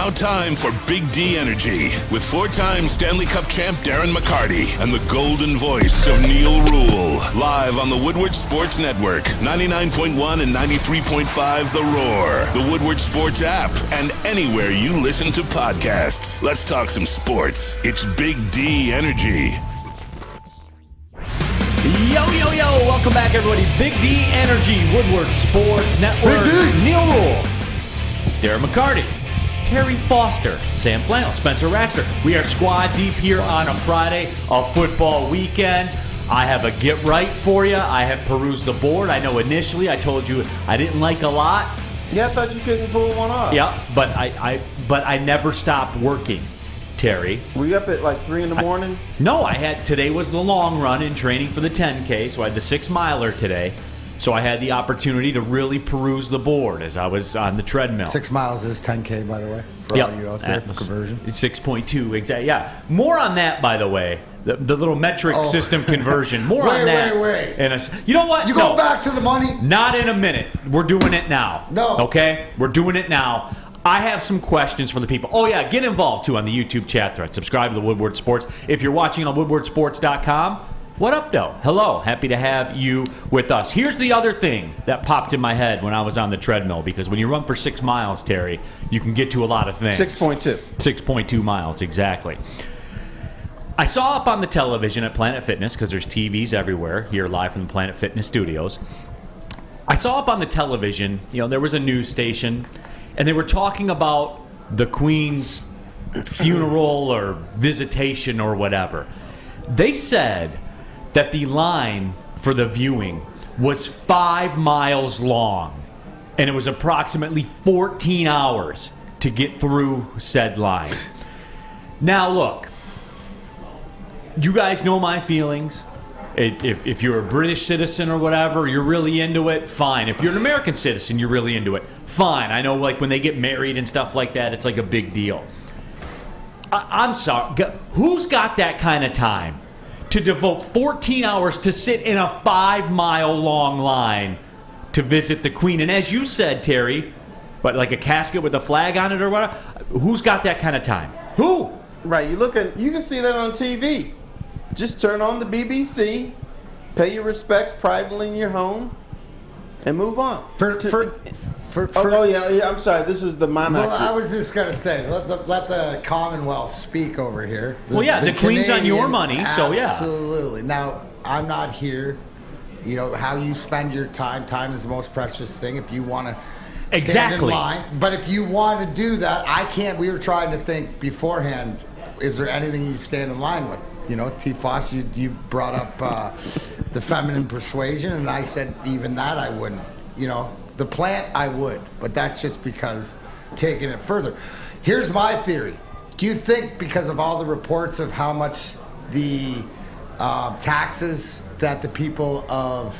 Now time for Big D Energy with four-time Stanley Cup champ Darren McCarty and the golden voice of Neal Ruhl. Live on the Woodward Sports Network, 99.1 and 93.5 The Roar, the Woodward Sports app, and anywhere you listen to podcasts. Let's talk some sports. It's Big D Energy. Yo, yo, yo. Welcome back, everybody. Big D Energy, Woodward Sports Network. Neal Ruhl, Darren McCarty, Terry Foster, Sam Flannel, Spencer Raxter. We are squad deep here on a Friday, a football weekend. I have a get right for you. I have perused the board. I know initially I told you I didn't like a lot. Yeah, I thought you couldn't pull one off. Yeah, but I never stopped working, Terry. Were you up at like 3 in the morning? Today was the long run in training for the 10K, so I had the 6-miler today. So I had the opportunity to really peruse the board as I was on the treadmill. 6 miles is 10K, by the way, for all you out there for conversion. 6.2, exactly. Yeah, more on that, by the way. The little metric system conversion. More on that. Wait. You know what? You go back to the money? Not in a minute. We're doing it now. No. Okay? We're doing it now. I have some questions from the people. Oh, yeah, get involved, too, on the YouTube chat thread. Subscribe to the Woodward Sports. If you're watching on woodwardsports.com, what up, though? Hello. Happy to have you with us. Here's the other thing that popped in my head when I was on the treadmill, because when you run for 6 miles, Terry, you can get to a lot of things. 6.2. 6.2 miles, exactly. I saw up on the television at Planet Fitness, because there's TVs everywhere here live from the Planet Fitness studios. I saw up on the television, there was a news station, and they were talking about the Queen's funeral or visitation or whatever. They said that the line for the viewing was 5 miles long, and it was approximately 14 hours to get through said line. Now, look, you guys know my feelings. If you're a British citizen or whatever, you're really into it, fine. If you're an American citizen, you're really into it, fine. I know, like, when they get married and stuff like that, it's like a big deal. I'm sorry. Who's got that kind of time to devote 14 hours to sit in a 5-mile-long line to visit the Queen? And as you said, Terry, but like a casket with a flag on it or whatever, who's got that kind of time? Who? Right, you can see that on TV. Just turn on the BBC, pay your respects privately in your home, and move on. I'm sorry, this is the monarchy. Well, I was just going to say, let the Commonwealth speak over here. The Queen's on your money, so yeah. Absolutely. Now, I'm not here. How you spend your time is the most precious thing. If you want to stand in line. But if you want to do that, I can't. We were trying to think beforehand, is there anything you stand in line with? TFos, you brought up the feminine persuasion, and I said even that I wouldn't. The plant I would, but that's just because taking it further. Here's my theory. Do you think because of all the reports of how much the taxes that the people of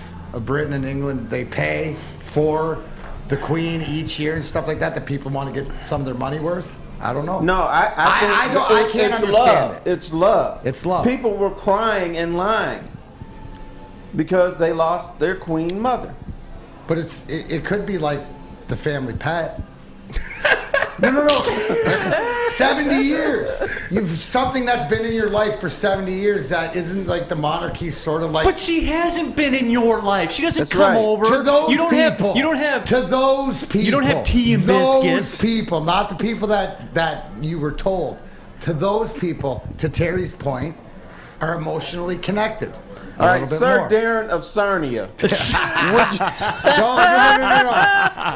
Britain and England, they pay for the Queen each year and stuff like that people want to get some of their money worth? I don't know. No, I can't understand it. It's love. It's love. People were crying in line because they lost their queen mother. But it could be like the family pet. No. 70 years. You've something that's been in your life for 70 years that isn't like the monarchy sort of like. But she hasn't been in your life. She doesn't come over. To those people. You don't have. To those people. You don't have tea and biscuits. Those people, not the people that you were told. To those people, to Terry's point, are emotionally connected. All right, Sir Darren of Sarnia. No.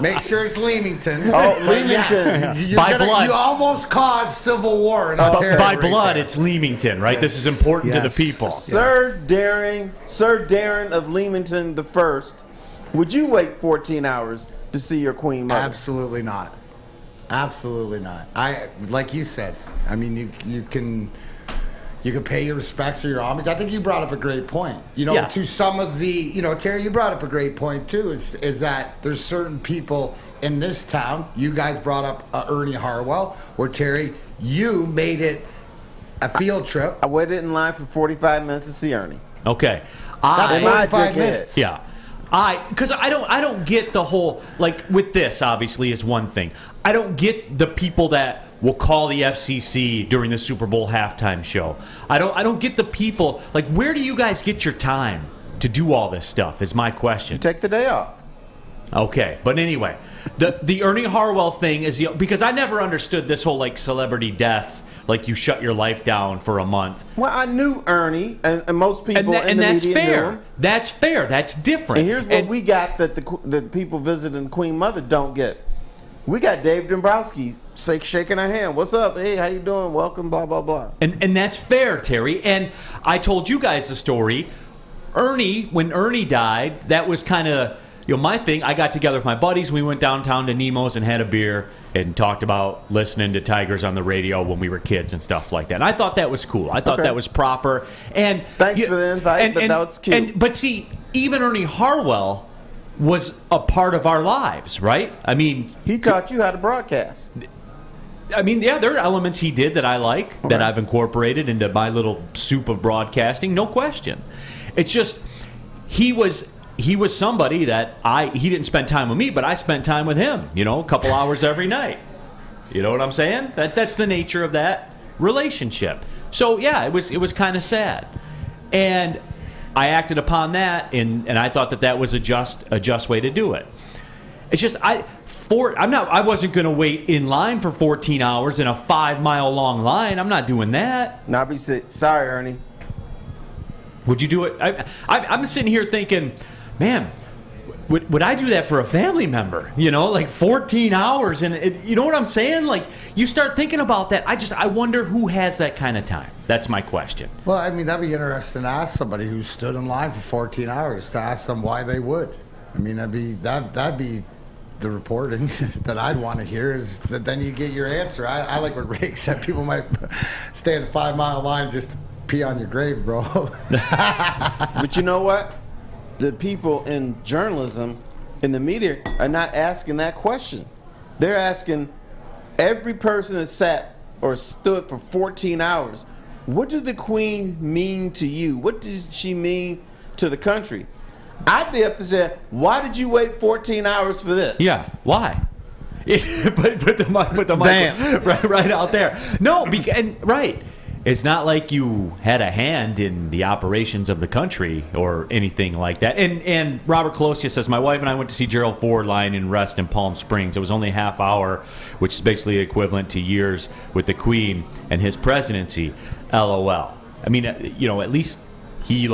Make sure it's Leamington. Oh, Leamington. Yes. By blood. You almost caused civil war in Ontario. By blood, it's Leamington, right? Yes. This is important to the people. Sir Darren of Leamington the First, would you wait 14 hours to see your queen mother? Absolutely not. Absolutely not. Like you said, I mean, you can pay your respects or your homage. I think you brought up a great point. To some of the, Terry, you brought up a great point too, is that there's certain people in this town. You guys brought up Ernie Harwell, where Terry, you made it a field trip. I waited in line for 45 minutes to see Ernie. Okay. That's 45 minutes. Yeah. Because I don't get the whole, like, with this obviously is one thing. I don't get the people that will call the FCC during the Super Bowl halftime show. I don't get the people. Like, where do you guys get your time to do all this stuff is my question. You take the day off. Okay, but anyway, the Ernie Harwell thing is, because I never understood this whole, like, celebrity death, like you shut your life down for a month. Well, I knew Ernie, and most people in the media knew him. That's fair. That's different. And here's what we got that the people visiting Queen Mother don't get. We got Dave Dombrowski shaking our hand. What's up? Hey, how you doing? Welcome, blah, blah, blah. And that's fair, Terry. And I told you guys the story. When Ernie died, that was kind of, my thing. I got together with my buddies. We went downtown to Nemo's and had a beer and talked about listening to Tigers on the radio when we were kids and stuff like that. And I thought that was cool. I thought that was proper. And thanks for the invite, but that was cute. But see, even Ernie Harwell was a part of our lives, right? I mean, he taught you how to broadcast. I mean, yeah, there are elements he did that I like, that I've incorporated into my little soup of broadcasting, no question. It's just he was somebody that he didn't spend time with me, but I spent time with him, a couple hours every night. You know what I'm saying? That's the nature of that relationship. So yeah, it was kind of sad. And I acted upon that, and I thought that was a just way to do it. It's just I wasn't going to wait in line for 14 hours in a 5-mile long line. I'm not doing that. No, sorry, Ernie. Would you do it? I'm sitting here thinking, man, would I do that for a family member? Like 14 hours, and you know what I'm saying? Like, you start thinking about that. I wonder who has that kind of time. That's my question. Well, I mean, that'd be interesting to ask somebody who stood in line for 14 hours to ask them why they would. I mean, that'd be the reporting that I'd want to hear, is that then you get your answer. I like what Ray said. People might stay in a 5-mile line just to pee on your grave, bro. But you know what? The people in journalism, in the media, are not asking that question. They're asking every person that sat or stood for 14 hours, what did the Queen mean to you? What did she mean to the country? I'd be up to say, why did you wait 14 hours for this? Yeah, why? Put the mic right out there. No, right. It's not like you had a hand in the operations of the country or anything like that. And Robert Colosia says, my wife and I went to see Gerald Ford lying in rest in Palm Springs. It was only a half hour, which is basically equivalent to years with the Queen and his presidency. LOL. I mean, at least he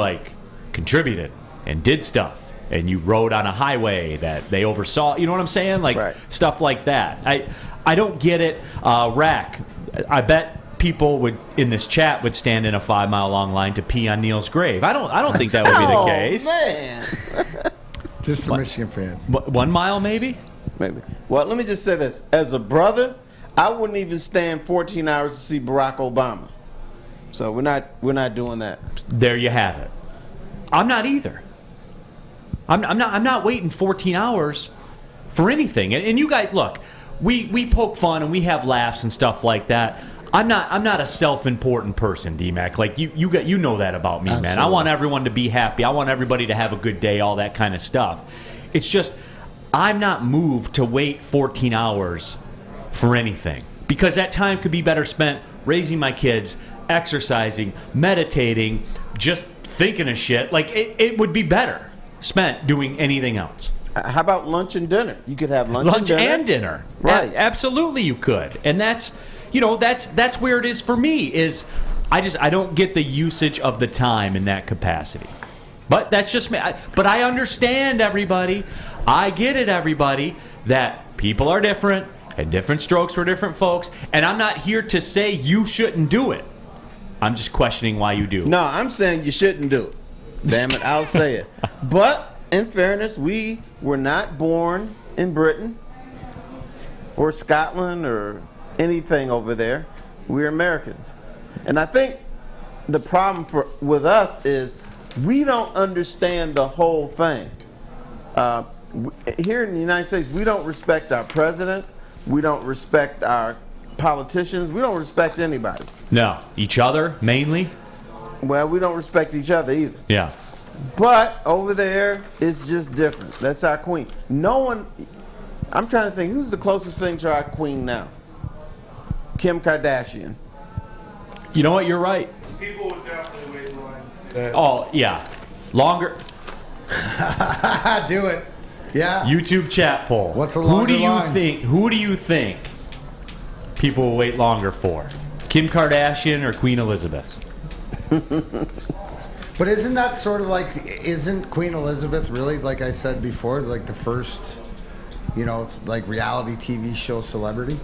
contributed and did stuff. And you rode on a highway that they oversaw. You know what I'm saying? Stuff like that. I don't get it. Rack, I bet people in this chat would stand in a 5-mile long line to pee on Neal's grave. I don't think that would be the case. Man. Just some Michigan fans. 1 mile, maybe? Maybe. Well, let me just say this. As a brother, I wouldn't even stand 14 hours to see Barack Obama. So we're not doing that. There you have it. I'm not either. I'm not waiting 14 hours for anything. And you guys, look, we poke fun and we have laughs and stuff like that. I'm not a self-important person, D-Mac. Like you know that about me, Absolutely. man. I want everyone to be happy. I want everybody to have a good day, all that kind of stuff. It's just I'm not moved to wait 14 hours for anything, because that time could be better spent raising my kids, exercising, meditating, just thinking of shit. Like it would be better spent doing anything else. How about lunch and dinner? You could have lunch and dinner. Right. Absolutely you could. And that's where it is for me, is I don't get the usage of the time in that capacity. But that's just me. But I understand, everybody. I get it, everybody, that people are different and different strokes for different folks. And I'm not here to say you shouldn't do it. I'm just questioning why you do. No, I'm saying you shouldn't do it. Damn it, I'll say it. But in fairness, we were not born in Britain or Scotland or anything over there. We're Americans. And I think the problem with us is we don't understand the whole thing. Here in the United States, we don't respect our president. We don't respect our politicians. We don't respect anybody. No. Each other, mainly? Well, we don't respect each other either. Yeah. But over there, it's just different. That's our queen. No one, I'm trying to think, who's the closest thing to our queen now? Kim Kardashian? You know what? You're right. People would definitely wait in line. Oh, yeah. Longer. Do it. Yeah. YouTube chat poll. What's the longer line? Who do you think people will wait longer for? Kim Kardashian or Queen Elizabeth? But isn't that sort of like, isn't Queen Elizabeth really, like I said before, like the first, like reality TV show celebrity?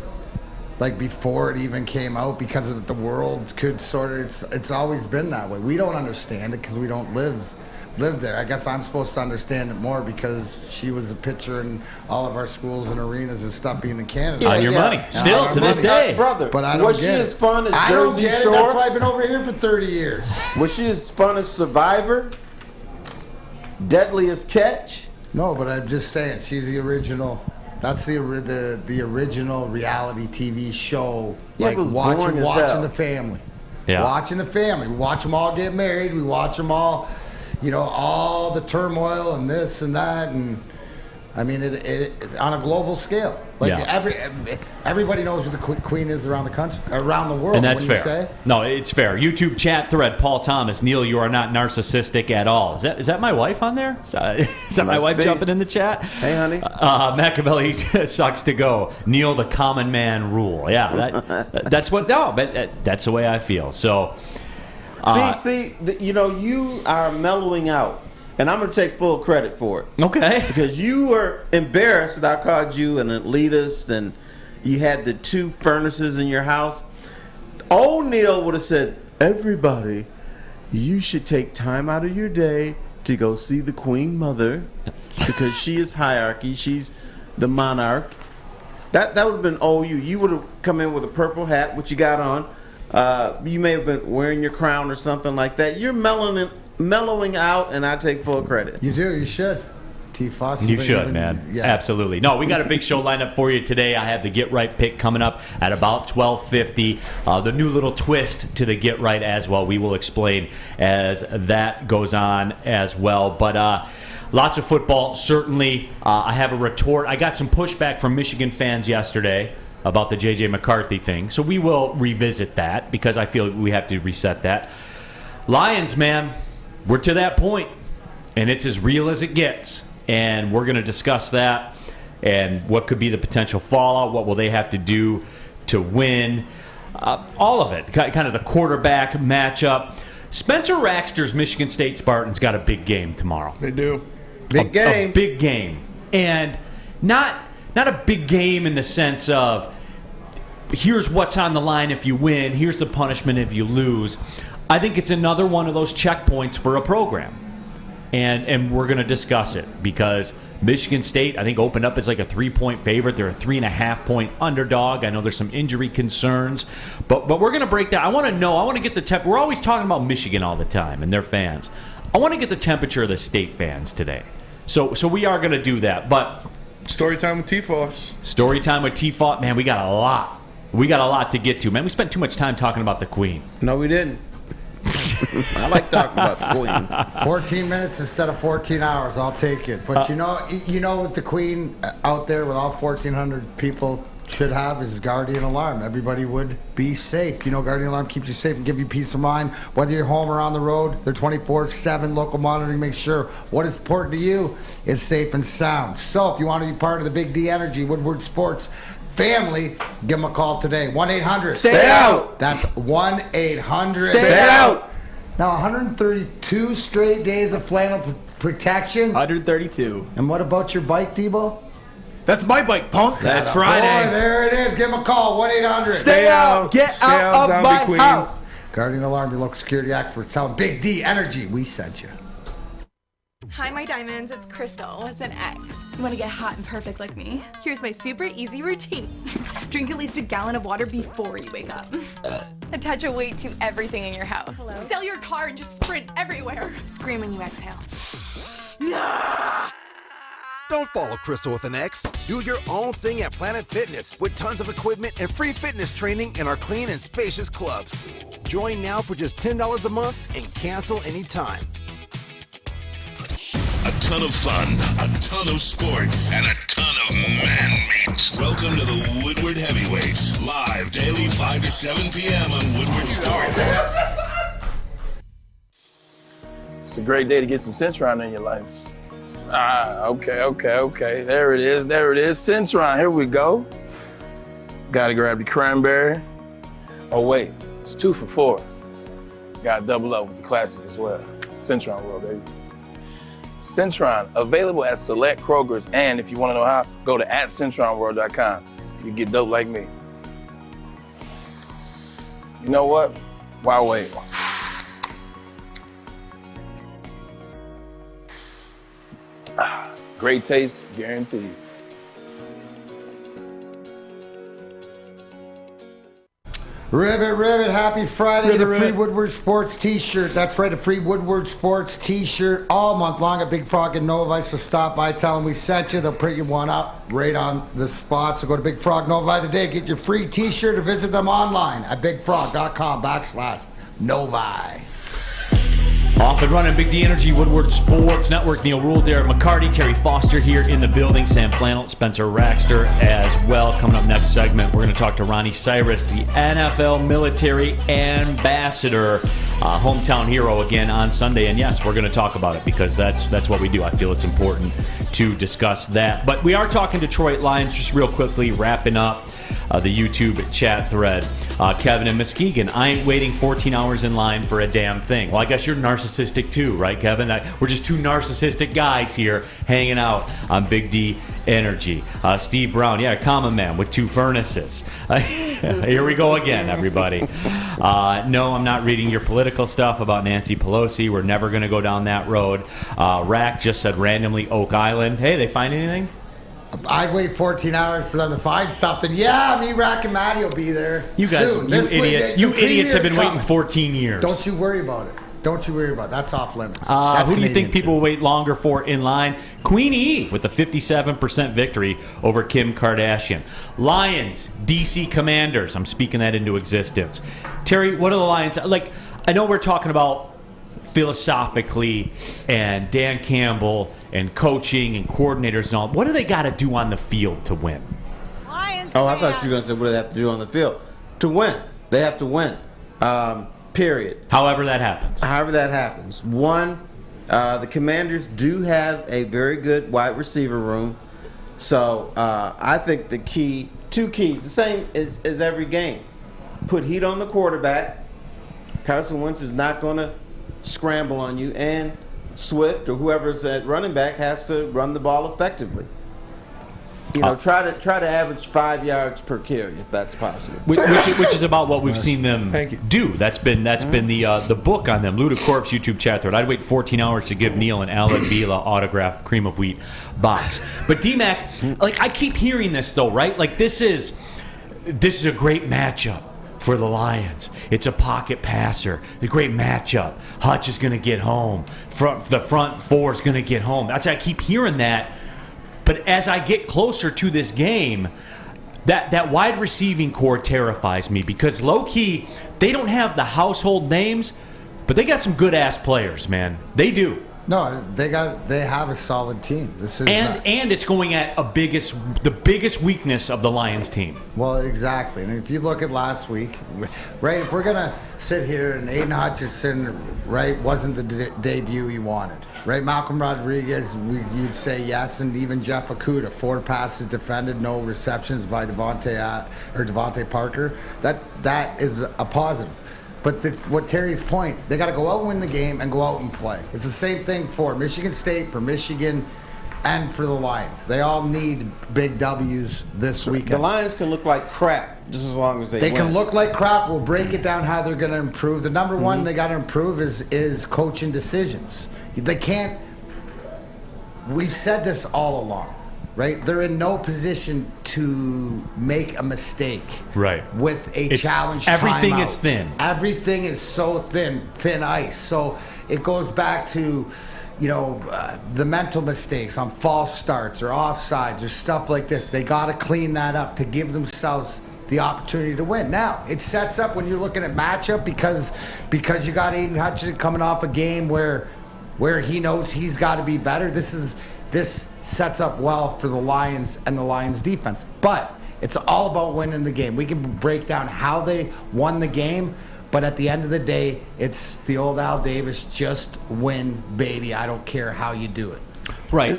Like before it even came out, because of the world could sort of, it's always been that way. We don't understand it because we don't live there. I guess I'm supposed to understand it more because she was a pitcher in all of our schools and arenas and stuff being in Canada. On your money. Still, to this day. Brother, But I don't was she get as it. fun as I don't Jersey get it. Shore? That's why I've been over here for 30 years. Was she as fun as Survivor? Deadliest Catch? No, but I'm just saying, she's the original. That's the original reality TV show. Yeah, Like it was boring as watching hell. the family. Yeah. Watching the family. We watch them all get married. We watch them all, all the turmoil and this and that. And I mean, it on a global scale. Like everybody knows who the queen is around the country, around the world. And that's wouldn't fair. you say? No, it's fair. YouTube chat thread, Paul Thomas. Neal, you are not narcissistic at all. Is that my wife on there? Is that my wife jumping in the chat? Hey, honey. Machiavelli sucks to go. Neal, the common man rule. Yeah, that's what. No, but that's the way I feel. So, you are mellowing out, and I'm going to take full credit for it. okay. Because you were embarrassed that I called you an elitist and you had the 2 furnaces in your house. Old Neal would have said, everybody, you should take time out of your day to go see the Queen Mother because she is hierarchy. She's the monarch. That would have been OU. You would have come in with a purple hat, which you got on. You may have been wearing your crown or something like that. You're mellowing out, and I take full credit. You do. You should. TFos. You should, man. Yeah. Absolutely. No, we got a big show lined up for you today. I have the Get Right pick coming up at about 12:50. The new little twist to the Get Right as well. We will explain as that goes on as well. But lots of football. Certainly, I have a retort. I got some pushback from Michigan fans yesterday about the J.J. McCarthy thing. So we will revisit that because I feel we have to reset that. Lions, man, we're to that point, and it's as real as it gets. And we're going to discuss that and what could be the potential fallout. What will they have to do to win? All of it. Kind of the quarterback matchup. Spencer Raxter's Michigan State Spartans got a big game tomorrow. They do. Big game. A big game. And not a big game in the sense of here's what's on the line if you win, here's the punishment if you lose. I think it's another one of those checkpoints for a program. And we're going to discuss it because Michigan State, I think, opened up as like a 3-point favorite. They're a 3.5-point underdog. I know there's some injury concerns. But we're going to break that. I want to get the temp. We're always talking about Michigan all the time and their fans. I want to get the temperature of the State fans today. So we are going to do that. But Story time with TFos. Story time with TFos. Man, we got a lot. We got a lot to get to. Man, we spent too much time talking about the Queen. No, we didn't. I like talking about the Queen. 14 minutes instead of 14 hours. I'll take it. But you know what the Queen out there with all 1,400 people should have is Guardian Alarm. Everybody would be safe. Guardian Alarm keeps you safe and give you peace of mind. Whether you're home or on the road, their 24/7 local monitoring makes sure what is important to you is safe and sound. So if you want to be part of the Big D Energy Woodward Sports family, give them a call today. 1-800. Stay out. That's 1-800. Stay out. Now, 132 straight days of flannel protection. 132. And what about your bike, Debo? That's my bike, punk. That's Boy, Friday. there it is. Give them a call. 1-800. Stay out. Get Stay out out, of zombie my queen. house. Guardian Alarm, your local security experts. Tell them Big D Energy. We sent you. Hi, my diamonds. It's Crystal with an X. You want to get hot and perfect like me? Here's my super easy routine. Drink at least a gallon of water before you wake up. Attach a weight to everything in your house. Sell your car and just sprint everywhere. Scream when you exhale. Don't follow Crystal with an X. Do your own thing at Planet Fitness with tons of equipment and free fitness training in our clean and spacious clubs. Join now for just $10 a month and cancel anytime. A ton of fun, a ton of sports, and a ton of man-meat. Welcome to the Woodward Heavyweights, live daily 5 to 7 p.m. on Woodward Sports. It's a great day to get some Centron in your life. Okay. There it is. Centron, here we go. Gotta grab the cranberry. Oh wait, it's 2 for $4. Gotta double up with the classic as well. Centron World, baby. Centron, available at select Krogers, and if you wanna know how, go to @CentronWorld.com. You get dope like me. You know what? Why wait? Great taste, guaranteed. Ribbit, happy Friday. Ribbit, Get a free ribbit. Woodward Sports t-shirt. That's right, a free Woodward Sports t-shirt all month long at Big Frog and Novi. So stop by, tell them we sent you. They'll print you one up right on the spot. So go to Big Frog Novi today, get your free t-shirt, or visit them online at bigfrog.com/Novi. Off and running, Big D Energy, Woodward Sports Network, Neal Ruhl, Darren McCarty, Terry Foster here in the building, Sam Flannel, Spencer Raxter as well. Coming up next segment, we're going to talk to Ronnie Cyrus, the NFL military ambassador, hometown hero again on Sunday. And yes, we're going to talk about it because that's what we do. I feel it's important to discuss that. But we are talking Detroit Lions just real quickly, wrapping up the YouTube chat thread. Kevin and Muskegon, I ain't waiting 14 hours in line for a damn thing. Well, I guess you're narcissistic too, right, Kevin? We're just two narcissistic guys here hanging out on Big D Energy. Steve Brown, yeah, common man with 2 furnaces. Here we go again, everybody. No, I'm not reading your political stuff about Nancy Pelosi. We're never going to go down that road. Rack just said randomly Oak Island. Hey, they find anything? I'd wait 14 hours for them to find something. Yeah, me, Rack, and Matty will be there. You guys, soon. you idiots have been waiting 14 years. Don't you worry about it. That's off limits. Who do you think people will wait longer for in line? Queen E with the 57% victory over Kim Kardashian. Lions, DC Commanders. I'm speaking that into existence. Terry, what are the Lions? Like, I know we're talking about philosophically and Dan Campbell and coaching and coordinators and all. What do they got to do on the field to win? I thought you were going to say what do they have to do on the field to win. They have to win. Period. However that happens. One, the Commanders do have a very good wide receiver room. So I think the two keys, the same as every game. Put heat on the quarterback. Carson Wentz is not going to scramble on you, and Swift or whoever's at running back has to run the ball effectively. You know, try to average 5 yards per carry if that's possible. Which is about what we've seen them do. That's been the book on them. Ludacorp's YouTube chat thread. I'd wait 14 hours to give Neal an Alec Vila autographed cream of wheat box. But D-Mac, like, I keep hearing this though, right? Like, this is a great matchup for the Lions. It's a pocket passer. The great matchup. Hutch is going to get home. The front four is going to get home. I keep hearing that. But as I get closer to this game, that wide receiving core terrifies me because low-key, they don't have the household names, but they got some good-ass players, man. They do. No, they have a solid team. And it's going at the biggest weakness of the Lions team. Well, exactly. And if you look at last week, right, if we're gonna sit here and Aiden Hutchinson, right, wasn't the debut he wanted, right? Malcolm Rodriguez, you'd say yes, and even Jeff Okudah, 4 passes defended, no receptions by Devontae Parker. That is a positive. But what Terry's point, they got to go out and win the game and go out and play. It's the same thing for Michigan State, for Michigan, and for the Lions. They all need big W's this weekend. The Lions can look like crap just as long as they win. They can look like crap. We'll break it down how they're going to improve. The number one they got to improve is coaching decisions. They can't. We've said this all along. Right? They're in no position to make a mistake. Right. With a challenge. Everything timeout. is thin. Everything is so thin ice. So it goes back to, the mental mistakes on false starts or offsides or stuff like this. They got to clean that up to give themselves the opportunity to win. Now, it sets up when you're looking at matchup because you got Aiden Hutchinson coming off a game where where he knows he's got to be better. This sets up well for the Lions and the Lions defense. But it's all about winning the game. We can break down how they won the game, but at the end of the day, it's the old Al Davis, just win, baby. I don't care how you do it. Right.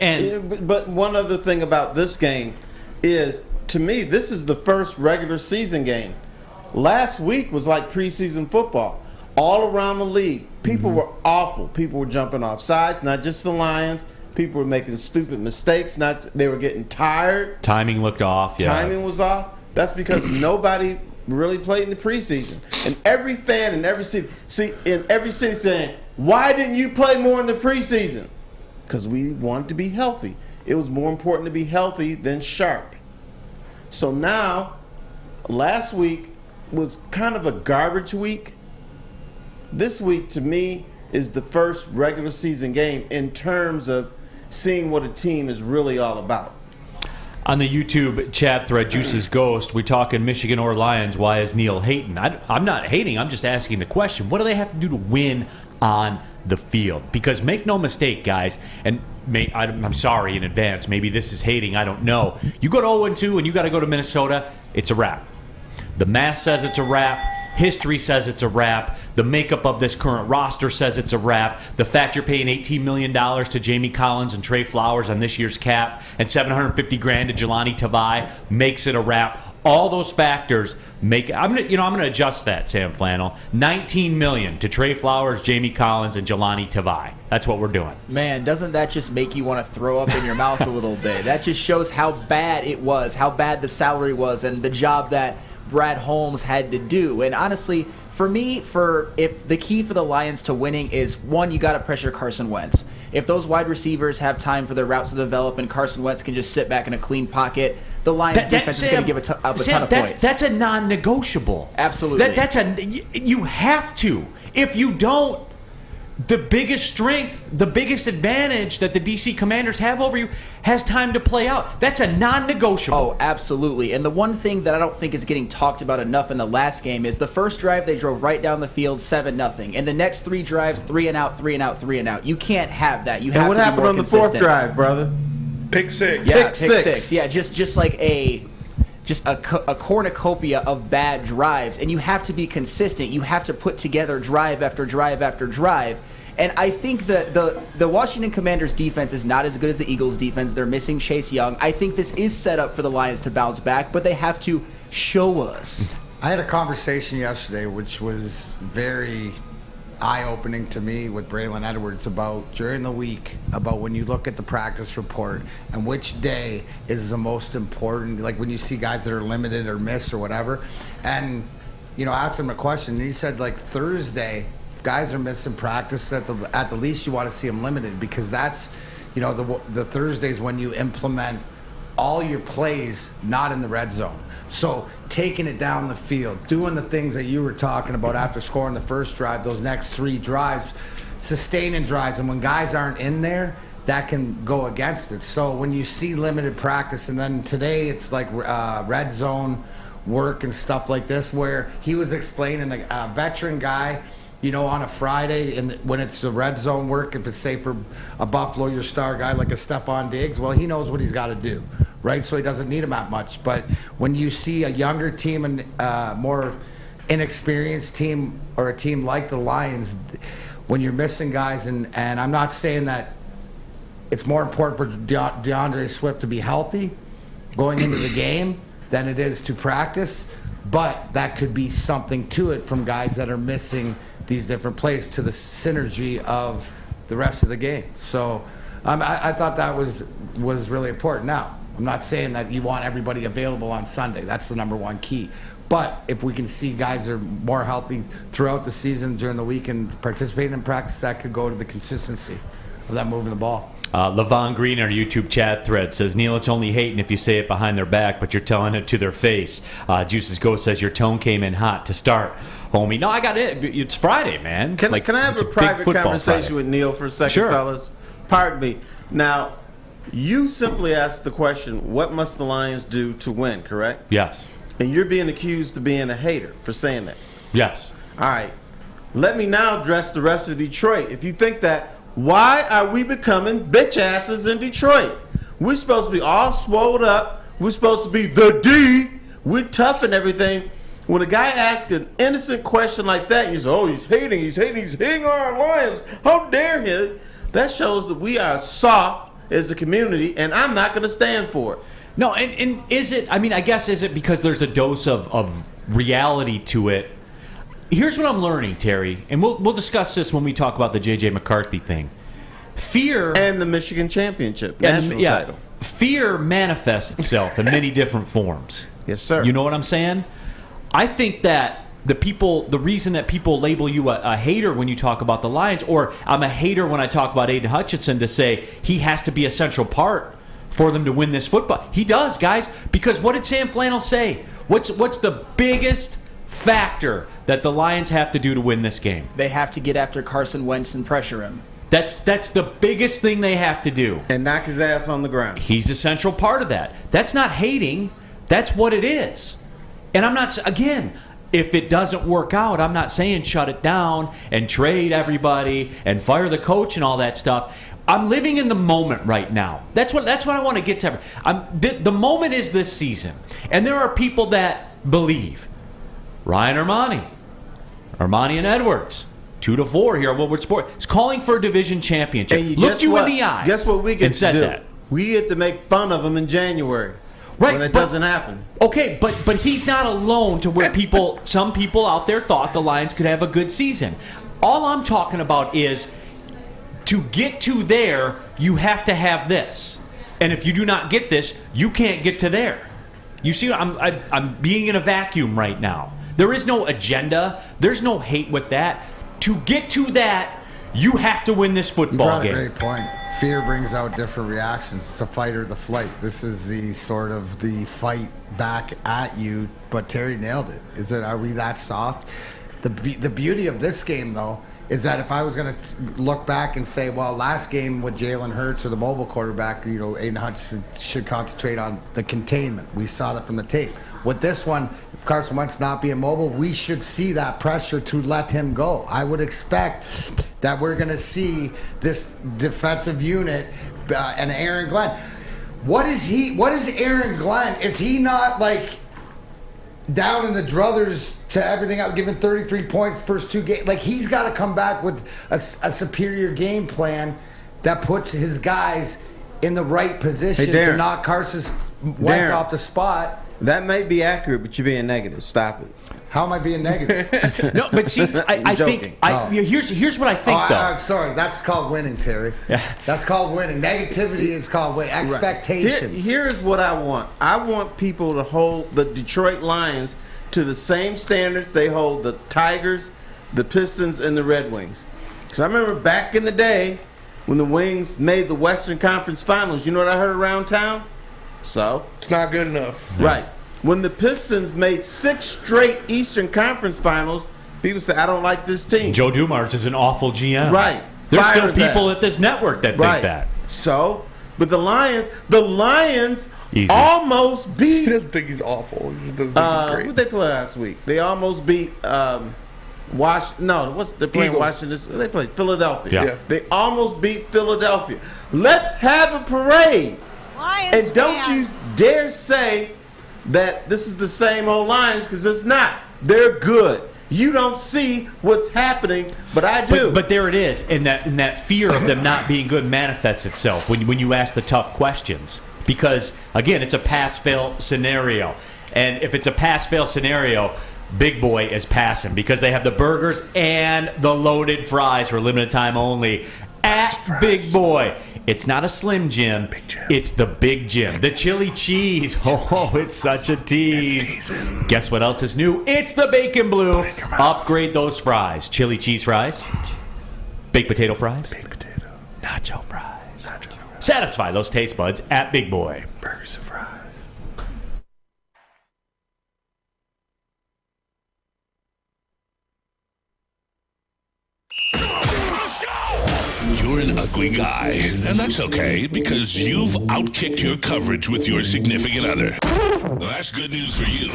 But one other thing about this game is, to me, this is the first regular season game. Last week was like preseason football. All around the league, people were awful. People were jumping off sides, not just the Lions. People were making stupid mistakes. They were getting tired. Timing looked off. Yeah. Timing was off. That's because nobody really played in the preseason. And every fan in every city, saying, why didn't you play more in the preseason? Because we wanted to be healthy. It was more important to be healthy than sharp. So now, last week was kind of a garbage week. This week, to me, is the first regular season game in terms of seeing what a team is really all about. On the YouTube chat thread, Juice's Ghost, we talking Michigan or Lions. Why is Neal hating? I'm not hating. I'm just asking the question. What do they have to do to win on the field? Because make no mistake, guys, and I'm sorry in advance. Maybe this is hating. I don't know. You go to 0-2 and you got to go to Minnesota, it's a wrap. The math says it's a wrap. History says it's a wrap. The makeup of this current roster says it's a wrap. The fact you're paying $18 million to Jamie Collins and Trey Flowers on this year's cap and $750,000 to Jelani Tavai makes it a wrap. All those factors make it. I'm gonna adjust that, Sam Flannel. $19 million to Trey Flowers, Jamie Collins, and Jelani Tavai. That's what we're doing. Man, doesn't that just make you want to throw up in your mouth a little bit? That just shows how bad it was, how bad the salary was, and the job that Brad Holmes had to do. And honestly, for me, if the key for the Lions to winning is, one, you got to pressure Carson Wentz. If those wide receivers have time for their routes to develop and Carson Wentz can just sit back in a clean pocket, the Lions defense is going to give up a ton of points. That's a non-negotiable. Absolutely. You have to. If you don't, the biggest strength, the biggest advantage that the DC Commanders have over you has time to play out. That's a non-negotiable. Oh, absolutely. And the one thing that I don't think is getting talked about enough in the last game is the first drive they drove right down the field 7-0. And the next 3 drives, 3 and out, 3 and out, 3 and out. You can't have that. You have and what to be happened more on consistent. the 4th drive, brother? Pick 6. Yeah, Pick pick 6. 6. Yeah, just like a cornucopia of bad drives. And you have to be consistent. You have to put together drive after drive after drive. And I think that the Washington Commanders defense is not as good as the Eagles defense. They're missing Chase Young. I think this is set up for the Lions to bounce back, but they have to show us. I had a conversation yesterday which was very eye-opening to me with Braylon Edwards about during the week, about when you look at the practice report and which day is the most important, like when you see guys that are limited or miss or whatever. And, I asked him a question, and he said, like, Thursday, guys are missing practice, at the least you want to see them limited, because that's, the Thursdays when you implement all your plays not in the red zone. So taking it down the field, doing the things that you were talking about after scoring the first drive, those next 3 drives, sustaining drives, and when guys aren't in there, that can go against it. So when you see limited practice, and then today it's like red zone work and stuff like this, where he was explaining a veteran guy, on a Friday, and when it's the red zone work, if it's, say, for a Buffalo, your star guy like a Stephon Diggs, well, he knows what he's got to do, right? So he doesn't need him that much. But when you see a younger team and more inexperienced team, or a team like the Lions, when you're missing guys, and I'm not saying that it's more important for DeAndre Swift to be healthy going into the game than it is to practice, but that could be something to it from guys that are missing these different plays to the synergy of the rest of the game. So I thought that was really important. Now, I'm not saying that you want everybody available on Sunday. That's the number one key. But if we can see guys are more healthy throughout the season during the week and participating in practice, that could go to the consistency of that moving the ball. Levon Green, our YouTube chat thread, says, Neal, it's only hating if you say it behind their back, but you're telling it to their face. Juice's Ghost says, your tone came in hot to start, homie. No, I got it. It's Friday, man. Can I have a private conversation with Neal for a second, sure, fellas? Pardon me. Now, you simply asked the question, what must the Lions do to win, correct? Yes. And you're being accused of being a hater for saying that. Yes. All right. Let me now address the rest of Detroit. If you think that Why are we becoming bitch asses in Detroit? We're supposed to be all swole up. We're supposed to be the D. We're tough and everything. When a guy asks an innocent question like that, you say, oh, he's hating our Lions. How dare he? That shows that we are soft as a community, and I'm not going to stand for it. No, and is it, I mean, I guess, is it because there's a dose of reality to it? Here's what I'm learning, Terry, and we'll discuss this when we talk about the J.J. McCarthy thing. Fear... And the Michigan Championship, national title. Fear manifests itself in many different forms. Yes, sir. You know what I'm saying? I think that the reason that people label you a hater when you talk about the Lions, or I'm a hater when I talk about Aiden Hutchinson, to say he has to be a central part for them to win this football. He does, guys, because what did Sam Flannel say? What's the biggest factor that the Lions have to do to win this game? They have to get after Carson Wentz and pressure him. That's the biggest thing they have to do. And knock his ass on the ground. He's a central part of that. That's not hating. That's what it is. And I'm not, again, if it doesn't work out, I'm not saying shut it down and trade everybody and fire the coach and all that stuff. I'm living in the moment right now. That's what I want to get to. The moment is this season. And there are people that believe. Ryan Ermanni and Edwards, 2-4 here at Woodward Sport. It's calling for a division championship. Looked you in the eye. Guess what we get to do? That. We get to make fun of them in January. Right, when it doesn't happen. Okay, but he's not alone to where some people out there thought the Lions could have a good season. All I'm talking about is to get to there, you have to have this. And if you do not get this, you can't get to there. You see, I'm being in a vacuum right now. There is no agenda. There's no hate with that. To get to that, you have to win this football game. You brought a great point. Fear brings out different reactions. It's a fight or the flight. This is the sort of the fight back at you, but Terry nailed it. Are we that soft? The beauty of this game, though, is that if I was going to look back and say, well, last game with Jalen Hurts or the mobile quarterback, Aiden Hutchinson should concentrate on the containment. We saw that from the tape. With this one, Carson Wentz not being mobile, we should see that pressure to let him go. I would expect that we're going to see this defensive unit and Aaron Glenn. What is Aaron Glenn? Is he not like down in the druthers to everything else, given 33 points first two games? Like, he's got to come back with a superior game plan that puts his guys in the right position to knock Carson Wentz off the spot. That may be accurate, but you're being negative. Stop it. How am I being negative? No, but see, I think here's what I think, though. I'm sorry. That's called winning, Terry. Yeah. That's called winning. Negativity is called winning. Expectations. Right. Here's what I want. I want people to hold the Detroit Lions to the same standards they hold the Tigers, the Pistons, and the Red Wings. Because I remember back in the day when the Wings made the Western Conference Finals, you know what I heard around town? So? It's not good enough. Right. When the Pistons made 6 straight Eastern Conference Finals, people say, I don't like this team. Joe Dumars is an awful GM. Right. There's still people at this network that think that. So, but the Lions almost beat... He doesn't think he's awful. He just doesn't think he's great. Who did they play last week? They almost beat... they're playing Washington. They played Philadelphia. Yeah. They almost beat Philadelphia. Let's have a parade. Lions and don't you dare say that this is the same old Lions, because it's not. They're good. You don't see what's happening, but I do. But there it is, and that fear of them not being good manifests itself when you ask the tough questions. Because again, it's a pass-fail scenario, and if it's a pass-fail scenario, Big Boy is passing because they have the burgers and the loaded fries for limited time only at Big Boy. It's not a Slim Jim. It's the Big Jim. The chili cheese. Oh, it's such a tease. Guess what else is new? It's the Bacon Blue. Upgrade those fries. Chili cheese fries. Baked potato fries. Baked potato. Nacho fries. Satisfy those taste buds at Big Boy. Burgers and fries. You're an ugly guy, and that's okay because you've outkicked your coverage with your significant other. Well, that's good news for you.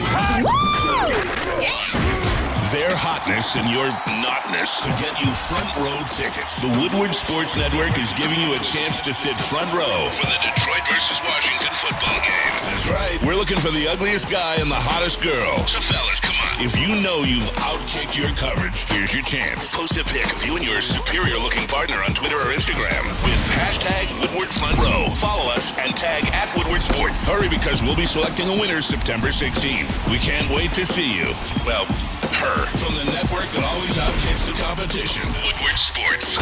their hotness and your notness could get you front row tickets. The Woodward Sports Network is giving you a chance to sit front row for the Detroit versus Washington football game. That's right. We're looking for the ugliest guy and the hottest girl. So fellas, come on. If you know you've outkicked your coverage, here's your chance. Post a pic of you and your superior-looking partner on Twitter or Instagram with hashtag Woodward Front Row. Follow us and tag at Woodward Sports. Hurry, because we'll be selecting a winner September 16th. We can't wait to see you. Well, her. From the network that always outkicks the competition. Woodward Sports.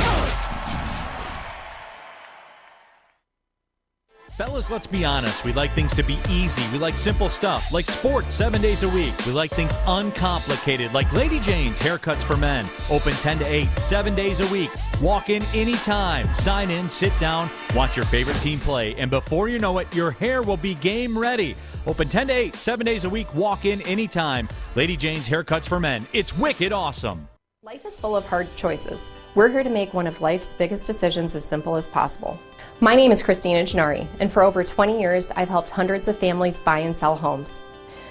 Fellas, let's be honest. We like things to be easy. We like simple stuff, like sports 7 days a week. We like things uncomplicated, like Lady Jane's Haircuts for Men. Open 10 to 8, 7 days a week. Walk in anytime. Sign in, sit down, watch your favorite team play. And before you know it, your hair will be game ready. Open 10 to 8, 7 days a week. Walk in anytime. Lady Jane's Haircuts for Men. It's wicked awesome. Life is full of hard choices. We're here to make one of life's biggest decisions as simple as possible. My name is Christina Gennari, and for over 20 years, I've helped hundreds of families buy and sell homes.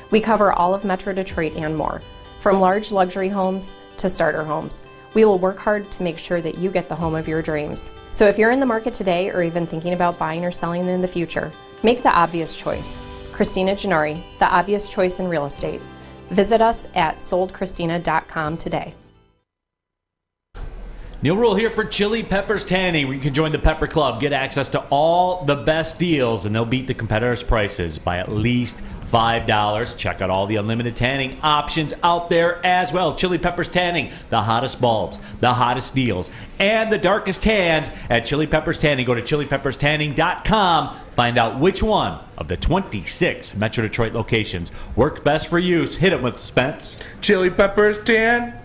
We cover all of Metro Detroit and more, from large luxury homes to starter homes. We will work hard to make sure that you get the home of your dreams. So if you're in the market today or even thinking about buying or selling in the future, make the obvious choice. Christina Gennari, the obvious choice in real estate. Visit us at soldchristina.com today. Neal Ruhl here for Chili Peppers Tanning, where you can join the Pepper Club, get access to all the best deals, and they'll beat the competitors' prices by at least $5. Check out all the unlimited tanning options out there as well. Chili Peppers Tanning, the hottest bulbs, the hottest deals, and the darkest tans at Chili Peppers Tanning. Go to chilipepperstanning.com. Find out which one of the 26 Metro Detroit locations works best for you. Hit it with Spence. Chili Peppers Tan.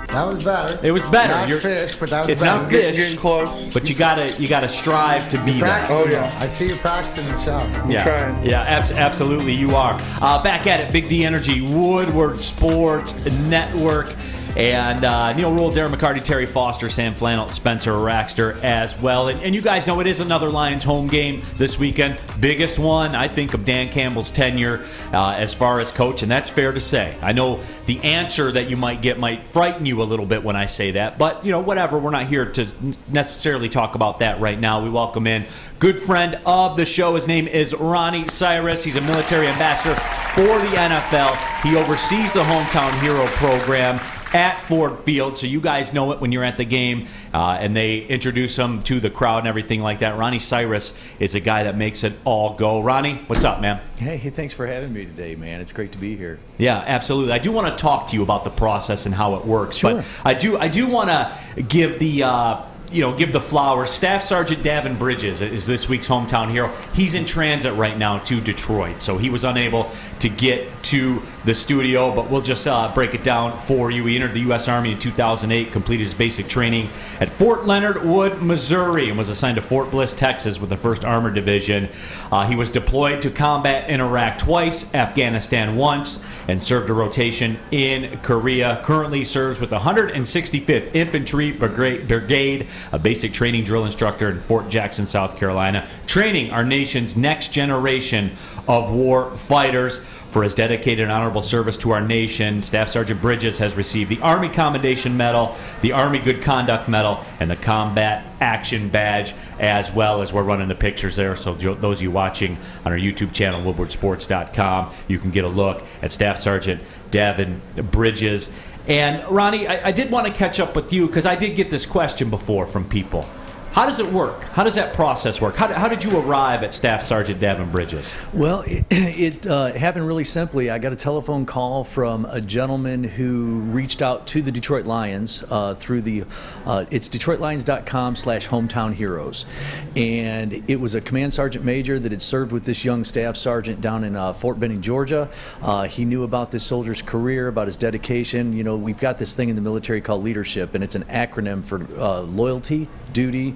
That was better. It was better. Not fish, but that was it's better. Not fish. Getting close. But you gotta strive to be that. Oh yeah. I see you practicing in the shower. Yeah, trying. Yeah, absolutely you are. Back at it, Big D Energy, Woodward Sports Network. And Neal Ruhl, Darren McCarty, Terry Foster, Sam Flannel, Spencer Raxter as well. And you guys know it is another Lions home game this weekend. Biggest one, I think, of Dan Campbell's tenure as far as coach, and that's fair to say. I know the answer that you might get might frighten you a little bit when I say that, but, whatever. We're not here to necessarily talk about that right now. We welcome in good friend of the show. His name is Ronnie Cyrus. He's a military ambassador for the NFL. He oversees the Hometown Hero program at Ford Field, so you guys know it when you're at the game, and they introduce him to the crowd and everything like that. Ronnie Cyrus is a guy that makes it all go. Ronnie, what's up, man? Hey, thanks for having me today, man. It's great to be here. Yeah, absolutely. I do want to talk to you about the process and how it works, Sure. But I do want to give the give the flowers. Staff Sergeant Davin Bridges is this week's hometown hero. He's in transit right now to Detroit, so he was unable to get to the studio, but we'll just break it down for you. He entered the U.S. Army in 2008, completed his basic training at Fort Leonard Wood, Missouri, and was assigned to Fort Bliss, Texas with the 1st Armored Division. He was deployed to combat in Iraq twice, Afghanistan once, and served a rotation in Korea. Currently serves with the 165th Infantry Brigade, a basic training drill instructor in Fort Jackson, South Carolina, training our nation's next generation of war fighters. For his dedicated and honorable service to our nation, Staff Sergeant Bridges has received the Army Commendation Medal, the Army Good Conduct Medal, and the Combat Action Badge, as well as we're running the pictures there. So those of you watching on our YouTube channel, woodwardsports.com, you can get a look at Staff Sergeant Davin Bridges. And Ronnie, I did want to catch up with you because I did get this question before from people. How does it work? How does that process work? How did you arrive at Staff Sergeant Davin Bridges? Well, it happened really simply. I got a telephone call from a gentleman who reached out to the Detroit Lions through the it's DetroitLions.com/hometown heroes, and it was a command sergeant major that had served with this young staff sergeant down in Fort Benning, Georgia. He knew about this soldier's career, about his dedication. We've got this thing in the military called leadership, and it's an acronym for loyalty, duty,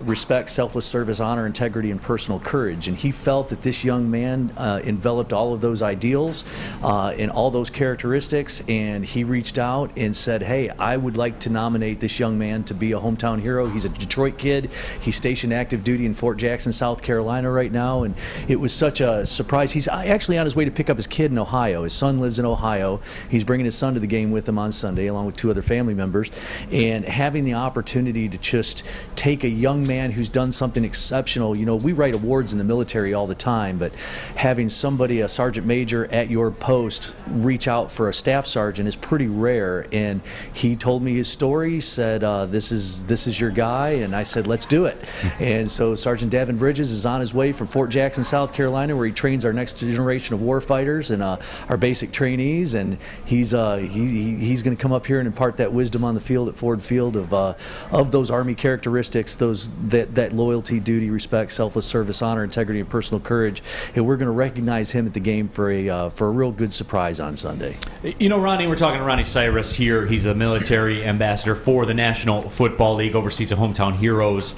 respect, selfless service, honor, integrity, and personal courage. And he felt that this young man enveloped all of those ideals and all those characteristics, and he reached out and said, hey, I would like to nominate this young man to be a hometown hero. He's a Detroit kid. He's stationed active duty in Fort Jackson, South Carolina right now, and it was such a surprise. He's actually on his way to pick up his kid in Ohio. His son lives in Ohio. He's bringing his son to the game with him on Sunday, along with 2 other family members, and having the opportunity to just take a young man who's done something exceptional. You know, we write awards in the military all the time, but having somebody, a sergeant major at your post, reach out for a staff sergeant is pretty rare. And he told me his story, said, this is your guy, and I said, let's do it. And so Sergeant Davin Bridges is on his way from Fort Jackson, South Carolina, where he trains our next generation of warfighters and our basic trainees, and he's going to come up here and impart that wisdom on the field at Ford Field of those Army characteristics, that loyalty, duty, respect, selfless service, honor, integrity, and personal courage. And we're going to recognize him at the game for a real good surprise on Sunday. You know, Ronnie, we're talking to Ronnie Cyrus here. He's a military ambassador for the National Football League, oversees the Hometown Heroes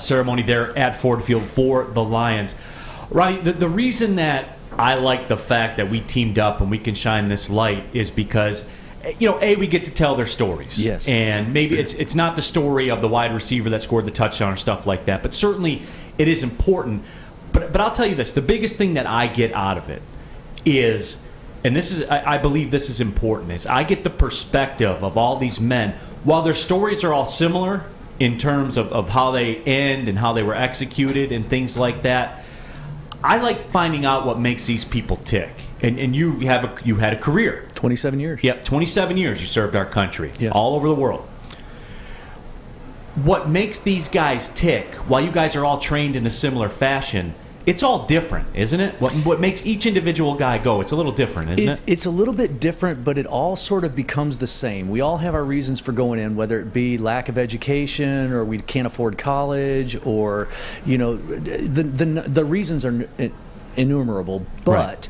ceremony there at Ford Field for the Lions. Ronnie, the reason that I like the fact that we teamed up and we can shine this light is because, you know, we get to tell their stories. Yes. And maybe it's not the story of the wide receiver that scored the touchdown or stuff like that, but certainly it is important. But I'll tell you this, the biggest thing that I get out of it is, and this is, I believe this is important, is I get the perspective of all these men. While their stories are all similar in terms of how they end and how they were executed and things like that, I like finding out what makes these people tick. And you had a career. 27 years. Yep, 27 years you served our country, yes, all over the world. What makes these guys tick, while you guys are all trained in a similar fashion, it's all different, isn't it? What makes each individual guy go, it's a little different, isn't it? It's a little bit different, but it all sort of becomes the same. We all have our reasons for going in, whether it be lack of education, or we can't afford college, or, you know, the reasons are innumerable. But right,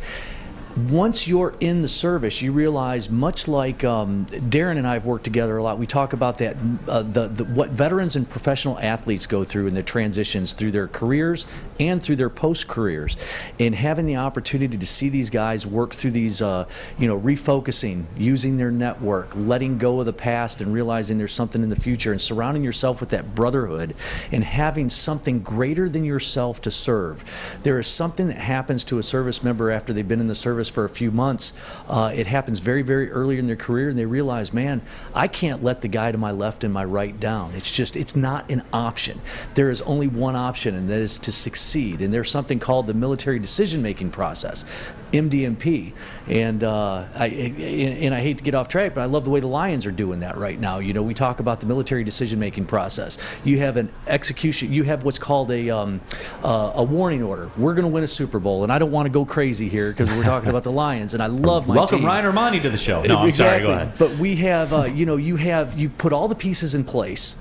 once you're in the service, you realize, much like Darren and I have worked together a lot, we talk about that, what veterans and professional athletes go through in their transitions through their careers and through their post-careers. And having the opportunity to see these guys work through these, refocusing, using their network, letting go of the past and realizing there's something in the future, and surrounding yourself with that brotherhood and having something greater than yourself to serve. There is something that happens to a service member after they've been in the service for a few months. It happens very, very early in their career, and they realize, man, I can't let the guy to my left and my right down. It's not an option. There is only one option, and that is to succeed. And there's something called the military decision-making process, MDMP. And I hate to get off track, but I love the way the Lions are doing that right now. You know, we talk about the military decision-making process. You have an execution. You have what's called a warning order. We're going to win a Super Bowl, and I don't want to go crazy here because we're talking about the Lions, and I love my Welcome team. Ryan Ermanni to the show. No, I'm exactly. sorry, go ahead. But we have, you've put all the pieces in place.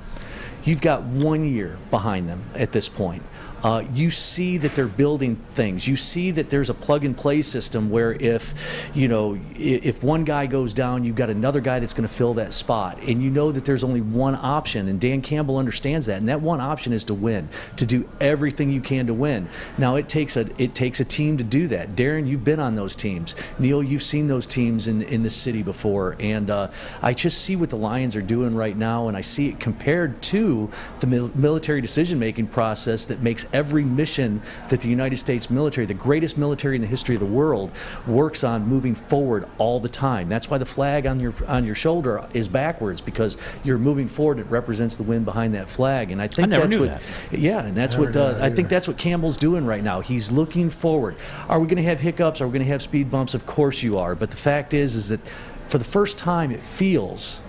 You've got 1 year behind them at this point. You see that they're building things. You see that there's a plug-and-play system where if one guy goes down, you've got another guy that's going to fill that spot. And you know that there's only one option, and Dan Campbell understands that. And that one option is to win, to do everything you can to win. Now, it takes a team to do that. Darren, you've been on those teams. Neal, you've seen those teams in the city before. And I just see what the Lions are doing right now, and I see it compared to the military decision-making process that makes every mission that the United States military, the greatest military in the history of the world, works on moving forward all the time. That's why the flag on your shoulder is backwards, because you're moving forward. It represents the wind behind that flag. And I think never that's knew what, that. yeah, and that's what I think that's what Campbell's doing right now. He's looking forward. Are we going to have hiccups? Are we going to have speed bumps? Of course you are. But the fact is that for the first time it feels,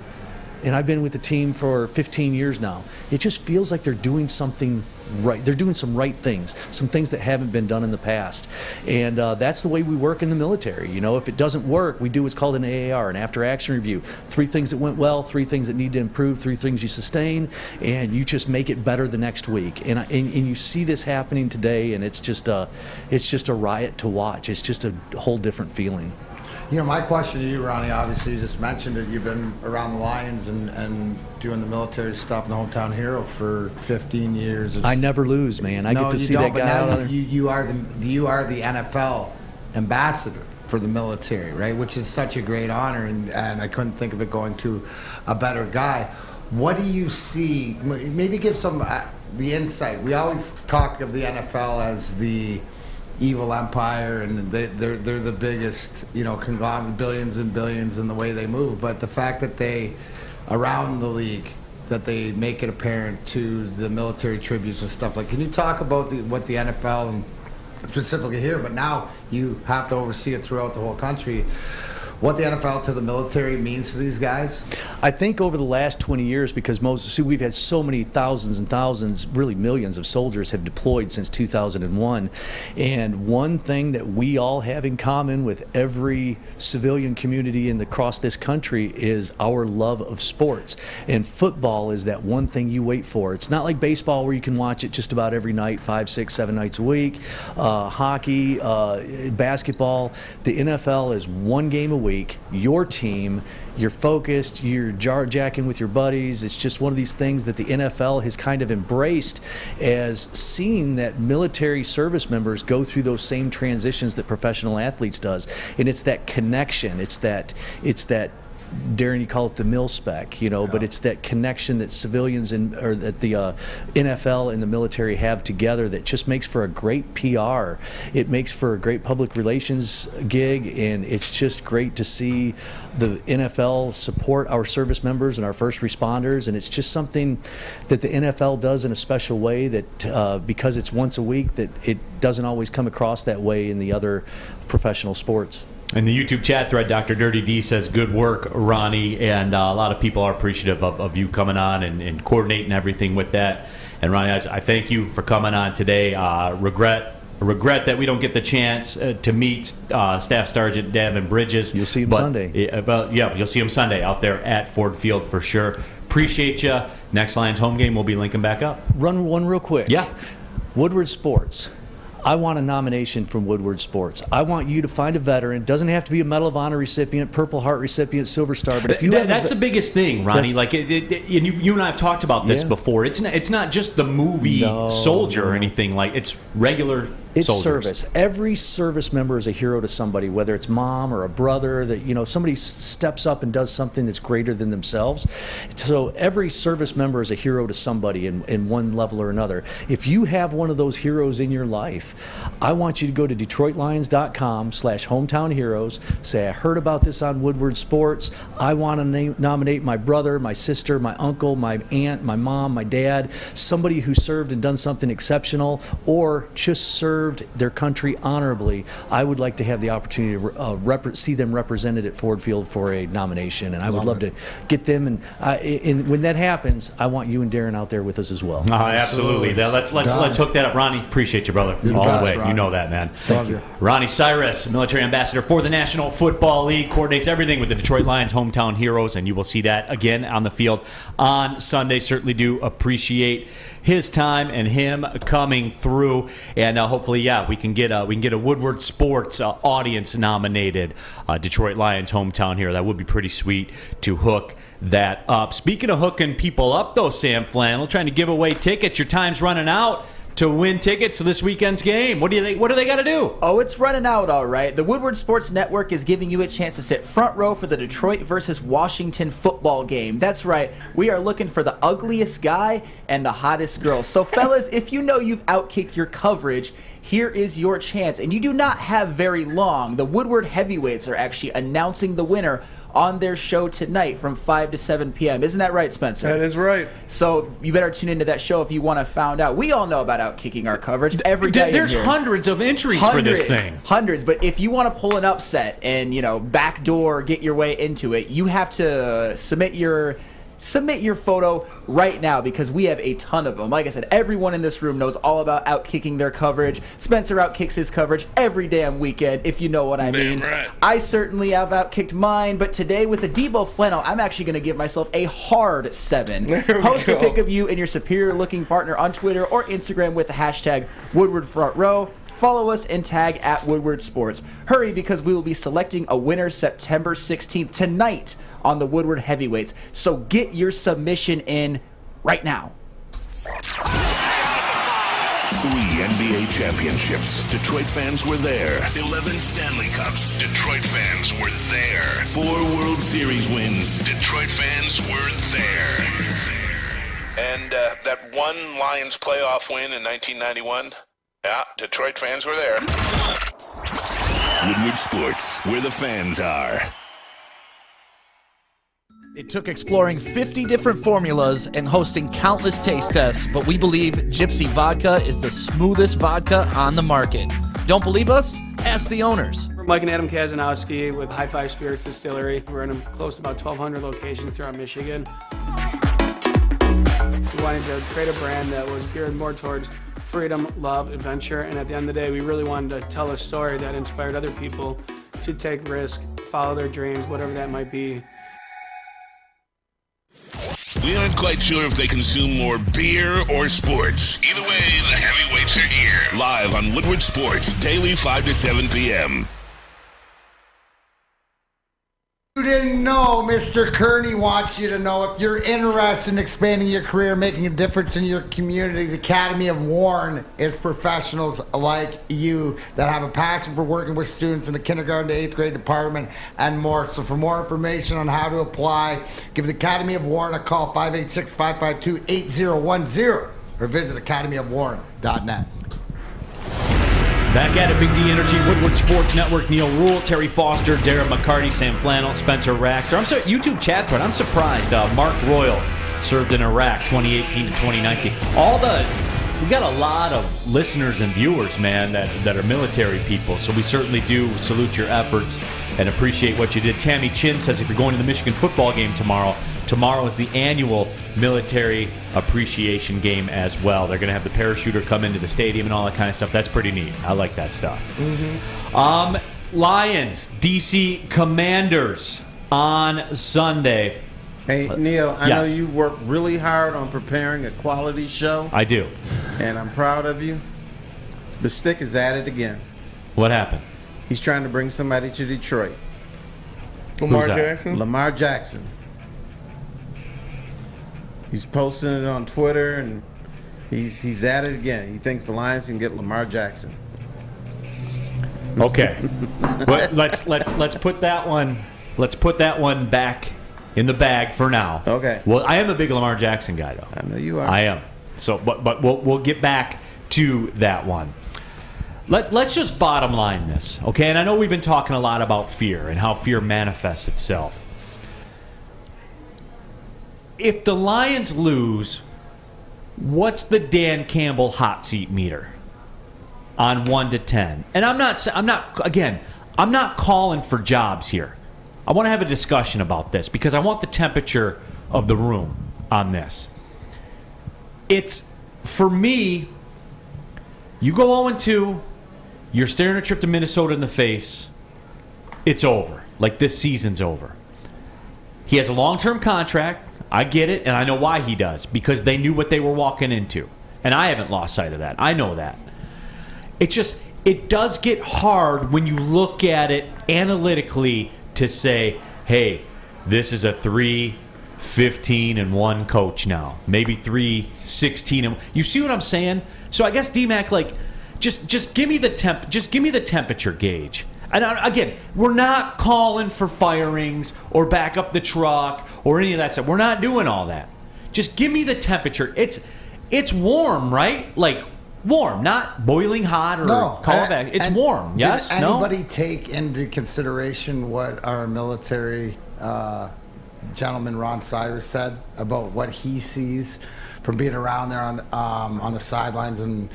and I've been with the team for 15 years now, it just feels like they're doing something right. They're doing some right things, some things that haven't been done in the past. And that's the way we work in the military. You know, if it doesn't work, we do what's called an AAR, an after-action review. 3 things that went well, 3 things that need to improve, 3 things you sustain, and you just make it better the next week. And you see this happening today, and it's just a riot to watch. It's just a whole different feeling. My question to you, Ronnie, obviously you just mentioned it. You've been around the Lions and doing the military stuff in the Hometown Hero for 15 years. I never lose, man. I get to see that guy out there. You are the NFL ambassador for the military, right? Which is such a great honor, and I couldn't think of it going to a better guy. What do you see? Maybe give some the insight. We always talk of the NFL as the evil empire, and they're the biggest, conglomerate, billions and billions in the way they move. But the fact that they, around the league, that they make it apparent to the military tributes and stuff like. Can you talk about what the NFL, and specifically here, but now you have to oversee it throughout the whole country, what the NFL to the military means to these guys? I think over the last 20 years, because we've had so many thousands and thousands, really millions of soldiers have deployed since 2001. And one thing that we all have in common with every civilian community across this country is our love of sports. And football is that one thing you wait for. It's not like baseball where you can watch it just about every night, 5, 6, 7 nights a week. Hockey, basketball. The NFL is one game a week. Your team, you're focused, you're jar-jacking with your buddies. It's just one of these things that the NFL has kind of embraced as seeing that military service members go through those same transitions that professional athletes does. And it's that connection. It's that Darren, you call it the mil-spec, but it's that connection that civilians or that the NFL and the military have together that just makes for a great PR. It makes for a great public relations gig, and it's just great to see the NFL support our service members and our first responders, and it's just something that the NFL does in a special way that because it's once a week, that it doesn't always come across that way in the other professional sports. In the YouTube chat thread, Dr. Dirty D says, good work, Ronnie, and a lot of people are appreciative of you coming on and coordinating everything with that. And Ronnie, I thank you for coming on today. Regret that we don't get the chance to meet Staff Sergeant Davin Bridges. You'll see him Sunday. You'll see him Sunday out there at Ford Field for sure. Appreciate you. Next Lions home game, we'll be linking back up. Run one real quick. Yeah. Woodward Sports. I want a nomination from Woodward Sports. I want you to find a veteran. Doesn't have to be a Medal of Honor recipient, Purple Heart recipient, Silver Star. But if you that's the biggest thing, Ronnie. Like you and I have talked about this before. It's not just the movie soldier or anything. Like it's regular. It's soldiers. Service. Every service member is a hero to somebody, whether it's mom or a brother. That somebody steps up and does something that's greater than themselves. So every service member is a hero to somebody in one level or another. If you have one of those heroes in your life, I want you to go to DetroitLions.com/hometownheroes. Say, I heard about this on Woodward Sports. I want to nominate my brother, my sister, my uncle, my aunt, my mom, my dad, somebody who served and done something exceptional, or just served their country honorably. I would like to have the opportunity to see them represented at Ford Field for a nomination, and I would love to get them. And when that happens, I want you and Darren out there with us as well. Absolutely. Let's hook that up, Ronnie. Appreciate you, brother, all the way. Ronnie. You know that, man. Thank you. Ronnie Cyrus, military ambassador for the National Football League, coordinates everything with the Detroit Lions hometown heroes, and you will see that again on the field on Sunday. Certainly do appreciate his time and him coming through, and hopefully, we can get a Woodward Sports audience nominated Detroit Lions hometown hero. That would be pretty sweet to hook that up. Speaking of hooking people up, though, Sam Flannel, trying to give away tickets. Your time's running out to win tickets to this weekend's game. What do they got to do? Oh, it's running out, all right. The Woodward Sports Network is giving you a chance to sit front row for the Detroit versus Washington football game. That's right. We are looking for the ugliest guy and the hottest girl. So, fellas, if you know you've outkicked your coverage, here is your chance. And you do not have very long. The Woodward Heavyweights are actually announcing the winner on their show tonight from 5 to 7 p.m. Isn't that right, Spencer? That is right. So you better tune into that show if you want to find out. We all know about outkicking our coverage every day. There's hundreds of entries for this thing. Hundreds. But if you want to pull an upset and, backdoor get your way into it, you have to submit your photo right now because we have a ton of them. Like I said, everyone in this room knows all about outkicking their coverage. Spencer outkicks his coverage every damn weekend, if you know what I mean. Right. I certainly have outkicked mine, but today with the Debo Flannel, I'm actually going to give myself a hard 7. Post a pic of you and your superior-looking partner on Twitter or Instagram with the hashtag Woodward Front Row. follow us and tag at Woodward Sports. Hurry, because we will be selecting a winner September 16th tonight on the Woodward Heavyweights. So get your submission in right now. 3 NBA championships. Detroit fans were there. 11 Stanley Cups. Detroit fans were there. 4 World Series wins. Detroit fans were there. And that one Lions playoff win in 1991? Yeah, Detroit fans were there. Woodward Sports, where the fans are. It took exploring 50 different formulas and hosting countless taste tests, but we believe Gypsy Vodka is the smoothest vodka on the market. Don't believe us? Ask the owners. We're Mike and Adam Kazanowski with High Five Spirits Distillery. We're in close to about 1,200 locations throughout Michigan. We wanted to create a brand that was geared more towards freedom, love, adventure, and at the end of the day, we really wanted to tell a story that inspired other people to take risks, follow their dreams, whatever that might be. We aren't quite sure if they consume more beer or sports. Either way, the heavyweights are here. Live on Woodward Sports, daily 5 to 7 p.m. You didn't know, Mr. Kearney wants you to know, if you're interested in expanding your career, making a difference in your community, the Academy of Warren is professionals like you that have a passion for working with students in the kindergarten to 8th grade department and more. So for more information on how to apply, give the Academy of Warren a call, 586-552-8010, or visit academyofwarren.net. Back at it, Big D Energy, Woodward Sports Network, Neal Ruhl, Terry Foster, Darren McCarty, Sam Flannel, Spencer Raxter. I'm sorry, YouTube chat thread, I'm surprised. Mark Royal served in Iraq 2018 to 2019. We got a lot of listeners and viewers, man, that are military people, so we certainly do salute your efforts and appreciate what you did. Tammy Chin says if you're going to the Michigan football game tomorrow is the annual military appreciation game as well. They're going to have the parachuter come into the stadium and all that kind of stuff. That's pretty neat. I like that stuff. Lions, DC Commanders on Sunday. Hey, Neal, I know you work really hard on preparing a quality show. I do. And I'm proud of you. The stick is at it again. What happened? He's trying to bring somebody to Detroit. Lamar Jackson? Lamar Jackson. He's posting it on Twitter, and he's at it again. He thinks the Lions can get Lamar Jackson. Okay. But let's put that one back in the bag for now. Okay. Well, I am a big Lamar Jackson guy, though. I know you are. I am. So, but we'll get back to that one. Let's just bottom line this, okay? And I know we've been talking a lot about fear and how fear manifests itself. If the Lions lose, what's the Dan Campbell hot seat meter on 1 to 10? And I'm not calling for jobs here. I want to have a discussion about this because I want the temperature of the room on this. It's, for me, you go 0-2, you're staring a trip to Minnesota in the face, it's over. Like, this season's over. He has a long-term contract. I get it, and I know why he does, because they knew what they were walking into. And I haven't lost sight of that. I know that. It does get hard when you look at it analytically to say, hey, this is a 3-15-1 coach now. Maybe 3-16. You see what I'm saying? So I guess D-Mac, like, just give me the temperature gauge. And again, we're not calling for firings or back up the truck or any of that stuff. We're not doing all that. Just give me the temperature. It's warm, right? Like warm, not boiling hot or call it back. It's warm. Yes? Did anybody take into consideration what our military gentleman Ron Cyrus said about what he sees from being around there on the sidelines and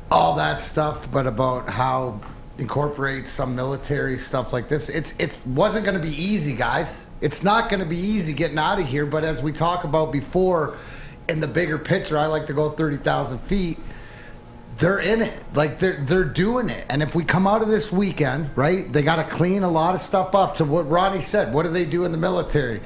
all that stuff, but about how incorporate some military stuff like this. It wasn't going to be easy, guys. It's not going to be easy getting out of here, but as we talk about before, in the bigger picture, I like to go 30,000 feet. They're in it. Like, they're doing it. And if we come out of this weekend, right, they got to clean a lot of stuff up. To what Ronnie said, what do they do in the military?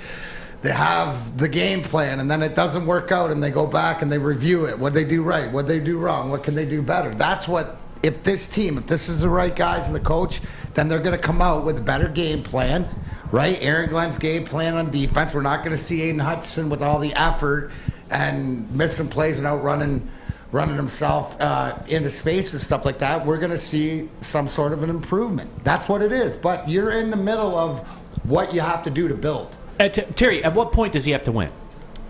They have the game plan, and then it doesn't work out, and they go back and they review it. What they do right? What they do wrong? What can they do better? That's what if this is the right guys and the coach, then they're going to come out with a better game plan, right? Aaron Glenn's game plan on defense. We're not going to see Aiden Hutchinson with all the effort and missing plays and running himself into space and stuff like that. We're going to see some sort of an improvement. That's what it is. But you're in the middle of what you have to do to build. Terry, at what point does he have to win?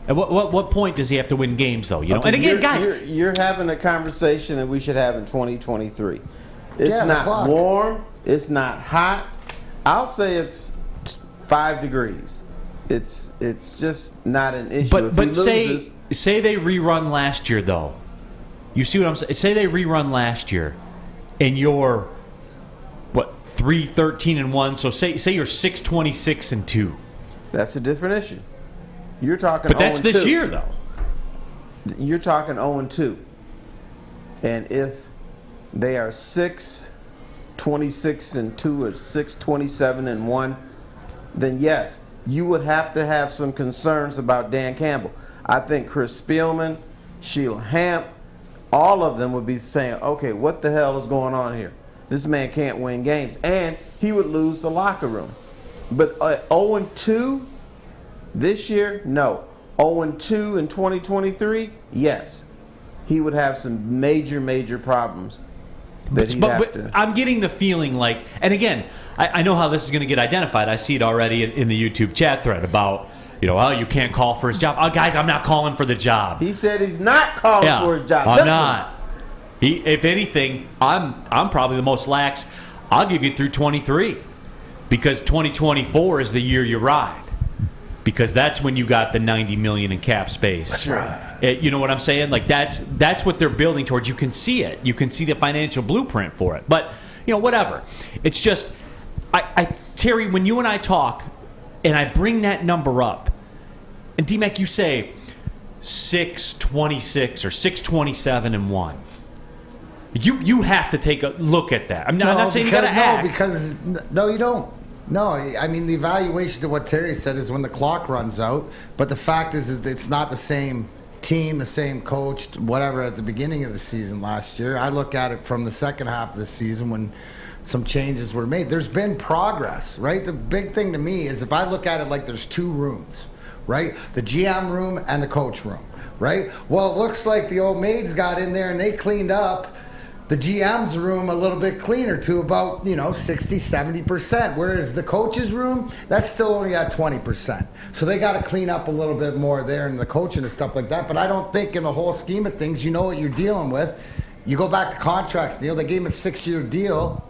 At what point does he have to win games, though? You know, and again, guys, you're having a conversation that we should have in 2023. It's not warm. It's not hot. I'll say it's 5 degrees. It's just not an issue. But say they rerun last year, though. You see what I'm saying? Say they rerun last year, and you're 3-13-1. So say you're 6-26-2. That's a different issue. You're talking. But that's this year, though. You're talking 0-2, and if they are 6-26-2 or 6-27-1, then yes, you would have to have some concerns about Dan Campbell. I think Chris Spielman, Sheila Hamp, all of them would be saying, okay, what the hell is going on here? This man can't win games. And he would lose the locker room. But 0-2 this year, no. 0-2 in 2023, yes. He would have some major problems. But I'm getting the feeling like, and again, I know how this is going to get identified. I see it already in the YouTube chat thread about, you can't call for his job. Oh, guys, I'm not calling for the job. He said he's not calling for his job. I'm not. If anything, I'm probably the most lax. I'll give you through 23 because 2024 is the year you ride. Because that's when you got the $90 million in cap space. That's right. You know what I'm saying? Like that's what they're building towards. You can see it. You can see the financial blueprint for it. But whatever. It's just, Terry, when you and I talk, and I bring that number up, and D-Mac, you say 6-26 or 6-27-1. You have to take a look at that. I'm not saying you got to act. No, you don't. No, I mean, the evaluation to what Terry said is when the clock runs out. But the fact is it's not the same team, the same coach, whatever, at the beginning of the season last year. I look at it from the second half of the season when some changes were made. There's been progress, right? The big thing to me is if I look at it like there's 2 rooms, right? The GM room and the coach room, right? Well, it looks like the old maids got in there and they cleaned up the GM's room a little bit cleaner to about, 60-70%, whereas the coach's room, that's still only at 20%. So they got to clean up a little bit more there in the coaching and stuff like that. But I don't think in the whole scheme of things, you know what you're dealing with. You go back to contracts, Neal. They gave him a 6-year deal,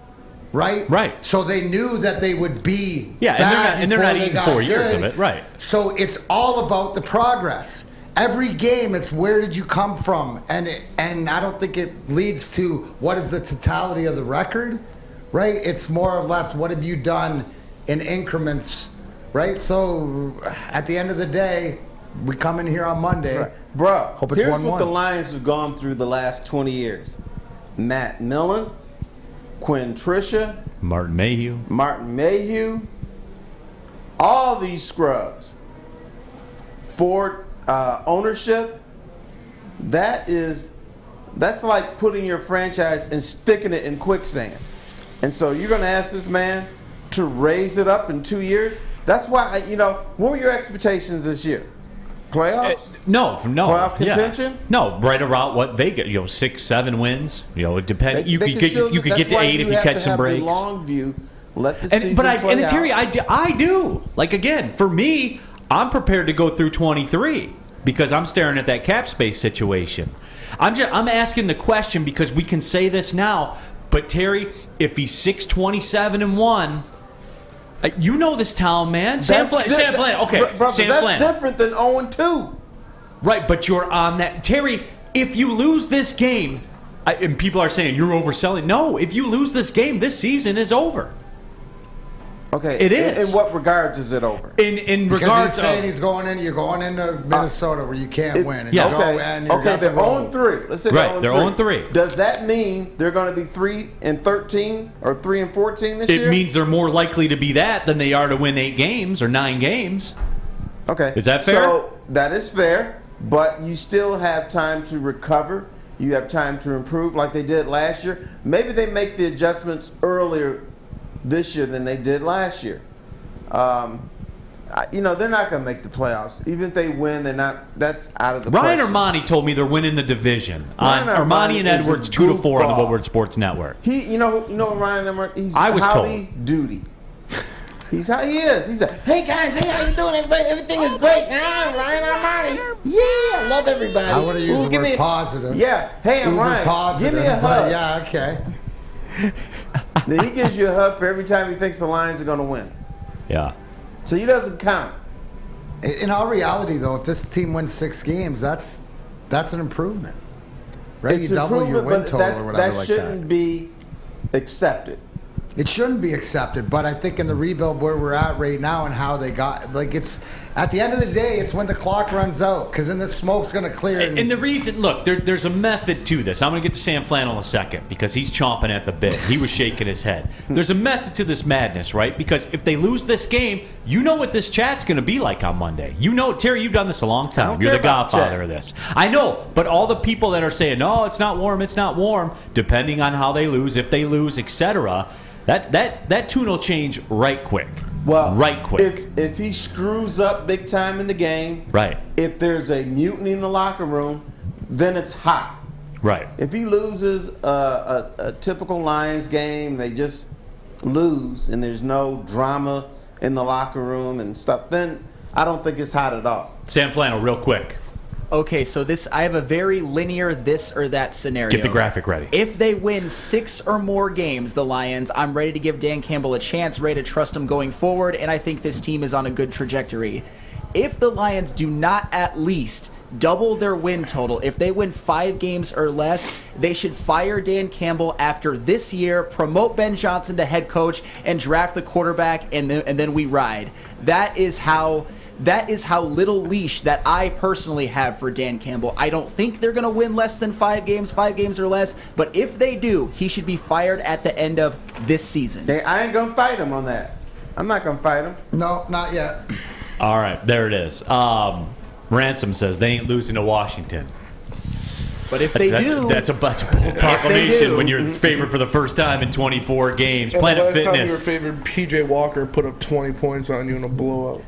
right? Right. So they knew that they would be and they're not eating 4 years of it, right? So it's all about the progress. Every game, it's where did you come from, and I don't think it leads to what is the totality of the record, right? It's more or less what have you done in increments, right? So at the end of the day, we come in here on Monday, right. Bro. Hope it's here's 1-1. What the Lions have gone through the last 20 years: Matt Millen, Quinn Tricia, Martin Mayhew, all these scrubs. Ford. Ownership, that's like putting your franchise and sticking it in quicksand. And so you're going to ask this man to raise it up in 2 years? That's why, what were your expectations this year? Playoffs? No. Playoff contention? Yeah. No, right around what they get, 6-7 wins. It depends. You could get to 8 if you catch some breaks. The long view. Let the season play out. Terry, I do. Like, again, for me, I'm prepared to go through 23 because I'm staring at that cap space situation. I'm asking the question because we can say this now, but Terry, if he's 6-27-1, you know this town, man. Sam Flynn. Okay, brother, Sam that's Flynn. Different than 0-2. Right, but you're on that. Terry, if you lose this game, and people are saying you're overselling. No, if you lose this game, this season is over. Okay, it is. In what regards is it over? In because regards he's saying you're going into Minnesota where you can't win. And okay, they're 0-3. Let's say they're 0-3. Does that mean they're going to be 3-13 or 3-14 this year? It means they're more likely to be that than they are to win 8 games or 9 games. Okay. Is that fair? So that is fair, but you still have time to recover You have time to improve like they did last year. Maybe they make the adjustments earlier this year than they did last year. They're not going to make the playoffs. Even if they win, they're not. That's out of the Ryan question. Ermanni told me they're winning the division. Armani and Edwards 2-4 on the Woodward Sports Network. You know Ryan Ermanni. He's I was howdy doody. He's how he is. He's like, hey guys, hey, how you doing? Everything is great. Ryan Ermanni. Yeah, I love everybody. I want to use the word positive. Yeah. Hey, I'm Ryan. Positive, give me a hug. Yeah, okay. Then he gives you a hug for every time he thinks the Lions are going to win. Yeah. So he doesn't count. In all reality, though, if this team wins 6 games, that's an improvement. Right? It's you double your win total or whatever that like that. That shouldn't be accepted. It shouldn't be accepted, but I think in the rebuild where we're at right now and how they got, it's at the end of the day, it's when the clock runs out because then the smoke's going to clear. And the reason, look, there's a method to this. I'm going to get to Sam Flannel in a second because he's chomping at the bit. He was shaking his head. There's a method to this madness, right? Because if they lose this game, you know what this chat's going to be like on Monday. You know, Terry, you've done this a long time. You're the godfather of this. I know, but all the people that are saying, no, it's not warm, depending on how they lose, if they lose, etc., that tune will change right quick. Well, right quick. If he screws up big time in the game, right. If there's a mutiny in the locker room, then it's hot. Right. If he loses a typical Lions game, they just lose and there's no drama in the locker room and stuff, then I don't think it's hot at all. Sam Flannel, real quick. Okay, so I have a very linear this or that scenario. Get the graphic ready. If they win 6 or more games, the Lions, I'm ready to give Dan Campbell a chance, ready to trust him going forward, and I think this team is on a good trajectory. If the Lions do not at least double their win total, if they win 5 games or less, they should fire Dan Campbell after this year, promote Ben Johnson to head coach, and draft the quarterback, and then we ride. That is how little leash that I personally have for Dan Campbell. I don't think they're going to win less than 5 games or less, but if they do, he should be fired at the end of this season. Hey, I ain't going to fight him on that. I'm not going to fight him. No, not yet. All right, there it is. Ransom says they ain't losing to Washington. But if they do, that's a proclamation when you're favored for the first time in 24 games. And Planet the last time you Fitness. were favored, P.J. Walker put up 20 points on you in a blowout.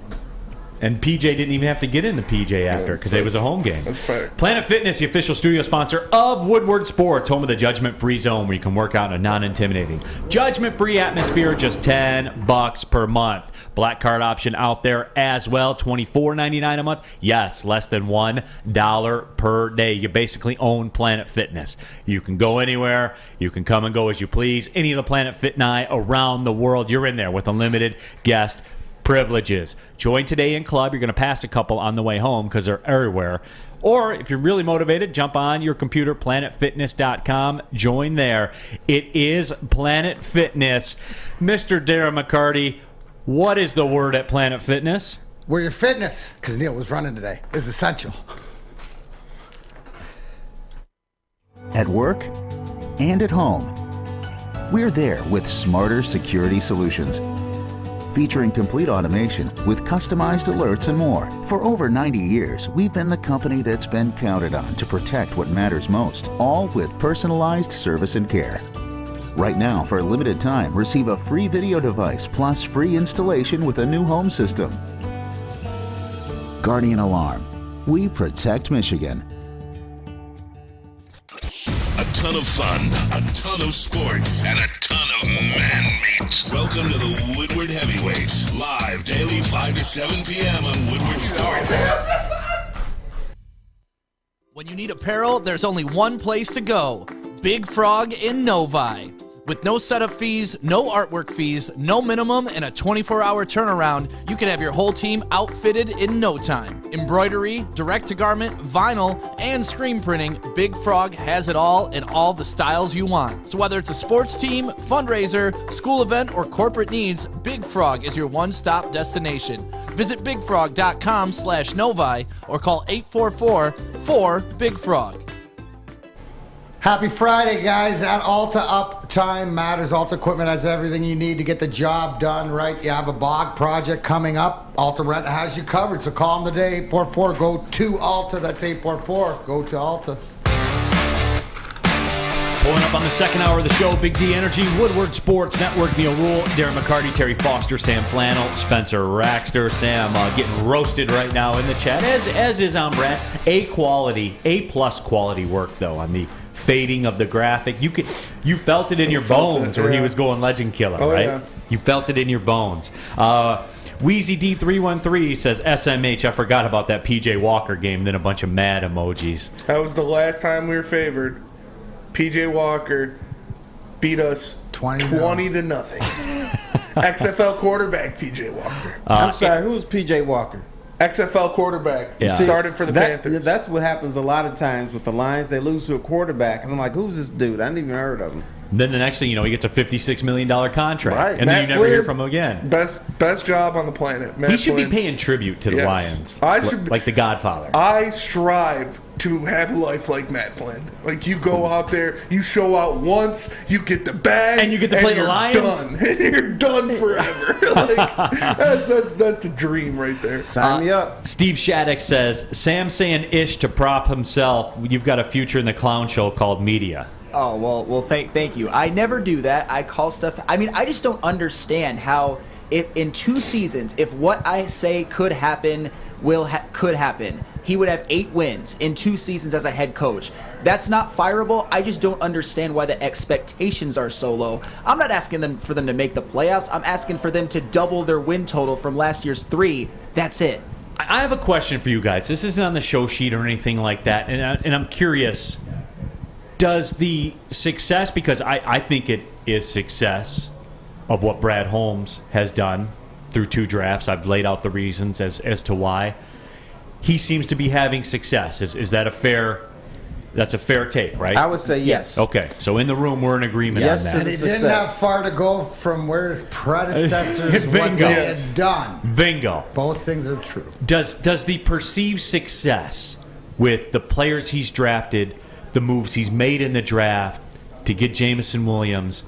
And PJ didn't even have to get into PJ after because it was a home game. That's fair. Planet Fitness, the official studio sponsor of Woodward Sports, home of the judgment-free zone where you can work out in a non-intimidating, judgment-free atmosphere, just $10 per month. Black card option out there as well, $24.99 a month. Yes, less than $1 per day. You basically own Planet Fitness. You can go anywhere. You can come and go as you please. Any of the Planet Fit Night around the world, you're in there with unlimited guest privileges. Join today in club. You're going to pass a couple on the way home because they're everywhere. Or if you're really motivated, jump on your computer, planetfitness.com. Join there. It is Planet Fitness. Mr. Darren McCarty, what is the word at Planet Fitness? Where your fitness, because Neal was running today, is essential. At work and at home, we're there with smarter security solutions. Featuring complete automation with customized alerts and more. For over 90 years, we've been the company that's been counted on to protect what matters most, all with personalized service and care. Right now, for a limited time, receive a free video device plus free installation with a new home system. Guardian Alarm. We protect Michigan. A ton of fun, a ton of sports, and a ton of man meat. Welcome to the Woodward Heavyweights, live daily 5 to 7 p.m. on Woodward Sports. When you need apparel, there's only one place to go. Big Frog in Novi. With no setup fees, no artwork fees, no minimum, and a 24-hour turnaround, you can have your whole team outfitted in no time. Embroidery, direct-to-garment, vinyl, and screen printing, Big Frog has it all in all the styles you want. So whether it's a sports team, fundraiser, school event, or corporate needs, Big Frog is your one-stop destination. Visit bigfrog.com/Novi or call 844-4-BIG-FROG. Happy Friday, guys. At Alta Uptime Matters. Alta Equipment has everything you need to get the job done right. You have a bog project coming up. Alta Rent has you covered. So call them today, 844-GO-TO-ALTA. That's 844-GO-TO-ALTA. Pulling up on the second hour of the show, Big D Energy, Woodward Sports Network, Neal Ruhl, Darren McCarty, Terry Foster, Sam Flannel, Spencer Raxter. Sam getting roasted right now in the chat, as is on Brad. A-plus quality work, though, on the fading of the graphic. You felt it in your bones where he was going legend killer, right? Yeah. You felt it in your bones. Wheezy D313 says, SMH, I forgot about that PJ Walker game, then a bunch of mad emojis. That was the last time we were favored. PJ Walker beat us 20 to nothing. XFL quarterback PJ Walker. I'm sorry, who was PJ Walker? XFL quarterback. Yeah. Started for the Panthers. That's what happens a lot of times with the Lions. They lose to a quarterback, and I'm like, who's this dude? I hadn't even heard of him. Then the next thing you know, he gets a $56 million contract. Right. And Matt then you never Flynn, hear from him again. Best job on the planet. He should be paying tribute to the Lions. Like the Godfather. I strive to have a life like Matt Flynn. Like, you go out there, you show out once, you get the bag, and you get to play the Lions. Done. And you're done forever. That's the dream right there. Sign me up. Steve Shattuck says, Sam saying ish to prop himself. You've got a future in the clown show called media. Oh, well, thank you. I never do that. I call stuff. I mean, I just don't understand how, if in 2 seasons, if what I say could happen could happen, he would have 8 wins in 2 seasons as a head coach. That's not fireable. I just don't understand why the expectations are so low. I'm not asking for them to make the playoffs. I'm asking for them to double their win total from last year's 3. That's it. I have a question for you guys. This isn't on the show sheet or anything like that, and I'm curious. Does the success, because I think it is success of what Brad Holmes has done through 2 drafts. I've laid out the reasons as to why. He seems to be having success. Is that that's a fair take, right? I would say yes. Okay, so in the room we're in agreement on that. And he didn't have far to go from where his predecessors what they had done. Bingo. Both things are true. Does the perceived success with the players he's drafted, the moves he's made in the draft to get Jameson Williams,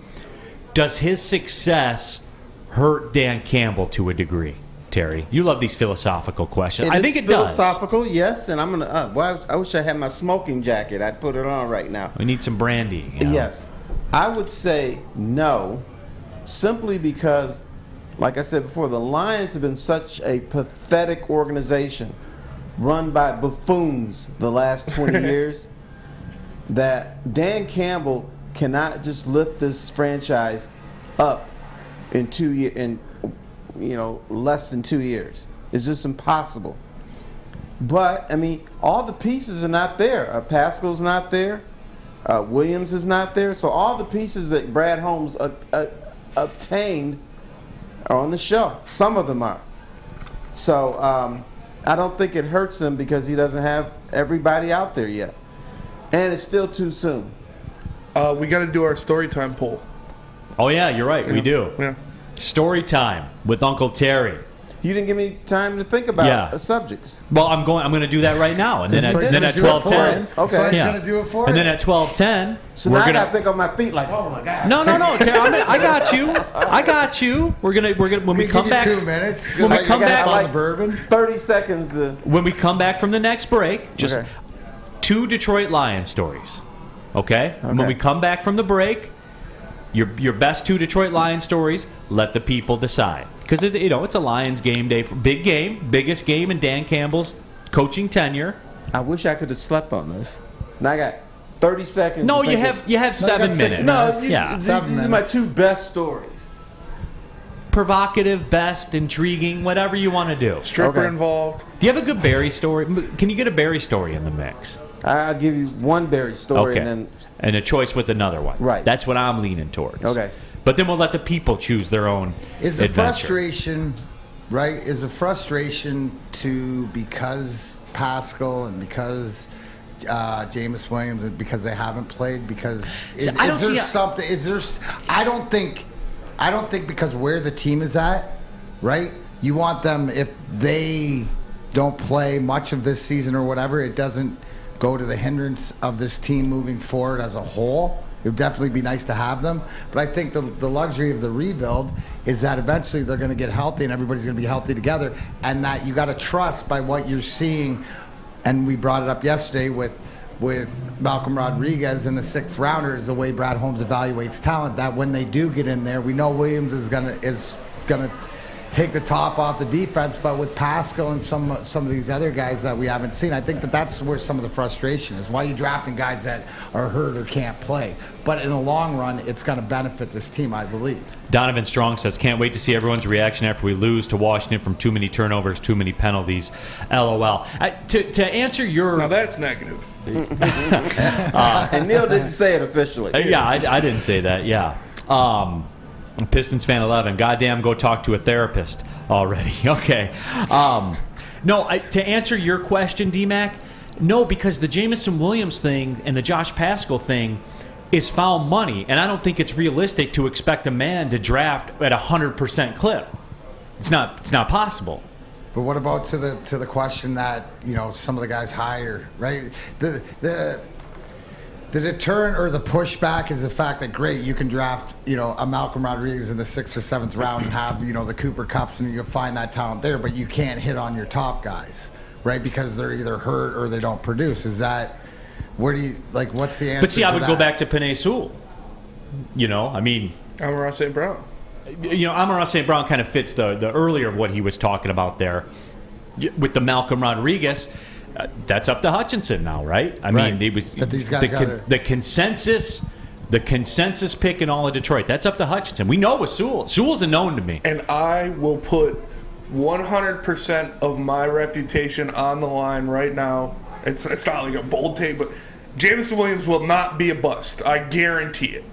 does his success hurt Dan Campbell to a degree? Terry, you love these philosophical questions. I think it does. Philosophical, yes, and I'm gonna. Well, I wish I had my smoking jacket. I'd put it on right now. We need some brandy. You know? Yes, I would say no, simply because, like I said before, the Lions have been such a pathetic organization, run by buffoons the last 20 years, that Dan Campbell cannot just lift this franchise up in 2 years. Less than 2 years. It's just impossible. But, I mean, all the pieces are not there. Pascal's not there. Williams is not there. So all the pieces that Brad Holmes obtained are on the shelf. Some of them are. So I don't think it hurts him because he doesn't have everybody out there yet. And it's still too soon. We got to do our story time poll. Oh, yeah, you're right. We do. Yeah. Story time with Uncle Terry. You didn't give me time to think about subjects. Well, I'm going to do that right now, and then at 12:10. Okay. So he's going to do it for and it. then at 12:10. So now I got to think on my feet, like, oh my God. No, Terry, I got you. We're gonna when we come back. 2 minutes. When we come back on the bourbon. 30 seconds. When we come back from the next break, just 2 Detroit Lions stories. Okay. When we come back from the break. Your best 2 Detroit Lions stories. Let the people decide, because it's a Lions game day, big game, biggest game in Dan Campbell's coaching tenure. I wish I could have slept on this. Now I got 30 seconds. No, you have 7 minutes. No, these are my 2 best stories. Provocative, best, intriguing, whatever you want to do. Stripper involved. Do you have a good Barry story? Can you get a Barry story in the mix? I'll give you one Barry story and a choice with another one. Right. That's what I'm leaning towards. Okay. But then we'll let the people choose their own adventure. Frustration, right? Is the frustration because Pascal and because Jameson Williams and because they haven't played? Because I don't think because where the team is at, right? You want them, if they don't play much of this season or whatever, it doesn't go to the hindrance of this team moving forward as a whole. It would definitely be nice to have them. But I think the luxury of the rebuild is that eventually they're going to get healthy and everybody's going to be healthy together, and that you got to trust by what you're seeing. And we brought it up yesterday with with Malcolm Rodriguez in the 6th rounder is the way Brad Holmes evaluates talent, that when they do get in there, we know Williams is gonna take the top off the defense, but with Pascal and some of these other guys that we haven't seen, I think that's where some of the frustration is. Why are you drafting guys that are hurt or can't play? But in the long run, it's going to benefit this team, I believe. Donovan Strong says, can't wait to see everyone's reaction after we lose to Washington from too many turnovers, too many penalties. LOL. To answer your... Now that's negative. And Neal didn't say it officially. Yeah, I didn't say that, yeah. Pistons fan 11, goddamn, go talk to a therapist already. Okay. To answer your question, D-Mac, no, because the Jamison Williams thing and the Josh Pascal thing is foul money, and I don't think it's realistic to expect a man to draft at 100% clip. It's not possible. But what about to the question that, some of the guys hire, right? The deterrent or the pushback is the fact that, great, you can draft, a Malcolm Rodriguez in the 6th or 7th round and have, the Cooper Kupps, and you can find that talent there, but you can't hit on your top guys, right? Because they're either hurt or they don't produce. Is that, what's the answer? But see, I would go back to Penei Sewell. Amon-Ra St. Brown. Amon-Ra St. Brown kind of fits the earlier of what he was talking about there. With the Malcolm Rodriguez, that's up to Hutchinson now, right? I mean, it was the consensus pick in all of Detroit. That's up to Hutchinson. We know with Sewell. Sewell's a known to me. And I will put 100% of my reputation on the line right now. It's not like a bold take, but Jamison Williams will not be a bust. I guarantee it.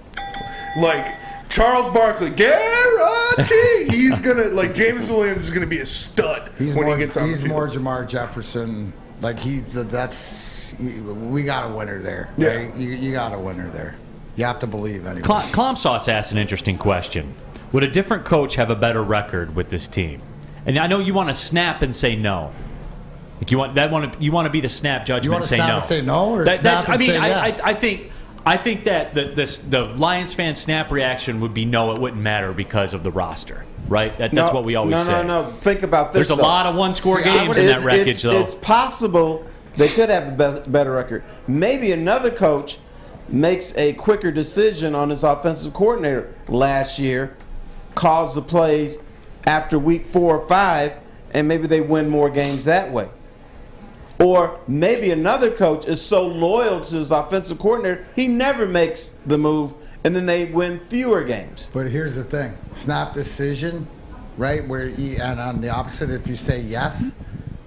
Like Charles Barkley, guarantee he's gonna Jamison Williams is gonna be a stud when he gets on the field. He's more Jamar Jefferson. We got a winner there. Right? Yeah. You got a winner there. You have to believe anyway. Clam Sauce asked an interesting question. Would a different coach have a better record with this team? And I know you want to snap and say no. Like you want to be the snap judgment and say no. You want to snap and say no, or snap and say yes? I think that the Lions fan snap reaction would be no. It wouldn't matter because of the roster, right? That's what we always say. No. Think about this. There's a lot of one-score games in that wreckage, though. It's possible they could have a better record. Maybe another coach makes a quicker decision on his offensive coordinator last year, calls the plays after week 4 or 5, and maybe they win more games that way. Or maybe another coach is so loyal to his offensive coordinator, he never makes the move, and then they win fewer games. But here's the thing. Snap decision, right, and on the opposite, if you say yes,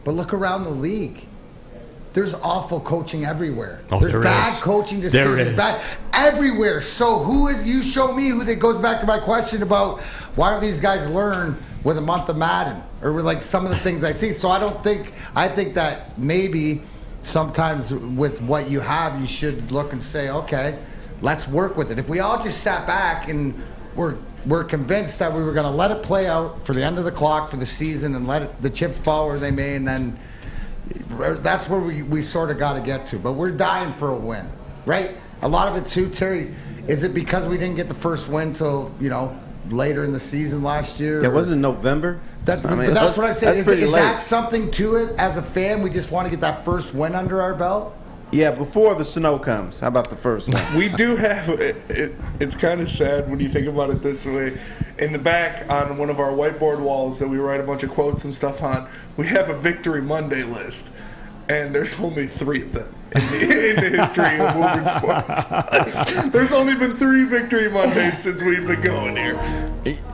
but look around the league. There's awful coaching everywhere. There's bad coaching decisions. Bad everywhere. So you show me who that goes back to my question about why do these guys learn with a month of Madden or with some of the things I see. So I think that maybe sometimes with what you have, you should look and say, okay, let's work with it. If we all just sat back and we're convinced that we were going to let it play out for the end of the clock for the season and let the chips fall where they may, and then that's where we sort of got to get to. But we're dying for a win, right? A lot of it too, Terry, is it because we didn't get the first win till, later in the season last year? It wasn't November. But that's what I'm saying. Is that something to it as a fan? We just want to get that first win under our belt? Yeah, before the snow comes. How about the first one? We do have it's kind of sad when you think about it this way. In the back on one of our whiteboard walls that we write a bunch of quotes and stuff on, we have a Victory Monday list, and there's only 3 of them in the history of Woodward sports. There's only been 3 Victory Mondays since we've been going here.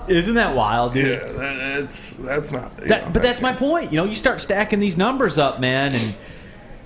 Isn't that wild, dude? Yeah, that's not. But that's my point. You start stacking these numbers up, man,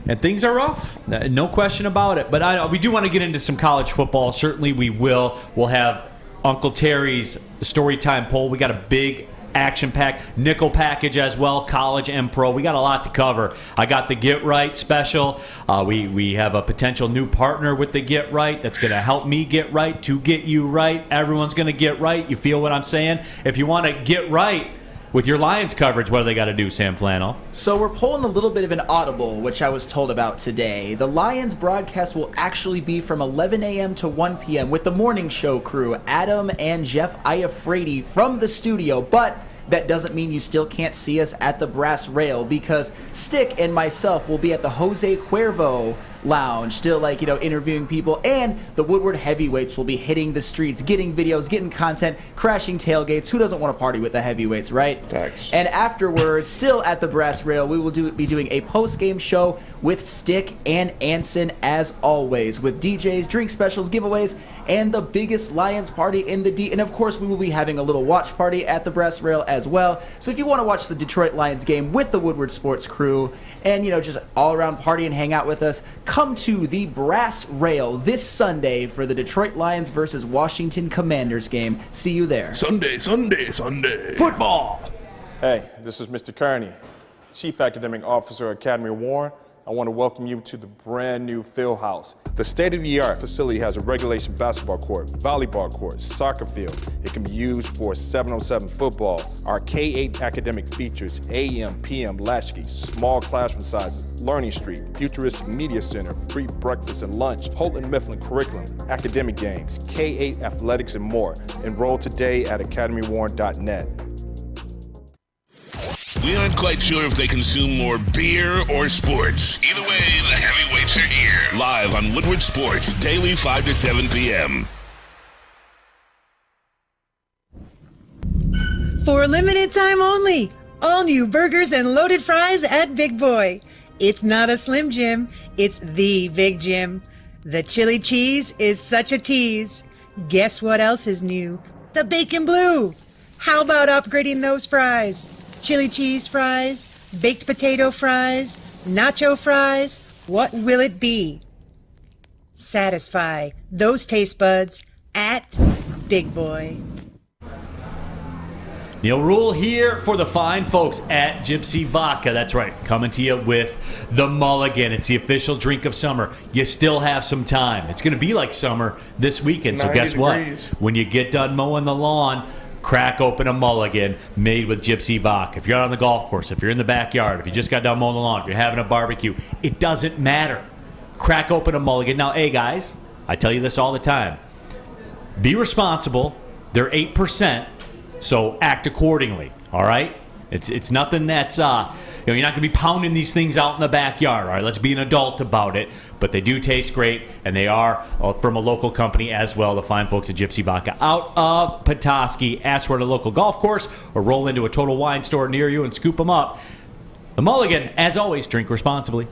and things are rough. No question about it. But we do want to get into some college football. Certainly we will. We'll have Uncle Terry's Storytime poll. We got a big action-packed Nickle package as well, college and pro. We got a lot to cover. I got the Get Right special. We have a potential new partner with the Get Right that's going to help me get right to get you right. Everyone's going to get right. You feel what I'm saying? If you want to get right with your Lions coverage, what do they got to do, Sam Flannel? So we're pulling a little bit of an audible, which I was told about today. The Lions broadcast will actually be from 11 a.m. to 1 p.m. with the morning show crew, Adam and Jeff Iafredi from the studio. But that doesn't mean you still can't see us at the brass rail, because Stick and myself will be at the Jose Cuervo lounge, still interviewing people, and the Woodward heavyweights will be hitting the streets, getting videos, getting content, crashing tailgates. Who doesn't want to party with the heavyweights, right? Thanks. And afterwards, still at the Brass Rail, we will be doing a post-game show with Stick and Anson as always, with DJs, drink specials, giveaways, and the biggest Lions party in the D. And of course, we will be having a little watch party at the Brass Rail as well. So if you want to watch the Detroit Lions game with the Woodward Sports crew and, just all around party and hang out with us, come to the Brass Rail this Sunday for the Detroit Lions versus Washington Commanders game. See you there. Sunday. Football! Hey, this is Mr. Kearney, Chief Academic Officer, Academy Warren. I want to welcome you to the brand new field house. The state-of-the-art facility has a regulation basketball court, volleyball court, soccer field. It can be used for 7-on-7 football. Our K-8 academic features AM, PM, latchkey, small classroom sizes, learning street, futuristic media center, free breakfast and lunch, Holton Mifflin curriculum, academic games, K-8 athletics, and more. Enroll today at academywarren.net. We aren't quite sure if they consume more beer or sports. Either way, the heavyweights are here. Live on Woodward Sports, daily 5 to 7 p.m. For a limited time only, all new burgers and loaded fries at Big Boy. It's not a Slim Jim, it's the Big Jim. The chili cheese is such a tease. Guess what else is new? The Bacon Blue. How about upgrading those fries? Chili cheese fries, baked potato fries, nacho fries, what will it be? Satisfy those taste buds at Big Boy. Neal Ruhl here for the fine folks at Gypsy Vodka. That's right, coming to you with the Mulligan. It's the official drink of summer. You still have some time. It's going to be like summer this weekend, so guess degrees. What? When you get done mowing the lawn, crack open a Mulligan made with Gypsy Vodka. If you're out on the golf course, if you're in the backyard, if you just got done mowing the lawn, if you're having a barbecue, it doesn't matter. Crack open a Mulligan. Now, hey, guys, I tell you this all the time. Be responsible. They're 8%, so act accordingly, all right? It's nothing that's, you're not going to be pounding these things out in the backyard, all right? Let's be an adult about it. But they do taste great, and they are from a local company as well, the fine folks at Gypsy Vodka out of Petoskey. Ask for the local golf course or roll into a Total Wine store near you and scoop them up. The Mulligan, as always, drink responsibly.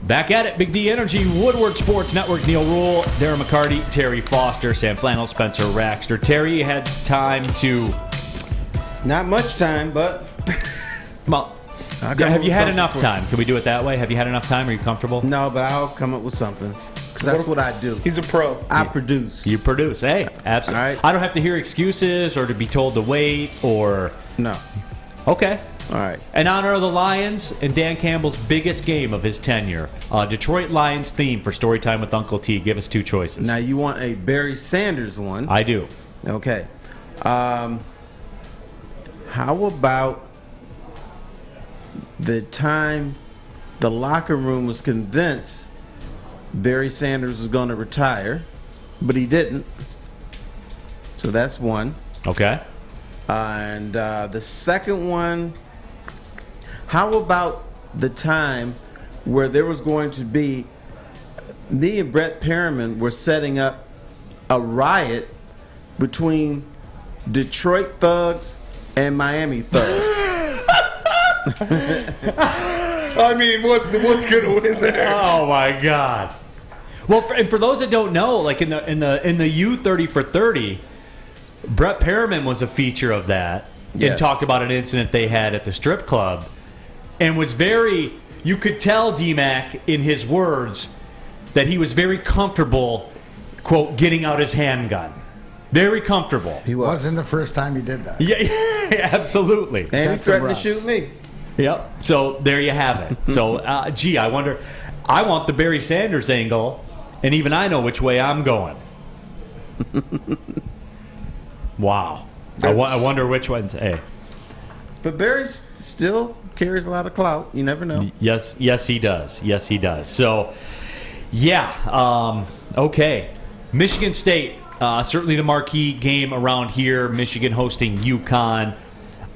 Back at it, Big D Energy, Woodward Sports Network, Neal Ruhl, Darren McCarty, Terry Foster, Sam Flannel, Spencer Raxter. Terry, you had time to... Not much time, but... Well, have you had enough time? Can we do it that way? Have you had enough time? Are you comfortable? No, but I'll come up with something. Because that's what I do. He's a pro. I produce. You produce. Hey, absolutely. All right. I don't have to hear excuses or to be told to wait or... No. Okay. All right. In honor of the Lions and Dan Campbell's biggest game of his tenure, Detroit Lions theme for Storytime with Uncle T. Give us two choices. Now, you want a Barry Sanders one. I do. Okay. How about the time the locker room was convinced Barry Sanders was going to retire, but he didn't. So that's one. Okay. And the second one, how about the time where there was going to be, me and Brett Perriman were setting up a riot between Detroit thugs and Miami thugs. I mean, what's gonna win there? Oh my God! Well, and for those that don't know, like in the U 30 for 30, Brett Perriman was a feature of that and talked about an incident they had at the strip club, and was very. You could tell D-Mac in his words that he was very comfortable, quote, getting out his handgun. Very comfortable. He wasn't the first time he did that. Yeah, absolutely. And he threatened to shoot me. Yep. So there you have it. So, I wonder. I want the Barry Sanders angle, and even I know which way I'm going. Wow. I wonder which one's A. But Barry still carries a lot of clout. You never know. Yes, he does. Yes, he does. So, yeah. Okay. Michigan State. Certainly the marquee game around here. Michigan hosting Uconn.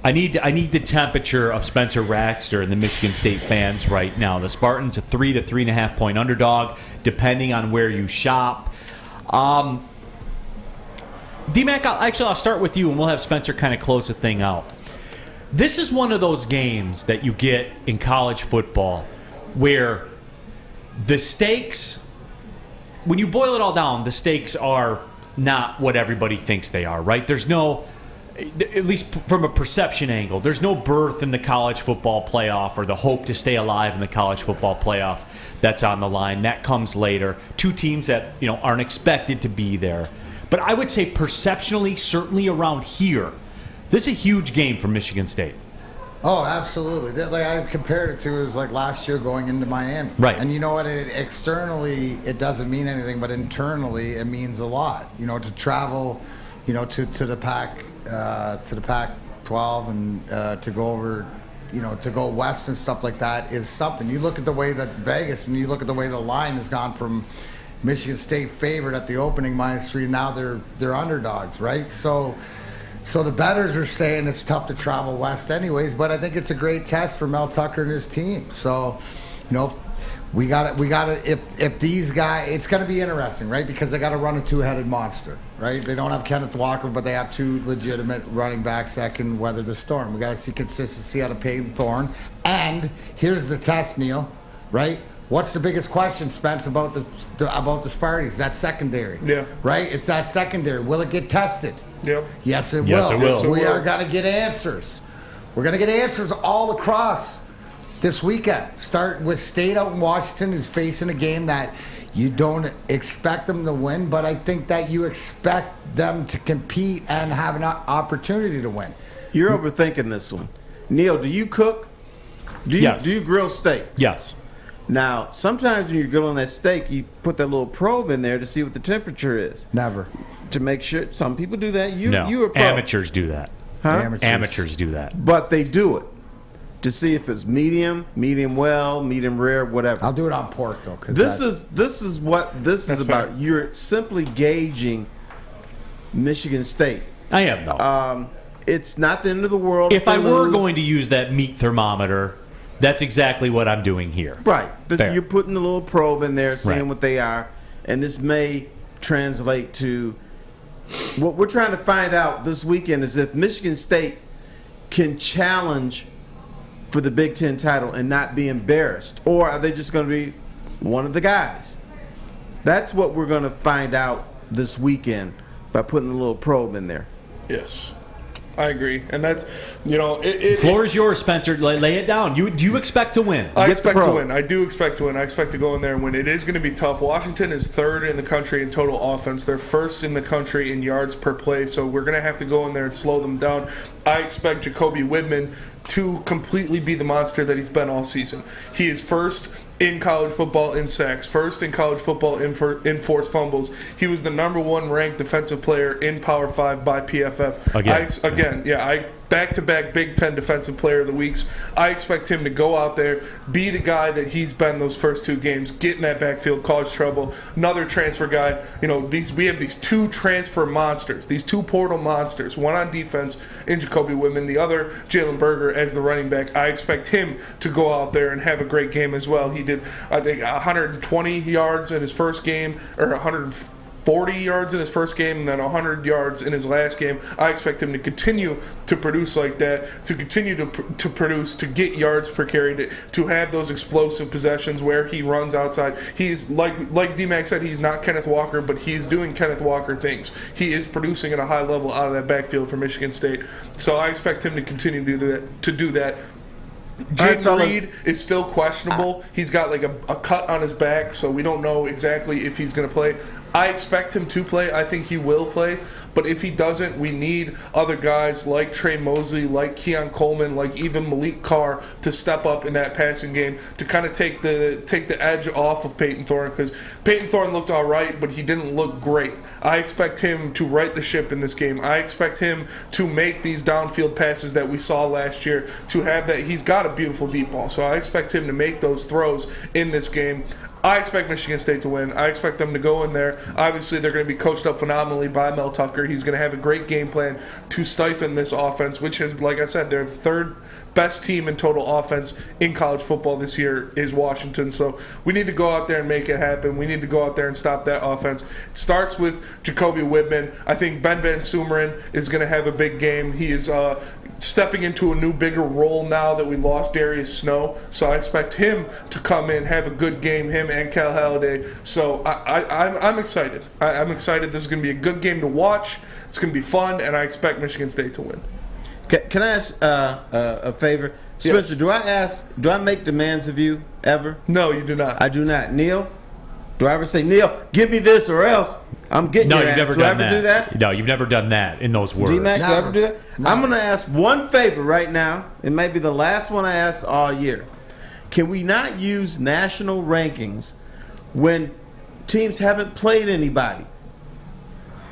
I need the temperature of Spencer Raxter and the Michigan State fans right now. The Spartans a 3 to 3.5 point underdog, depending on where you shop. D-Mac, I'll start with you, and we'll have Spencer kind of close the thing out. This is one of those games that you get in college football where the stakes, when you boil it all down, the stakes are not what everybody thinks they are, right? There's no, at least from a perception angle, there's no berth in the college football playoff or the hope to stay alive in the college football playoff that's on the line. That comes later. Two teams that aren't expected to be there. But I would say perceptionally, certainly around here, this is a huge game for Michigan State. Oh, absolutely. Like I compared it to, it was like last year going into Miami. Right. And you know what? Externally, it doesn't mean anything, but internally, it means a lot. To travel, to the Pac-12 and to go over, to go west and stuff like that is something. You look at the way that Vegas, and you look at the way the line has gone from Michigan State favored at the opening -3. Now they're underdogs, right? So the bettors are saying it's tough to travel west anyways, but I think it's a great test for Mel Tucker and his team. So, we got it. If these guys, it's going to be interesting, right? Because they got to run a two-headed monster, right? They don't have Kenneth Walker, but they have two legitimate running backs that can weather the storm. We got to see consistency out of Peyton Thorne. And here's the test, Neal, right? What's the biggest question, Spence, about the Sparties? That secondary. Yeah. Right? It's that secondary. Will it get tested? Yep. Yes, it will. Yes, it will. So we are going to get answers. We're going to get answers all across this weekend. Start with State out in Washington, who's facing a game that you don't expect them to win, but I think that you expect them to compete and have an opportunity to win. You're overthinking this one. Neal, do you cook? Yes. Do you grill steaks? Yes. Now, sometimes when you're grilling that steak, you put that little probe in there to see what the temperature is. Never. To make sure. Some people do that. You are pro. Amateurs do that. Huh? Amateurs do that. But they do it to see if it's medium well, medium rare, whatever. I'll do it on pork though. This is what this is about. Fair. You're simply gauging Michigan State. I am though. It's not the end of the world. If I were going to use that meat thermometer, that's exactly what I'm doing here. Right. You're putting a little probe in there, seeing what they are, and this may translate to what we're trying to find out this weekend is if Michigan State can challenge for the Big Ten title and not be embarrassed, or are they just going to be one of the guys? That's what we're going to find out this weekend by putting a little probe in there. Yes. I agree, and that's floor is yours, Spencer. Lay it down. Do you expect to win? I expect to win. I do expect to win. I expect to go in there and win. It is going to be tough. Washington is third in the country in total offense. They're first in the country in yards per play. So we're going to have to go in there and slow them down. I expect Jacoby Widman to completely be the monster that he's been all season. He is first in college football in sacks, first in college football in forced fumbles. He was the #1 ranked defensive player in Power 5 by PFF. I back-to-back Big Ten Defensive Player of the Weeks. I expect him to go out there, be the guy that he's been those first two games, get in that backfield, cause trouble. Another transfer guy. We have these two transfer monsters, these two portal monsters, one on defense in Jacoby Widman, the other Jalen Berger as the running back. I expect him to go out there and have a great game as well. He did, I think, 120 yards in his first game, or 140 yards in his first game, and then 100 yards in his last game. I expect him to continue to produce like that, to continue to produce, to get yards per carry, to have those explosive possessions where he runs outside. He's, like D-Mac said, he's not Kenneth Walker, but he's doing Kenneth Walker things. He is producing at a high level out of that backfield for Michigan State. So I expect him to continue to do that. Jaden Reed is still questionable. He's got like a cut on his back, so we don't know exactly if he's going to play. I expect him to play. I think he will play. But if he doesn't, we need other guys like Trey Mosley, like Keon Coleman, like even Malik Carr to step up in that passing game to kind of take the edge off of Peyton Thorne, because Peyton Thorne looked all right, but he didn't look great. I expect him to right the ship in this game. I expect him to make these downfield passes that we saw last year, to have that. He's got a beautiful deep ball, so I expect him to make those throws in this game. I expect Michigan State to win. I expect them to go in there. Obviously, they're going to be coached up phenomenally by Mel Tucker. He's going to have a great game plan to stifle this offense, which is, like I said, they're the third best team in total offense in college football this year is Washington. So we need to go out there and make it happen. We need to go out there and stop that offense. It starts with Jacoby Whitman. I think Ben Van Sumeren is going to have a big game. He is stepping into a new, bigger role now that we lost Darius Snow. So I expect him to come in, have a good game, him and Cal Halliday. So I'm excited. I'm excited. This is going to be a good game to watch. It's going to be fun, and I expect Michigan State to win. Can I ask a favor? Spencer, Yes. do I make demands of you ever? No, you do not. I do not. Neal, do I ever say, Neal, give me this or else I'm getting No, your you've ass? never Do I done ever that. do that? No, you've never done that in those words. D-Mac, do I ever do that? I'm going to ask one favor right now. It may be the last one I ask all year. Can we not use national rankings when teams haven't played anybody?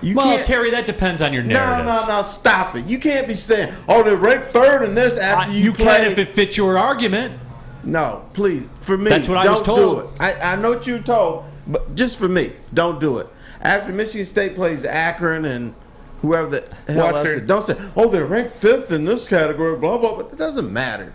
Well, Terry, that depends on your narrative. No, stop it. You can't be saying, oh, they're ranked third in this after you play. can if it fits your argument. No, please. For me, That's what I was don't told. do it. I know what you were told, but just for me, don't do it. After Michigan State plays Akron and whoever the hell else, don't say, oh, they're ranked fifth in this category, blah, blah, but it doesn't matter.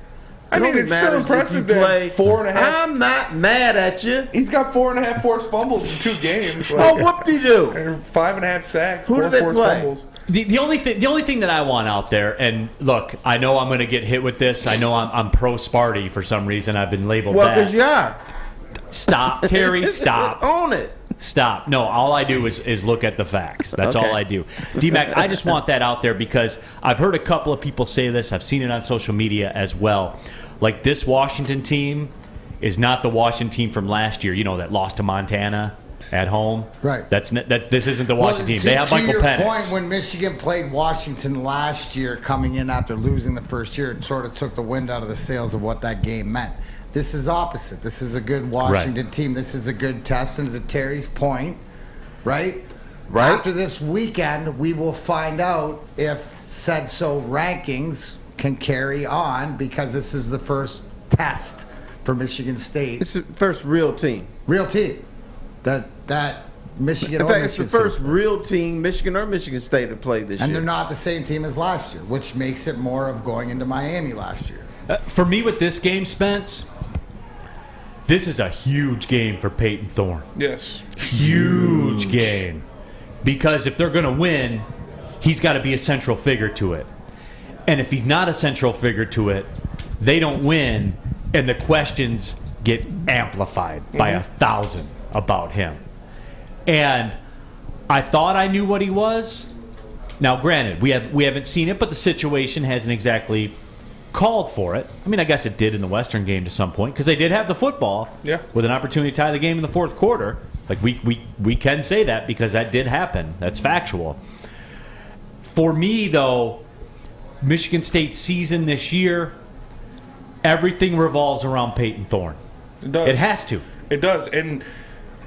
I mean, it's still impressive that 4.5. I'm not mad at you. He's got 4.5 forced fumbles in 2 games. Oh, whoop-de-doo. 5.5 sacks, Who 4 do they forced play? fumbles. The only thing that I want out there, and look, I know I'm going to get hit with this. I know I'm pro Sparty for some reason. I've been labeled Well, that. because you are. Stop, Terry. Stop. Own it. Stop. No, all I do is look at the facts. That's Okay. all I do. D-Mac, I just want that out there because I've heard a couple of people say this. I've seen it on social media as well. Like, this Washington team is not the Washington team from last year, that lost to Montana at home. Right. This isn't the Washington team. They have Michael To Penix. your point, when Michigan played Washington last year, coming in after losing the first year, it sort of took the wind out of the sails of what that game meant. This is opposite. This is a good Washington team. This is a good test. And to Terry's point, right? Right. After this weekend, we will find out if said so rankings can carry on because this is the first test for Michigan State. It's the first real team. Real team. That Michigan In or fact, it's Michigan the first State. real team Michigan or Michigan State have played this And year. they're not the same team as last year, which makes it more of going into Miami last year. For me with this game, Spence, this is a huge game for Peyton Thorne. Yes. Huge game. Because if they're going to win, he's got to be a central figure to it. And if he's not a central figure to it, they don't win, and the questions get amplified by 1,000 about him. And I thought I knew what he was. Now, granted, we haven't seen it, but the situation hasn't exactly called for it. I mean, I guess it did in the Western game to some point because they did have the football with an opportunity to tie the game in the fourth quarter. Like we can say that because that did happen. That's factual. For me, though, Michigan State's season this year, everything revolves around Peyton Thorne. It does. It has to. It does. And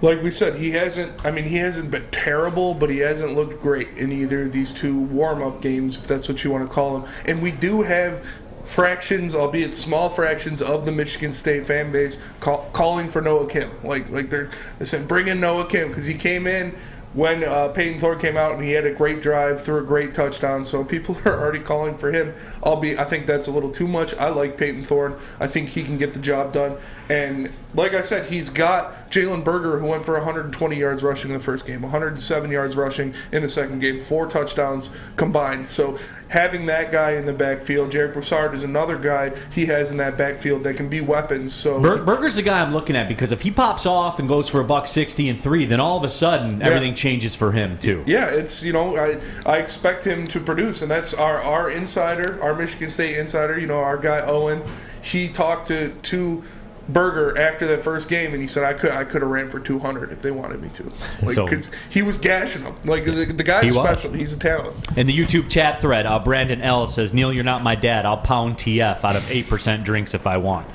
like we said, he hasn't been terrible, but he hasn't looked great in either of these 2 warm-up games, if that's what you want to call them. And we do have fractions, albeit small fractions, of the Michigan State fan base calling for Noah Kim. Like they're saying, bring in Noah Kim, because he came in when Peyton Thorne came out and he had a great drive, threw a great touchdown. So people are already calling for him. Albeit, I think that's a little too much. I like Peyton Thorne. I think he can get the job done. And like I said, he's got Jalen Berger, who went for 120 yards rushing in the first game, 107 yards rushing in the second game, 4 touchdowns combined. So having that guy in the backfield, Jared Broussard is another guy he has in that backfield that can be weapons. So Berger's the guy I'm looking at because if he pops off and goes for $160 and 3, then all of a sudden everything changes for him too. Yeah, it's I expect him to produce, and that's our insider, our Michigan State insider. Our guy Owen. He talked to Berger after that first game, and he said I could have ran for 200 if they wanted me to, because he was gashing them. Like the guy's special. He's a talent. In the YouTube chat thread, Brandon L says, "Neal, you're not my dad. I'll pound TF out of 8% drinks if I want."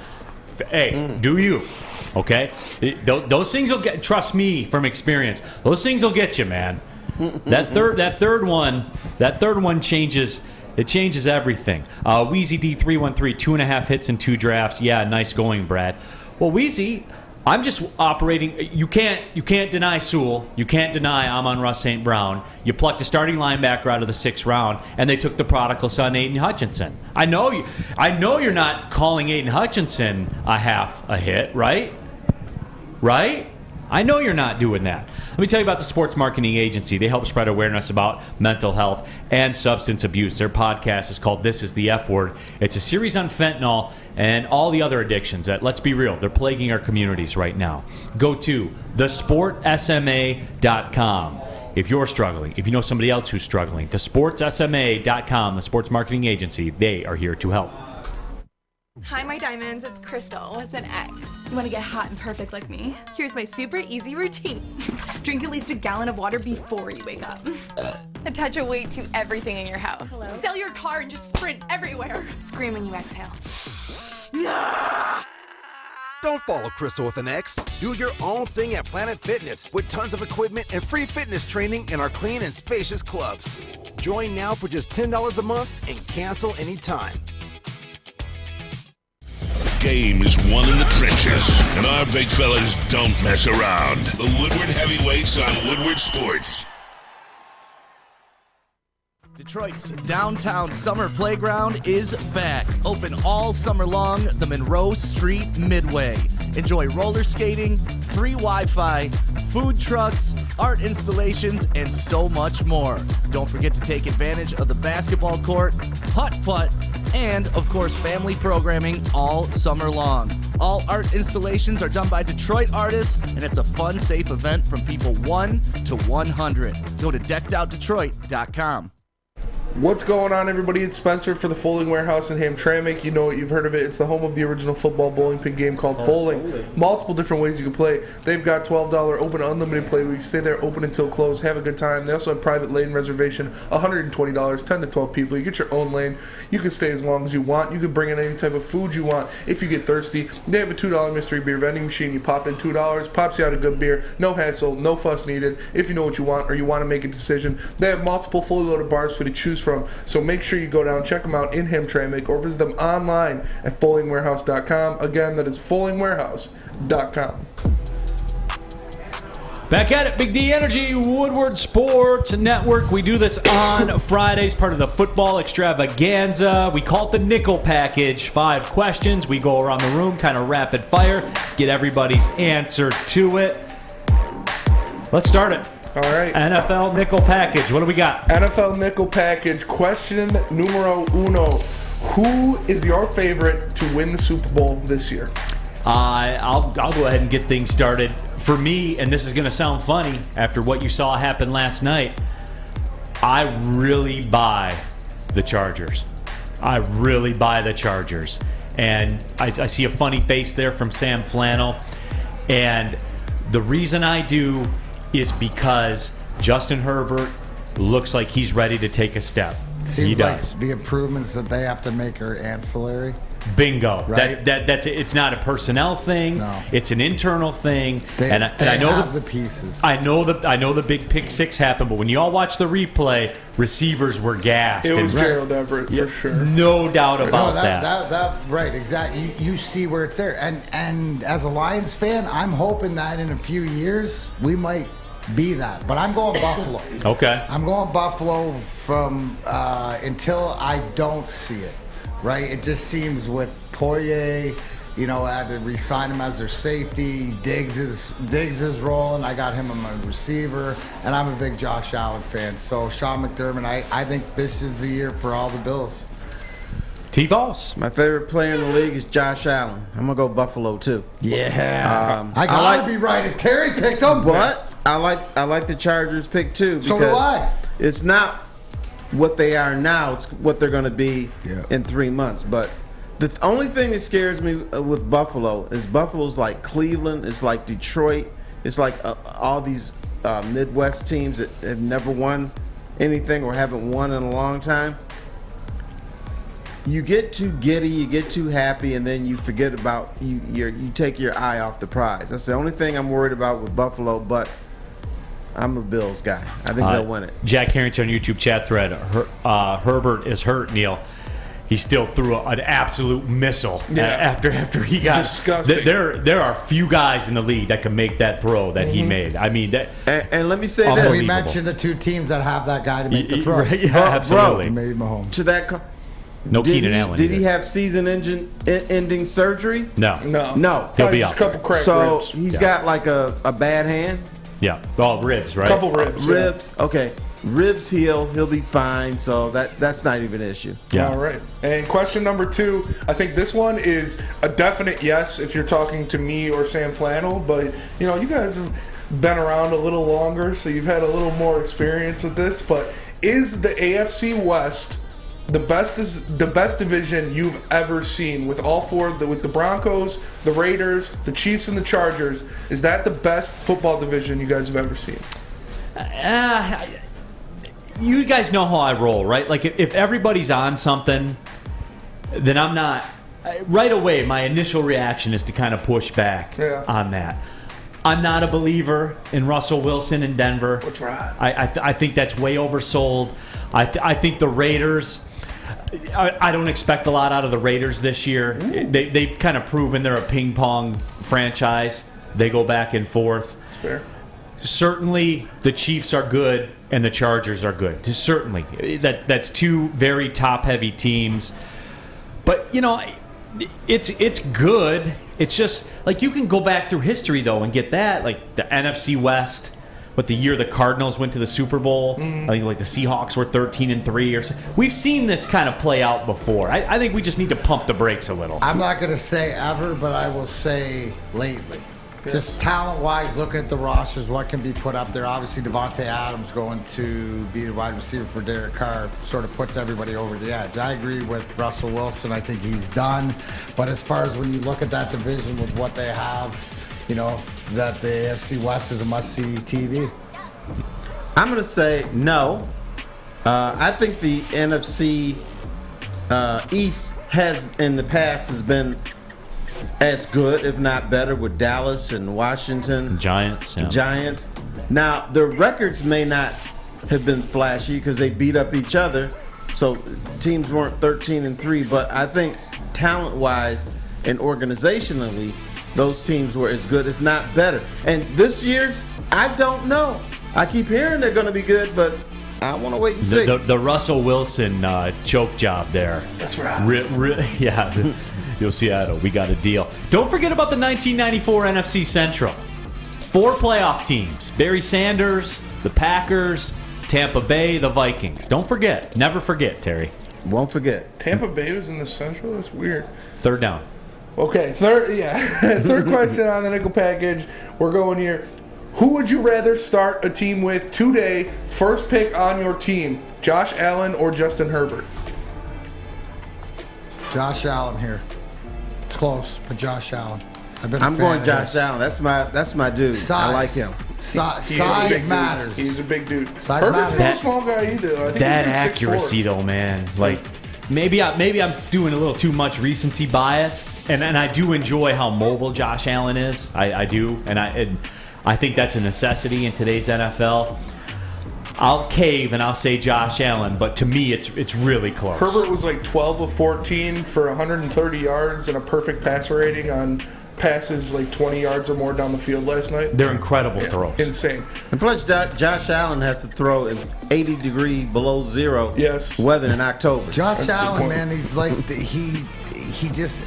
Hey, do you? Okay, those things will get. Trust me from experience. Those things will get you, man. That third one changes. It changes everything. Wheezy D313, 2.5 hits and 2 drafts. Yeah, nice going, Brad. Well, Wheezy, I'm just operating. You can't deny Sewell. You can't deny Amon-Ra St. Brown. You plucked a starting linebacker out of the 6th round, and they took the prodigal son, Aiden Hutchinson. I know you're not calling Aiden Hutchinson a half a hit, right? Right? I know you're not doing that. Let me tell you about the Sports Marketing Agency. They help spread awareness about mental health and substance abuse. Their podcast is called This Is the F Word. It's a series on fentanyl and all the other addictions that, let's be real, they're plaguing our communities right now. Go to thesportsma.com. If you're struggling, if you know somebody else who's struggling, thesportsma.com, the Sports Marketing Agency, they are here to help. Hi, my diamonds. It's Crystal with an X. You want to get hot and perfect like me? Here's my super easy routine. Drink at least a gallon of water before you wake up. Attach a weight to everything in your house. Hello? Sell your car and just sprint everywhere. Scream when you exhale. Don't follow Crystal with an X. Do your own thing at Planet Fitness with tons of equipment and free fitness training in our clean and spacious clubs. Join now for just $10 a month and cancel anytime. Game is won in the trenches, and our big fellas don't mess around. The Woodward Heavyweights on Woodward Sports. Detroit's downtown summer playground is back. Open all summer long, the Monroe Street Midway. Enjoy roller skating, free Wi-Fi, food trucks, art installations, and so much more. Don't forget to take advantage of the basketball court, putt-putt, and, of course, family programming all summer long. All art installations are done by Detroit artists, and it's a fun, safe event from people 1 to 100. Go to deckedoutdetroit.com. What's going on, everybody? It's Spencer for the Folding Warehouse in Hamtramck. You know it, you've heard of it. It's the home of the original football bowling pin game called Folding. Multiple different ways you can play. They've got $12 open unlimited play weeks. Stay there open until close. Have a good time. They also have private lane reservation, $120, 10 to 12 people. You get your own lane. You can stay as long as you want. You can bring in any type of food you want if you get thirsty. They have a $2 mystery beer vending machine. You pop in $2, pops you out a good beer. No hassle, no fuss needed. If you know what you want or you want to make a decision, they have multiple fully loaded bars for you to choose from. So make sure you go down, check them out in Hamtramck, or visit them online at foldingwarehouse.com. Again, that is foldingwarehouse.com. Back at it, Big D Energy, Woodward Sports Network. We do this on Fridays, part of the football extravaganza. We call it the Nickle package. 5 questions. We go around the room, kind of rapid fire, get everybody's answer to it. Let's start it. All right. NFL Nickle package. What do we got? NFL Nickle package. Question numero uno. Who is your favorite to win the Super Bowl this year? I'll go ahead and get things started. For me, and this is going to sound funny after what you saw happen last night, I really buy the Chargers. I really buy the Chargers. And I see a funny face there from Sam Flannel. And the reason I do is because Justin Herbert looks like he's ready to take a step. Seems he does. like the improvements that they have to make are ancillary. Bingo. Right? That's it. It's not a personnel thing. No. It's an internal thing. They I know have the pieces. I know the big pick six happened, but when you all watch the replay, receivers were gassed. It was Gerald Everett for sure. No doubt about that. That right, exactly. You see where it's there, and as a Lions fan, I'm hoping that in a few years we might be that. But I'm going Buffalo. Okay. I'm going Buffalo from until I don't see it. Right? It just seems with Poirier, I had to re-sign him as their safety. Diggs is rolling. I got him on my receiver, and I'm a big Josh Allen fan. So Sean McDermott, I think this is the year for all the Bills. TFos. My favorite player in the league is Josh Allen. I'm gonna go Buffalo too. Yeah, I gotta be right if Terry picked them. But I like the Chargers pick too. So do I. It's not what they are now, it's what they're going to be in 3 months. But the only thing that scares me with Buffalo is Buffalo's like Cleveland, it's like Detroit, it's like all these Midwest teams that have never won anything or haven't won in a long time. You get too giddy, you get too happy, and then you forget about you take your eye off the prize. That's the only thing I'm worried about with Buffalo, but I'm a Bills guy. I think they'll win it. Jack Harrington on YouTube chat thread. Herbert is hurt, Neal. he still threw an absolute missile after he got disgusting. There are few guys in the league that can make that throw that he made. I mean, that. And let me say this: we mentioned the two teams that have that guy to make the throw. Yeah, absolutely. Made Mahomes. To that. No Keenan Allen. Did he have season-ending surgery? No. He'll be up. up. A couple cracked So ribs. he's got like a bad hand. Yeah. All ribs, right? Couple ribs. Ribs. Okay. Ribs heal. He'll be fine. So that's not even an issue. Yeah. All right. And question number 2, I think this one is a definite yes if you're talking to me or Sam Flannel, but you guys have been around a little longer, so you've had a little more experience with this. But is the AFC West the best division you've ever seen with all four with the Broncos, the Raiders, the Chiefs, and the Chargers? Is that the best football division you guys have ever seen? You guys know how I roll, right? Like, if everybody's on something, then I'm not. Right away, my initial reaction is to kind of push back on that. I'm not a believer in Russell Wilson in Denver. What's right? I think that's way oversold. I think the Raiders. I don't expect a lot out of the Raiders this year. They've kind of proven they're a ping pong franchise. They go back and forth. That's fair. Certainly, the Chiefs are good and the Chargers are good. Certainly, that's two very top-heavy teams. But it's good. It's just like you can go back through history though and get that, like the NFC West. But the year the Cardinals went to the Super Bowl, I think like the Seahawks were 13-3 or so. We've seen this kind of play out before. I think we just need to pump the brakes a little. I'm not going to say ever, but I will say lately. Just talent-wise, looking at the rosters, what can be put up there. Obviously, Devontae Adams going to be the wide receiver for Derek Carr sort of puts everybody over the edge. I agree with Russell Wilson. I think he's done. But as far as when you look at that division with what they have, that the AFC West is a must-see TV. I'm going to say no. I think the NFC East has, in the past, has been as good, if not better, with Dallas and Washington. Giants. Now, the records may not have been flashy because they beat up each other, so teams weren't 13-3, but I think talent-wise and organizationally, those teams were as good, if not better. And this year's, I don't know. I keep hearing they're going to be good, but I want to wait and see. The Russell Wilson choke job there. That's right. Yeah. You'll see that. We got a deal. Don't forget about the 1994 NFC Central. 4 playoff teams. Barry Sanders, the Packers, Tampa Bay, the Vikings. Don't forget. Never forget, Terry. Won't forget. Tampa Bay was in the Central? That's weird. Third down. Okay, third question on the Nickle package. We're going here. Who would you rather start a team with today? First pick on your team, Josh Allen or Justin Herbert? Josh Allen here. It's close, but Josh Allen. I'm going Josh Allen. That's my dude. Size. I like him. Size matters. He's a big dude. Size Herbert's matters. not a small guy either. I think That he's like accuracy 6'4". though, man. Like maybe I'm doing a little too much recency bias, and I do enjoy how mobile Josh Allen is. I do, and I think that's a necessity in today's NFL. I'll cave and I'll say Josh Allen, but to me it's really close. Herbert was like 12 of 14 for 130 yards and a perfect passer rating on passes like 20 yards or more down the field last night. They're incredible throws. Insane. And plus, Josh Allen has to throw in 80 degree below zero weather in October. Josh Allen, man, he's like he just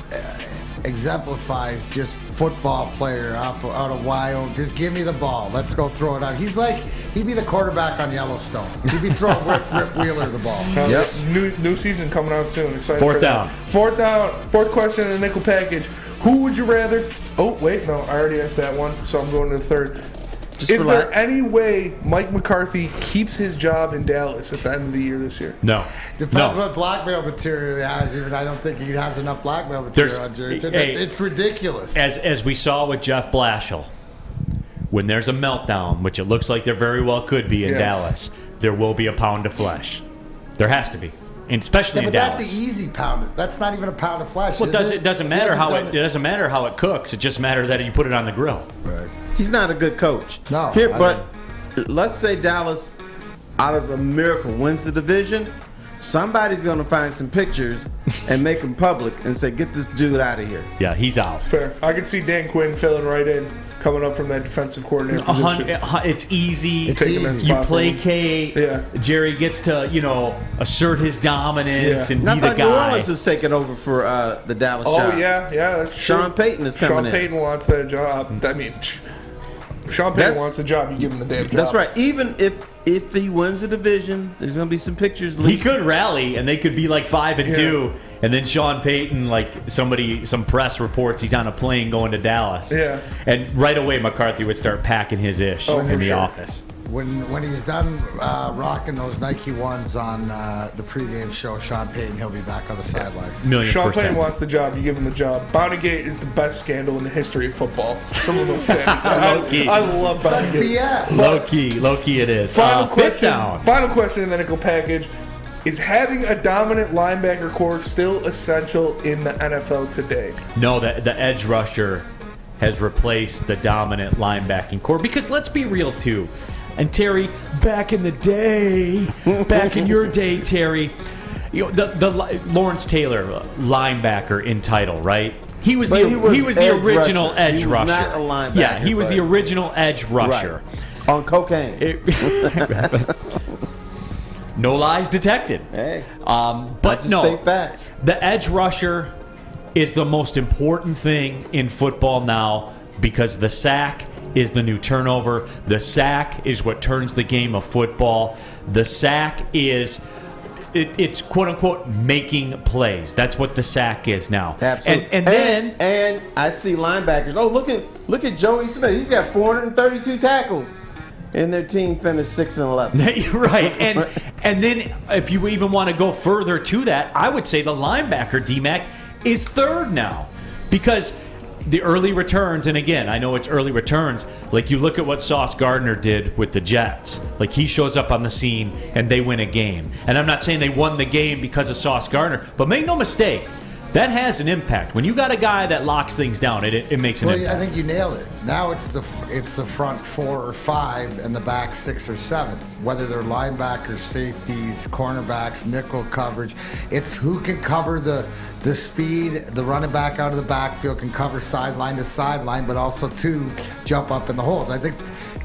exemplifies just football player out of Wyoming. Just give me the ball. Let's go throw it out. He's like, he'd be the quarterback on Yellowstone. He'd be throwing Rip Wheeler the ball. Yep. New season coming out soon. Excited Fourth for down. That. Fourth down. Fourth question in the Nickle package. Who would you rather... Oh, wait. No, I already asked that one, so I'm going to the third. Is there any way Mike McCarthy keeps his job in Dallas at the end of the year this year? No. Depends what blackmail material he has. Even I don't think he has enough blackmail material on Jerry. It's ridiculous. As we saw with Jeff Blashill, when there's a meltdown, which it looks like there very well could be in Dallas, there will be a pound of flesh. There has to be. And especially in Dallas. That's an easy pound. That's not even a pound of flesh. Well, it doesn't matter how it cooks. It just matters that you put it on the grill. Right. He's not a good coach. No. But let's say Dallas, out of a miracle, wins the division. somebody's going to find some pictures and make them public and say, get this dude out of here. Yeah, he's out. It's fair. I could see Dan Quinn filling right in, coming up from that defensive coordinator position. It's easy. It's easy. You placate. Yeah. Jerry gets to, assert his dominance and be the New guy. Orleans is taking over for the Dallas job. Oh, yeah, that's true. Sean Payton is coming in. Sean Payton wants that job. I mean, Sean Payton wants the job. You give him the damn job. That's right. Even if he wins the division, there's going to be some pictures leaked. He could rally, and they could be like 5-2, and then Sean Payton, some press reports he's on a plane going to Dallas. Yeah. And right away, McCarthy would start packing his ish in the office. When he's done rocking those Nike ones on the pregame show, Sean Payton, he'll be back on the sidelines. Sean Payton wants the job. You give him the job. Bountygate is the best scandal in the history of football. Someone will say. Low-key. I love Bountygate. BS. Low-key it is. Final question in the nickel package. Is having a dominant linebacker core still essential in the NFL today? No, the edge rusher has replaced the dominant linebacking core. Because let's be real, too. And Terry, back in the day, back in your day, Terry, the Lawrence Taylor linebacker in title, right? He was the original edge rusher. He was not a linebacker. Yeah, he was the original edge rusher. Right. On cocaine. No lies detected. Hey, but no, state facts. The edge rusher is the most important thing in football now because the sack is the new turnover. The sack is what turns the game of football. The sack is, it's quote unquote making plays. That's what the sack is now. Absolutely. And I see linebackers. Oh, look at Joey Smith. He's got 432 tackles. And their team finished 6-11. Right, and then if you even want to go further to that, I would say the linebacker D-Mac is third now because the early returns, and again, I know it's early returns, like you look at what Sauce Gardner did with the Jets. Like he shows up on the scene and they win a game. And I'm not saying they won the game because of Sauce Gardner, but make no mistake, that has an impact. When you got a guy that locks things down, it makes an impact. I think you nailed it. Now it's the front 4 or 5 and the back 6 or 7. Whether they're linebackers, safeties, cornerbacks, nickel coverage, it's who can cover the speed. The running back out of the backfield can cover sideline to sideline, but also to jump up in the holes. I think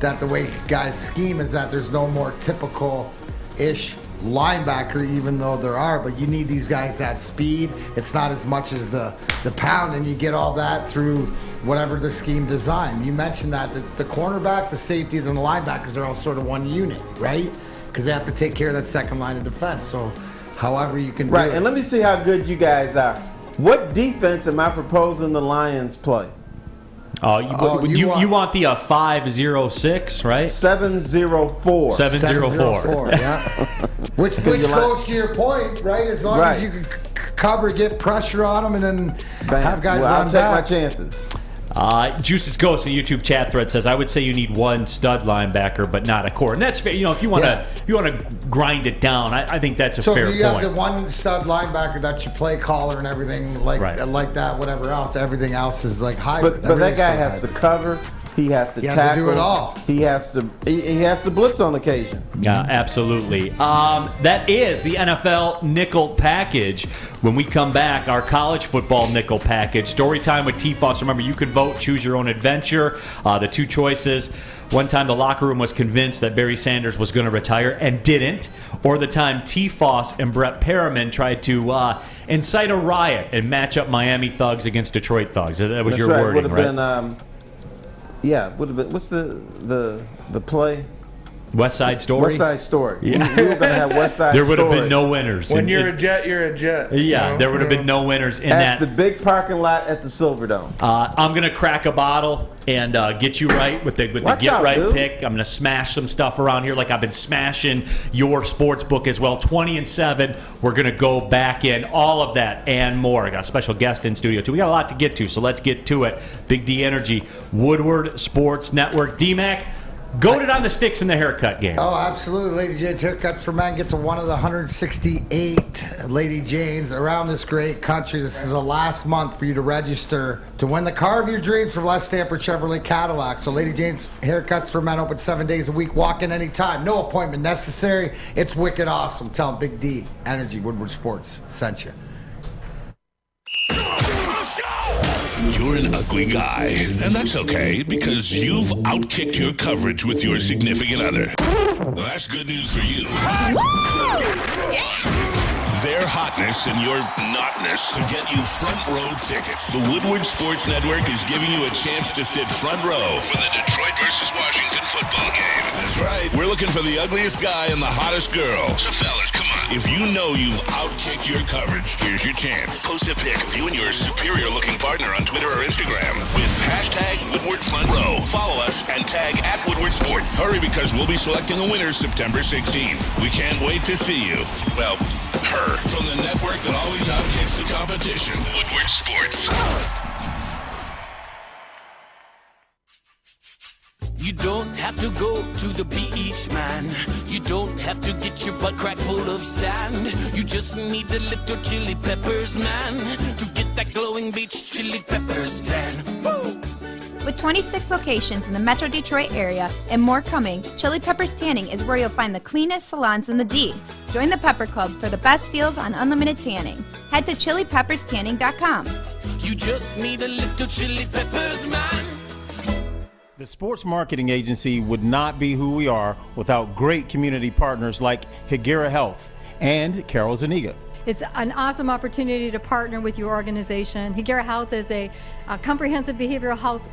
that the way guys scheme is that there's no more typical-ish linebacker, even though there are, but you need these guys to have speed. It's not as much as the pound, and you get all that through whatever the scheme design. You mentioned that the cornerback, the safeties, and the linebackers are all sort of one unit, right? Because they have to take care of that second line of defense. So however you can do it. And let me see how good you guys are. What defense am I proposing the Lions play? You want the 5-0-6, right? 7-0-4. 7-0-4. Yeah. Which goes to your point, right? As long as you can cover, get pressure on them, and then have guys run I'll take back. my chances. Juice's Ghost, a YouTube chat thread, says, I would say you need one stud linebacker, but not a core. And that's fair. If you want to grind it down, I think that's a fair point. So you have the one stud linebacker that's your play caller and everything like that, whatever else. Everything else is like hybrid. But that guy has to cover. He has to tackle. Has to do it all. He has to blitz on occasion. Yeah, absolutely. That is the NFL nickel package. When we come back, our college football nickel package. Story time with TFos. Remember, you can vote, choose your own adventure. The 2 choices. One time the locker room was convinced that Barry Sanders was going to retire and didn't. Or the time TFos and Brett Perriman tried to incite a riot and match up Miami thugs against Detroit thugs. That was your wording, would have been, yeah, would have been. What's the play? West Side Story? West Side Story. Yeah. We were going to have West Side Story. There would have been no winners. When you're a Jet, you're a Jet. Yeah, there would have been no winners in that. At the big parking lot at the Silverdome. I'm going to crack a bottle and get you right with the get right pick. I'm going to smash some stuff around here like I've been smashing your sports book as well. 20-7. We're going to go back in all of that and more. I got a special guest in studio too. We got a lot to get to, so let's get to it. Big D Energy, Woodward Sports Network. D-Mac, Goated on the sticks in the haircut game. Oh, absolutely. Lady Jane's Haircuts for Men gets to one of the 168 Lady Janes around this great country. This is the last month for you to register to win the car of your dreams from Les Stanford Chevrolet Cadillac. So Lady Jane's Haircuts for Men open 7 days a week. Walk in anytime. No appointment necessary. It's wicked awesome. Tell them Big D, Energy, Woodward Sports sent you. You're an ugly guy, and that's okay because you've outkicked your coverage with your significant other. Well, that's good news for you. Their hotness and your notness could get you front row tickets. The Woodward Sports Network is giving you a chance to sit front row for the Detroit versus Washington football game. That's right. We're looking for the ugliest guy and the hottest girl. So fellas, come on. If you know you've outkicked your coverage, here's your chance. Post a pic of you and your superior-looking partner on Twitter or Instagram with hashtag Woodward Front Row. Follow us and tag @Woodward Sports. Hurry because we'll be selecting a winner September 16th. We can't wait to see you. Well, her. From the network that always outkicks the competition. Woodward Sports. You don't have to go to the beach, man. You don't have to get your butt crack full of sand. You just need a little chili peppers, man, to get that glowing beach chili peppers tan. Woo! With 26 locations in the Metro Detroit area and more coming, Chili Peppers Tanning is where you'll find the cleanest salons in the D. Join the Pepper Club for the best deals on unlimited tanning. Head to chilipepperstanning.com. You just need a little chili peppers, man. The Sports Marketing Agency would not be who we are without great community partners like Higuera Health and Carol Zaniga. It's an awesome opportunity to partner with your organization. Higuera Health is a comprehensive behavioral health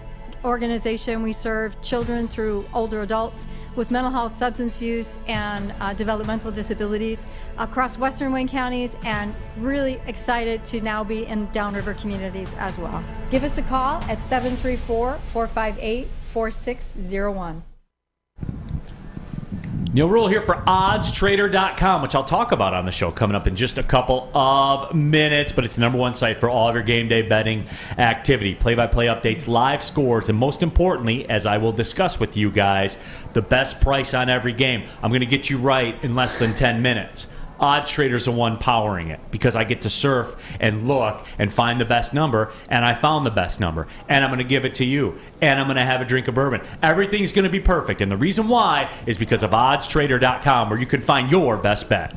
organization. We serve children through older adults with mental health, substance use, and developmental disabilities across Western Wayne counties, and really excited to now be in downriver communities as well. Give us a call at 734-458-4601. Neal Ruhl here for oddstrader.com, which I'll talk about on the show coming up in just a couple of minutes, but it's the #1 site for all of your game day betting activity, play-by-play updates, live scores, and most importantly, as I will discuss with you guys, the best price on every game. I'm going to get you right in less than 10 minutes. OddsTrader's the one powering it because I get to surf and look and find the best number, and I found the best number, and I'm going to give it to you, and I'm going to have a drink of bourbon. Everything's going to be perfect, and the reason why is because of oddstrader.com, where you can find your best bet.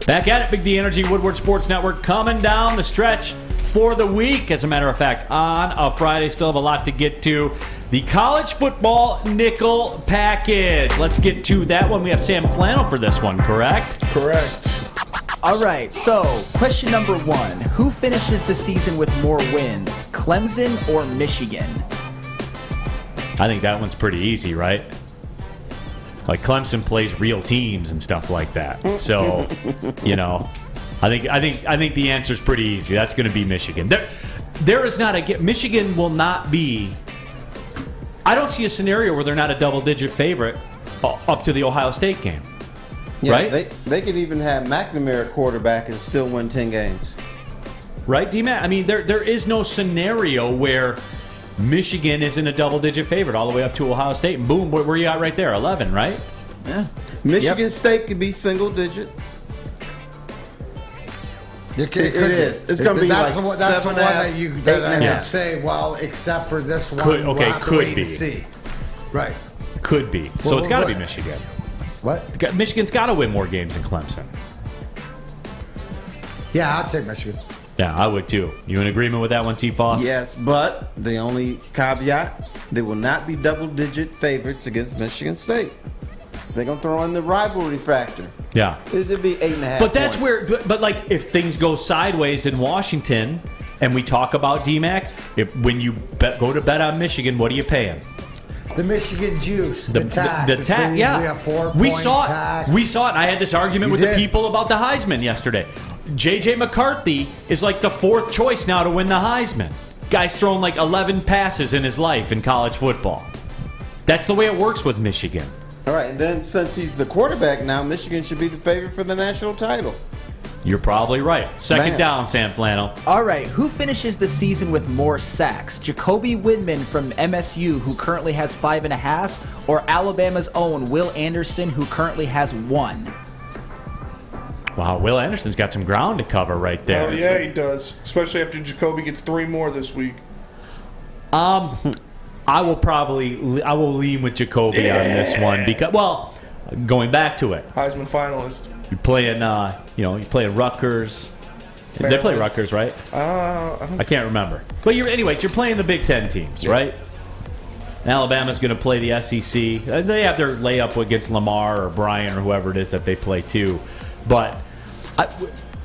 Back at it, Big D Energy, Woodward Sports Network, coming down the stretch for the week. As a matter of fact, on a Friday, still have a lot to get to. The college football nickel package. Let's get to that one. We have Sam Flannel for this one, correct? Correct. All right, so question number 1. Who finishes the season with more wins, Clemson or Michigan? I think that one's pretty easy, right? Like Clemson plays real teams and stuff like that. So, you know, I think the answer's pretty easy. That's going to be Michigan. There is not a Michigan will not be. I don't see a scenario where they're not a double-digit favorite up to the Ohio State game. Yeah, right? They could even have McNamara at quarterback and still win 10 games. Right, D-Matt? I mean, there is no scenario where Michigan isn't a double-digit favorite all the way up to Ohio State. And boom, where are you at right there? 11, right? Yeah. Michigan State could be single-digit. It is. It's going to be that's like that's the one that I Yeah. would say. Well, except for this one, Could wait be. and see. Right. Could be. So it's got to be Michigan. What? Michigan's got to win more games than Clemson. Yeah, I'll take Michigan. Yeah, I would too. You in agreement with that one, TFos? Yes, but the only caveat, they will not be double-digit favorites against Michigan State. They're going to throw in the rivalry factor. Yeah. It'd be 8.5 But that's points. where, but like if things go sideways in Washington and we talk about DMAC, when you go to bet on Michigan, what are you paying? The Michigan juice, the tax. The It's tax, usually yeah. a 4-point We saw tax. it. We saw it. I had this argument with the did. people about the Heisman yesterday. J.J. McCarthy is like the 4th choice now to win the Heisman. Guy's thrown like 11 passes in his life in college football. That's the way it works with Michigan. All right, and then since he's the quarterback now, Michigan should be the favorite for the national title. You're probably right. Second down, Sam Flannel. All right, who finishes the season with more sacks? Jacoby Windman from MSU, who currently has 5.5, or Alabama's own Will Anderson, who currently has 1? Wow, Will Anderson's got some ground to cover right there. Oh, yeah, he does. Especially after Jacoby gets 3 more this week. I will lean with Jacoby on this one because, well, going back to it, Heisman finalist. You're playing, you're playing Rutgers. They play Rutgers, right? I can't remember. But you're playing the Big Ten teams, right? Alabama's going to play the SEC. They have their layup against Lamar or Bryant or whoever it is that they play too. But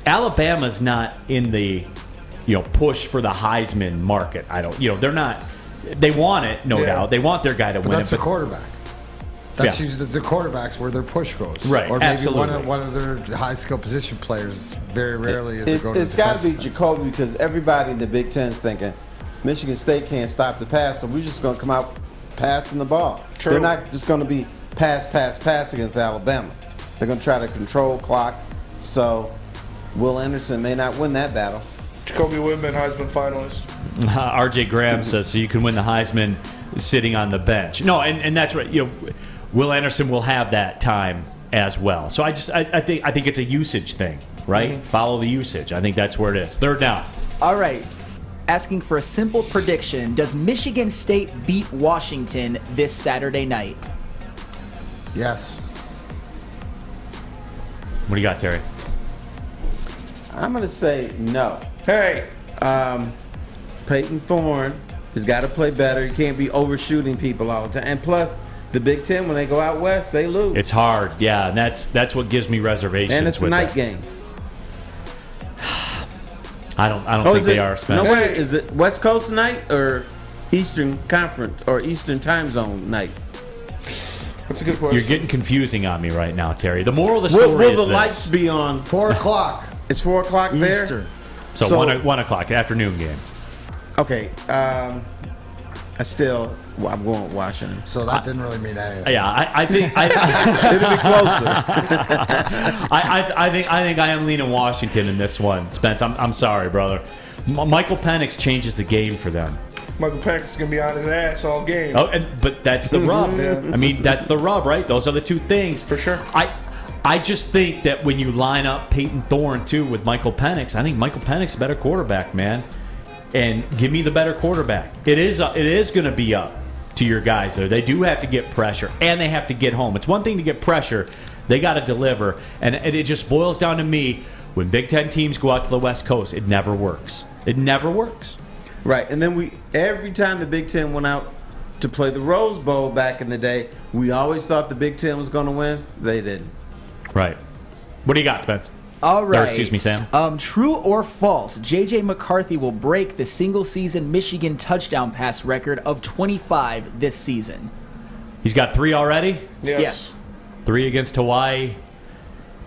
Alabama's not in the, push for the Heisman market. They're not. They want it, no doubt. They want their guy to win that's it. the quarterback. That's usually the quarterbacks where their push goes. Right, or maybe absolutely. one of their high skill position players. Very rarely is it going It's got to be Jacoby because everybody in the Big Ten is thinking Michigan State can't stop the pass, so we're just going to come out passing the ball. True. They're not just going to be pass against Alabama. They're going to try to control clock. So Will Anderson may not win that battle. Jacoby Windman, Heisman finalist. R.J. Graham says so you can win the Heisman sitting on the bench. No, and that's right. Will Anderson will have that time as well. So I think it's a usage thing, right? Mm-hmm. Follow the usage. I think that's where it is. Third down. All right. Asking for a simple prediction. Does Michigan State beat Washington this Saturday night? Yes. What do you got, Terry? I'm going to say no. Hey. Peyton Thorne has got to play better. He can't be overshooting people all the time. And plus, the Big Ten, when they go out west, they lose. It's hard, yeah, and that's what gives me reservations. And it's a night game. I don't think they are, Spence. No way. Is it West Coast night or Eastern Conference or Eastern Time Zone night? That's a good question. You're getting confusing on me right now, Terry. The moral of the story is will the lights be on? 4 o'clock. It's 4 o'clock there? Eastern. So 1 o'clock, afternoon game. Okay. I'm going with Washington. So that didn't really mean anything. Yeah, I think it'll be closer. I think I am leaning Washington in this one, Spence. I'm sorry, brother. Michael Penix changes the game for them. Michael Penix is going to be on his ass all game. Oh, but that's the rub. I mean, that's the rub, right? Those are the two things. For sure. I just think that when you line up Peyton Thorne, too, with Michael Penix, I think Michael Penix is a better quarterback, man. And give me the better quarterback. It is going to be up to your guys there. They do have to get pressure, and they have to get home. It's one thing to get pressure. They got to deliver. And it just boils down to me, when Big Ten teams go out to the West Coast, it never works. It never works. Right, and then every time the Big Ten went out to play the Rose Bowl back in the day, we always thought the Big Ten was going to win. They didn't. Right. What do you got, Spence? All right. Or, excuse me, Sam. True or false, J.J. McCarthy will break the single-season Michigan touchdown pass record of 25 this season. He's got 3 already? Yes. 3 against Hawaii.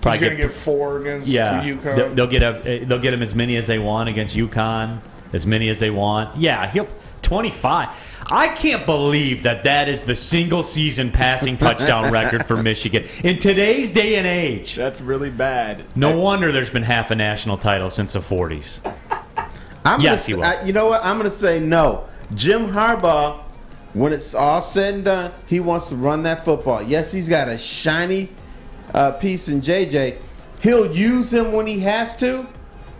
Probably He's going to get 4 against Uconn. They'll get him as many as they want against Uconn, as many as they want. Yeah, he'll 25. I can't believe that is the single-season passing touchdown record for Michigan. In today's day and age. That's really bad. No wonder there's been half a national title since the 40s. Yes, he will. You know what? I'm going to say no. Jim Harbaugh, when it's all said and done, he wants to run that football. Yes, he's got a shiny piece in JJ. He'll use him when he has to,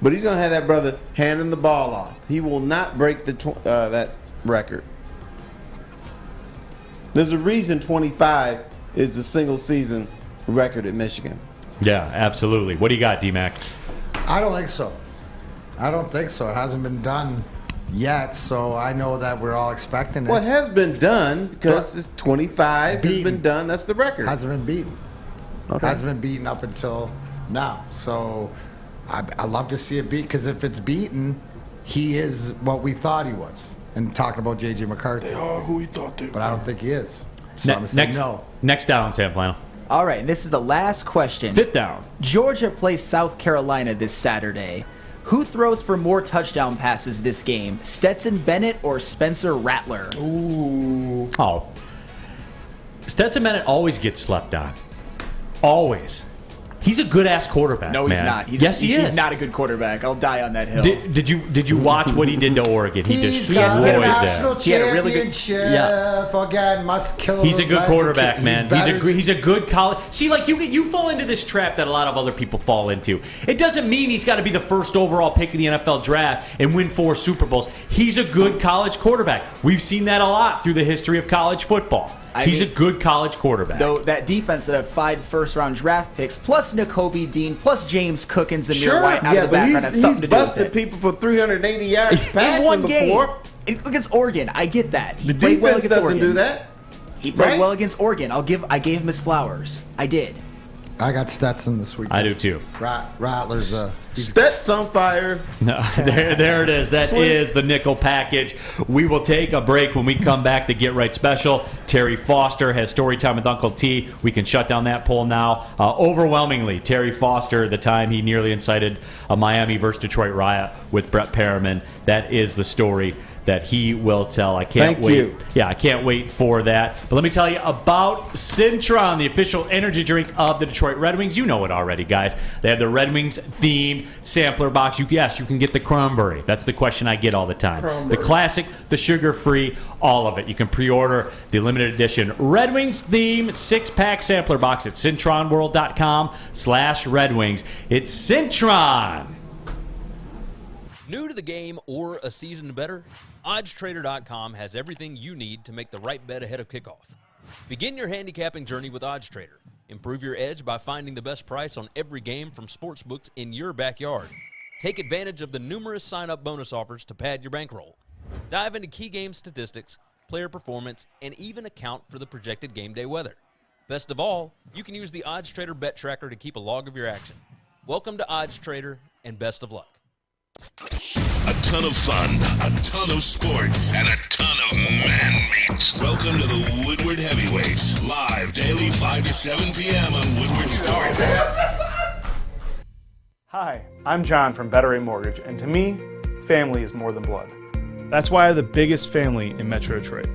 but he's going to have that brother handing the ball off. He will not break that record. There's a reason 25 is the single season record at Michigan. Yeah, absolutely. What do you got, D-Mac? I don't think so. It hasn't been done yet, so I know that we're all expecting it. Well, it has been done because it's 25 has been done. That's the record. Hasn't been beaten. Okay. Hasn't been beaten up until now. So I love to see it beat, because if it's beaten, he is what we thought he was. And talking about J.J. McCarthy. They are who we thought they were. But I don't think he is. So I'm going to say no. Next down, Sam Flannel. All right, and this is the last question. 5th down. Georgia plays South Carolina this Saturday. Who throws for more touchdown passes this game? Stetson Bennett or Spencer Rattler? Ooh. Oh. Stetson Bennett always gets slept on. Always. He's a good-ass quarterback, No, he's man. not. Yes, he is. He's not a good quarterback. I'll die on that hill. Did you watch what he did to Oregon? He He's destroyed got a national them. championship. Again, must kill. He's a good quarterback, man. better He's a good college. See, like you fall into this trap that a lot of other people fall into. It doesn't mean he's got to be the first overall pick in the NFL draft and win 4 Super Bowls. He's a good college quarterback. We've seen that a lot through the history of college football. He's a good college quarterback. Though that defense that have 5 first-round draft picks, plus Nakobe Dean, plus James Cook and Zamir White out of the background has something to do with busted it. people for 380 yards passing in one before. game against Oregon. I get that. He The played well defense against doesn't Oregon. do that. He played Right? well against Oregon. I gave him his flowers. I did. I got Stetson this week. I do too. Rattler's Stet's on fire. No, there it is. That is the Nickle package. We will take a break. When we come back, the Get Right special. Terry Foster has story time with Uncle T. We can shut down that poll now. Overwhelmingly, Terry Foster, the time he nearly incited a Miami versus Detroit riot with Brett Perriman. That is the story that he will tell. I can't wait. you. Yeah, I can't wait for that. But let me tell you about Cintron, the official energy drink of the Detroit Red Wings. You know it already, guys. They have the Red Wings themed sampler box. Yes, you can get the cranberry. That's the question I get all the time. The classic, the sugar-free, all of it. You can pre-order the limited edition Red Wings themed 6-pack sampler box at CintronWorld.com/Red Wings. It's Cintron. New to the game or a season better? OddsTrader.com has everything you need to make the right bet ahead of kickoff. Begin your handicapping journey with OddsTrader. Improve your edge by finding the best price on every game from sportsbooks in your backyard. Take advantage of the numerous sign-up bonus offers to pad your bankroll. Dive into key game statistics, player performance, and even account for the projected game day weather. Best of all, you can use the OddsTrader bet tracker to keep a log of your action. Welcome to OddsTrader, and best of luck. A ton of fun, a ton of sports, and a ton of man-meat. Welcome to the Woodward Heavyweights, live daily 5 to 7 p.m. on Woodward Sports. Hi, I'm John from Better Rate Mortgage, and to me, family is more than blood. That's why I have the biggest family in Metro Detroit.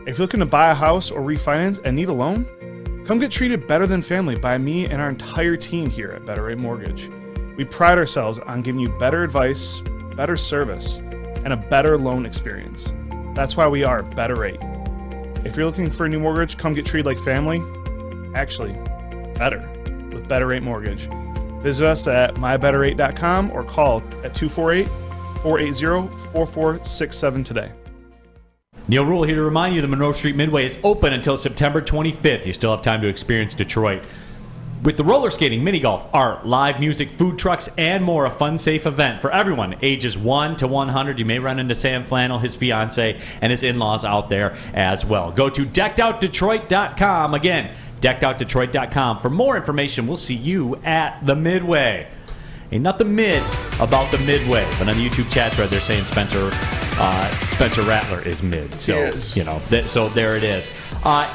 If you're looking to buy a house or refinance and need a loan, come get treated better than family by me and our entire team here at Better Rate Mortgage. We pride ourselves on giving you better advice, better service, and a better loan experience. That's why we are Better Rate. If you're looking for a new mortgage, come get treated like family. Actually, better with Better Rate Mortgage. Visit us at mybetterrate.com or call at 248-480-4467 today. Neal Ruhl here to remind you the Monroe Street Midway is open until September 25th. You still have time to experience Detroit with the roller skating, mini golf, art, live music, food trucks, and more. A fun, safe event for everyone, ages 1 to 100. You may run into Sam Flannel, his fiance, and his in-laws out there as well. Go to deckedoutdetroit.com. Again, deckedoutdetroit.com. For more information, we'll see you at the Midway. Ain't nothing mid about the Midway, but on the YouTube chat thread, they're saying Spencer Rattler is mid. So, so there it is.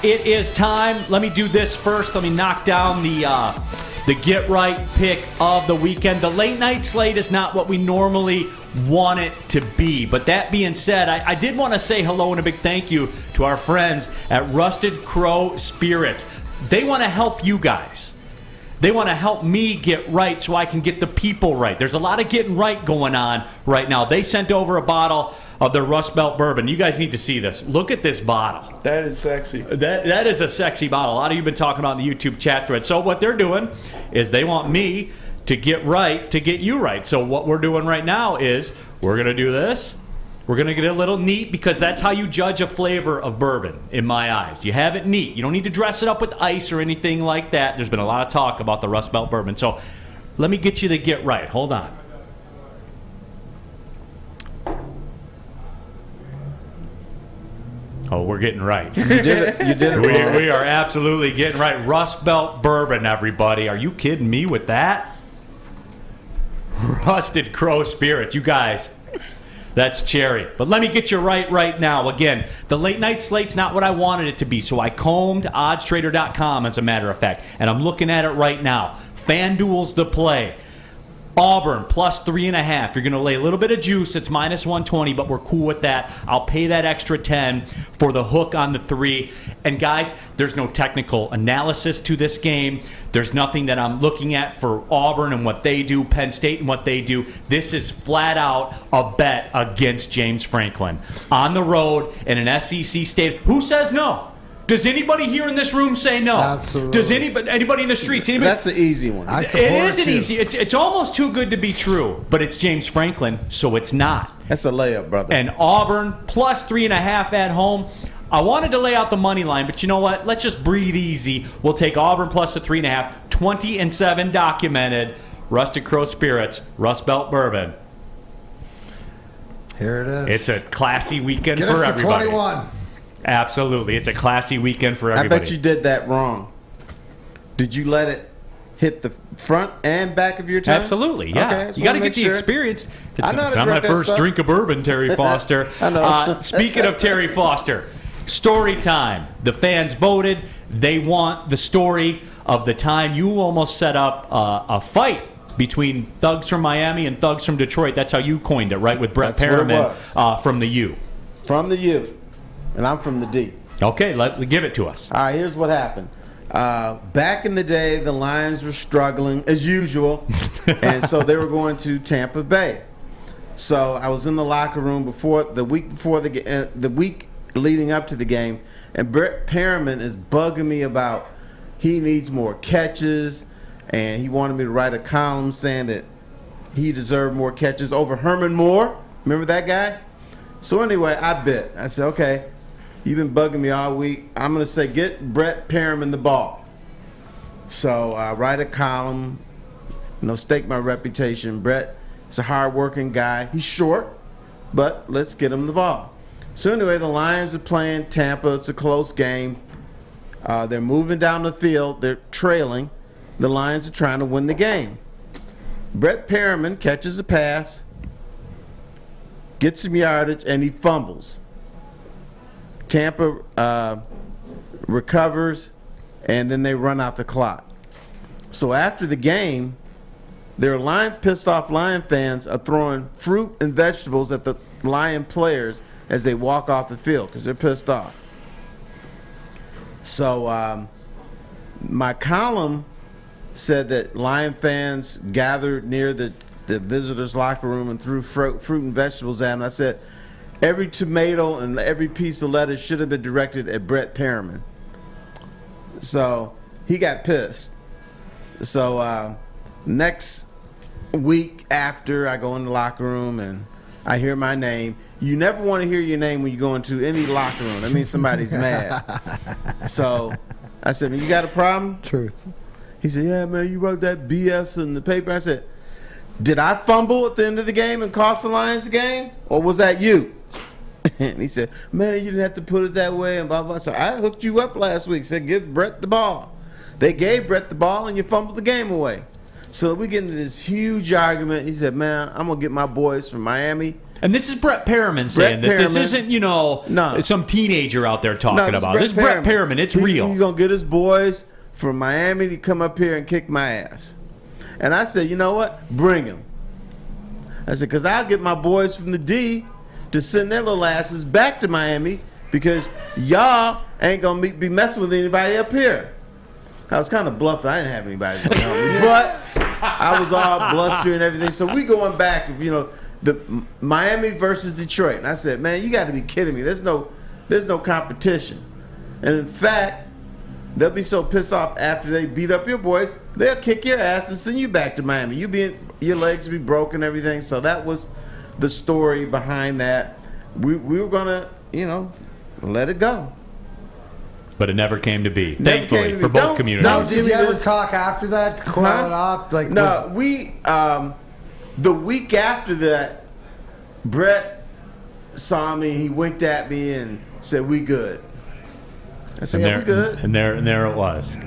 It is time. Let me do this first. Let me knock down the get right pick of the weekend. The late night slate is not what we normally want it to be. But that being said, I did want to say hello and a big thank you to our friends at Rusted Crow Spirits. They want to help you guys. They want to help me get right so I can get the people right. There's a lot of getting right going on right now. They sent over a bottle of their Rust Belt bourbon. You guys need to see this. Look at this bottle. That is sexy. That is a sexy bottle. A lot of you have been talking about in the YouTube chat thread. So what they're doing is they want me to get right to get you right. So what we're doing right now is we're going to do this. We're going to get a little neat because that's how you judge a flavor of bourbon in my eyes. You have it neat. You don't need to dress it up with ice or anything like that. There's been a lot of talk about the Rust Belt bourbon. So let me get you to get right. Hold on. Oh, we're getting right. You did it. You did it. We are absolutely getting right. Rust Belt bourbon, everybody. Are you kidding me with that? Rusted Crow Spirits. You guys, that's cherry. But let me get you right now. Again, the late night slate's not what I wanted it to be, so I combed oddstrader.com, as a matter of fact, and I'm looking at it right now. FanDuel's the play. Auburn plus 3.5. You're going to lay a little bit of juice. It's minus 120, but we're cool with that. I'll pay that extra 10 for the hook on the 3. And guys, there's no technical analysis to this game. There's nothing that I'm looking at for Auburn and what they do, Penn State and what they do. This is flat out a bet against James Franklin on the road in an SEC state. Who says no? Does anybody here in this room say no? Absolutely. Does anybody in the streets? Anybody? That's an easy one. It is an easy. It's almost too good to be true, but it's James Franklin, so it's not. That's a layup, brother. And Auburn plus 3.5 at home. I wanted to lay out the money line, but you know what? Let's just breathe easy. We'll take Auburn plus the 3.5. 20-7 documented. Rusted Crow Spirits, Rust Belt Bourbon. Here it is. It's a classy weekend Get for us to everybody. 21. Absolutely. It's a classy weekend for everybody. I bet you did that wrong. Did you let it hit the front and back of your tongue? Absolutely, yeah. Okay, you got to get the experience. It's not my first drink of bourbon, Terry Foster. I know. Speaking of Terry Foster, story time. The fans voted. They want the story of the time you almost set up a fight between thugs from Miami and thugs from Detroit. That's how you coined it, right? With Brett Perriman from the U. From the U. And I'm from the D. Okay, give it to us. All right, here's what happened. Back in the day, the Lions were struggling as usual, and so they were going to Tampa Bay. So I was in the locker room the week leading up to the game, and Brett Perriman is bugging me about he needs more catches, and he wanted me to write a column saying that he deserved more catches over Herman Moore. Remember that guy? So anyway, I bit. I said, okay. You've been bugging me all week. I'm going to say, get Brett Perriman the ball. So I write a column, stake my reputation. Brett is a hard-working guy. He's short, but let's get him the ball. So anyway, the Lions are playing Tampa. It's a close game. They're moving down the field. They're trailing. The Lions are trying to win the game. Brett Perriman catches a pass, gets some yardage, and he fumbles. Tampa recovers, and then they run out the clock. So after the game, their pissed off Lion fans are throwing fruit and vegetables at the Lion players as they walk off the field because they're pissed off. So my column said that Lion fans gathered near the visitors' locker room and threw fruit and vegetables at them. I said, every tomato and every piece of lettuce should have been directed at Brett Perriman. So he got pissed. So next week after, I go in the locker room and I hear my name. You never want to hear your name when you go into any locker room. That means somebody's mad. So I said, you got a problem? Truth. He said, yeah, man, you wrote that BS in the paper. I said, did I fumble at the end of the game and cost the Lions the game? Or was that you? And he said, man, you didn't have to put it that way and blah, blah. So I hooked you up last week. Said, give Brett the ball. They gave Brett the ball and you fumbled the game away. So we get into this huge argument. He said, man, I'm going to get my boys from Miami. And this is Brett Perriman saying that this isn't, some teenager out there talking about. This is Brett Perriman. It's real. He's going to get his boys from Miami to come up here and kick my ass. And I said, you know what? Bring him. I said, because I'll get my boys from the D to send their little asses back to Miami because y'all ain't going to be messing with anybody up here. I was kind of bluffing. I didn't have anybody to help me. But I was all blustery and everything. So we going back, the Miami versus Detroit. And I said, man, you got to be kidding me. There's no competition. And in fact, they'll be so pissed off after they beat up your boys, they'll kick your ass and send you back to Miami. Your legs will be broken and everything. So that was the story behind that. We were going to, let it go. But it never came to be, thankfully, for both communities. Now, did you ever talk after that to cool it off? No, the week after that, Brett saw me, he winked at me and said, we good. I said, yeah, we good. And there it was.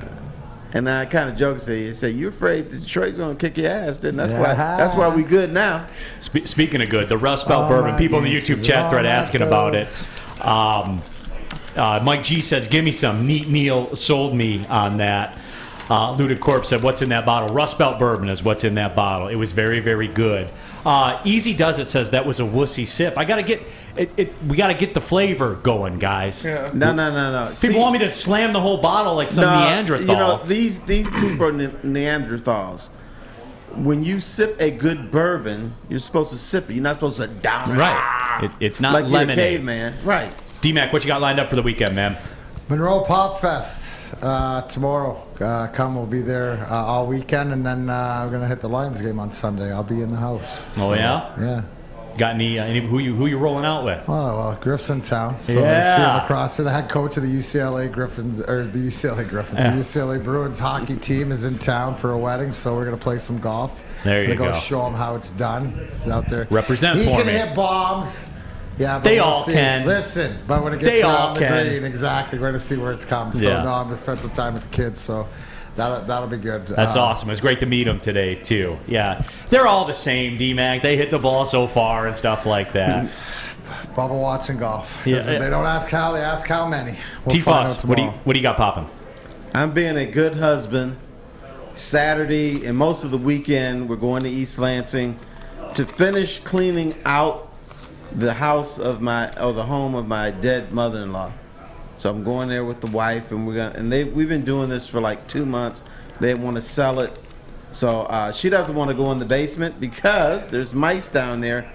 And I kind of joked and said, you're afraid Detroit's going to kick your ass, then that's why we good now. Speaking of good, the Rust Belt Bourbon, people in the YouTube chat thread asking about it. Mike G says, give me some. Neat Neal sold me on that. Looted Corp said, "What's in that bottle?" Rust Belt bourbon is what's in that bottle. It was very, very good. Easy Does It says that was a wussy sip. I gotta get it. We gotta get the flavor going, guys. Yeah. No. People want me to slam the whole bottle like some Neanderthal. You know, these people are Neanderthals. When you sip a good bourbon, you're supposed to sip it. You're not supposed to down it. Right. It's not like lemonade. You're a caveman. Right. D-Mac, what you got lined up for the weekend, man? Monroe Pop Fest tomorrow. We'll be there all weekend, and then we're gonna hit the Lions game on Sunday. I'll be in the house. Oh yeah. Yeah. Got any who you rolling out with? Well, Griff's in town, so Yeah. see him across there. The head coach of the UCLA Bruins hockey team is in town for a wedding, so we're gonna play some golf. There you go. go. Show him how it's done. He's out there. Represent he for can me. hit bombs. Yeah, but They we'll all see. can. Listen, but when it gets They all around the can. green, exactly, we're gonna see where it's come. So Yeah. no, I'm gonna spend some time with the kids. So that'll be good. That's awesome. It was great to meet them today too. Yeah, they're all the same, D-Mac. They hit the ball so far and stuff like that. Bubba Watson golf. Yeah. They don't ask how, they ask how many. We'll find out TFos, what tomorrow. do you got popping? I'm being a good husband. Saturday and most of the weekend, we're going to East Lansing to finish cleaning out the house of the home of my dead mother-in-law. So I'm going there with the wife, and we've been doing this for like 2 months. They want to sell it, so she doesn't want to go in the basement because there's mice down there.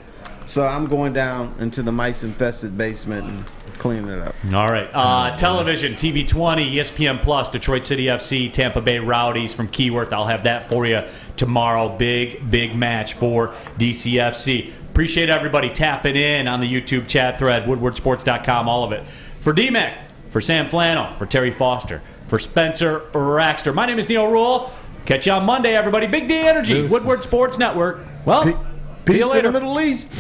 So I'm going down into the mice-infested basement and cleaning it up. All right. Television, TV 20, ESPN Plus, Detroit City FC, Tampa Bay Rowdies from Keyworth. I'll have that for you tomorrow. Big match for DCFC. Appreciate everybody tapping in on the YouTube chat thread, woodwardsports.com, all of it. For D-Mac, for Sam Flannel, for Terry Foster, for Spencer Raxter. My name is Neal Ruhl. Catch you on Monday, everybody. Big D Energy, Woodward Sports Network. Well, see you Peace later. in the Middle East.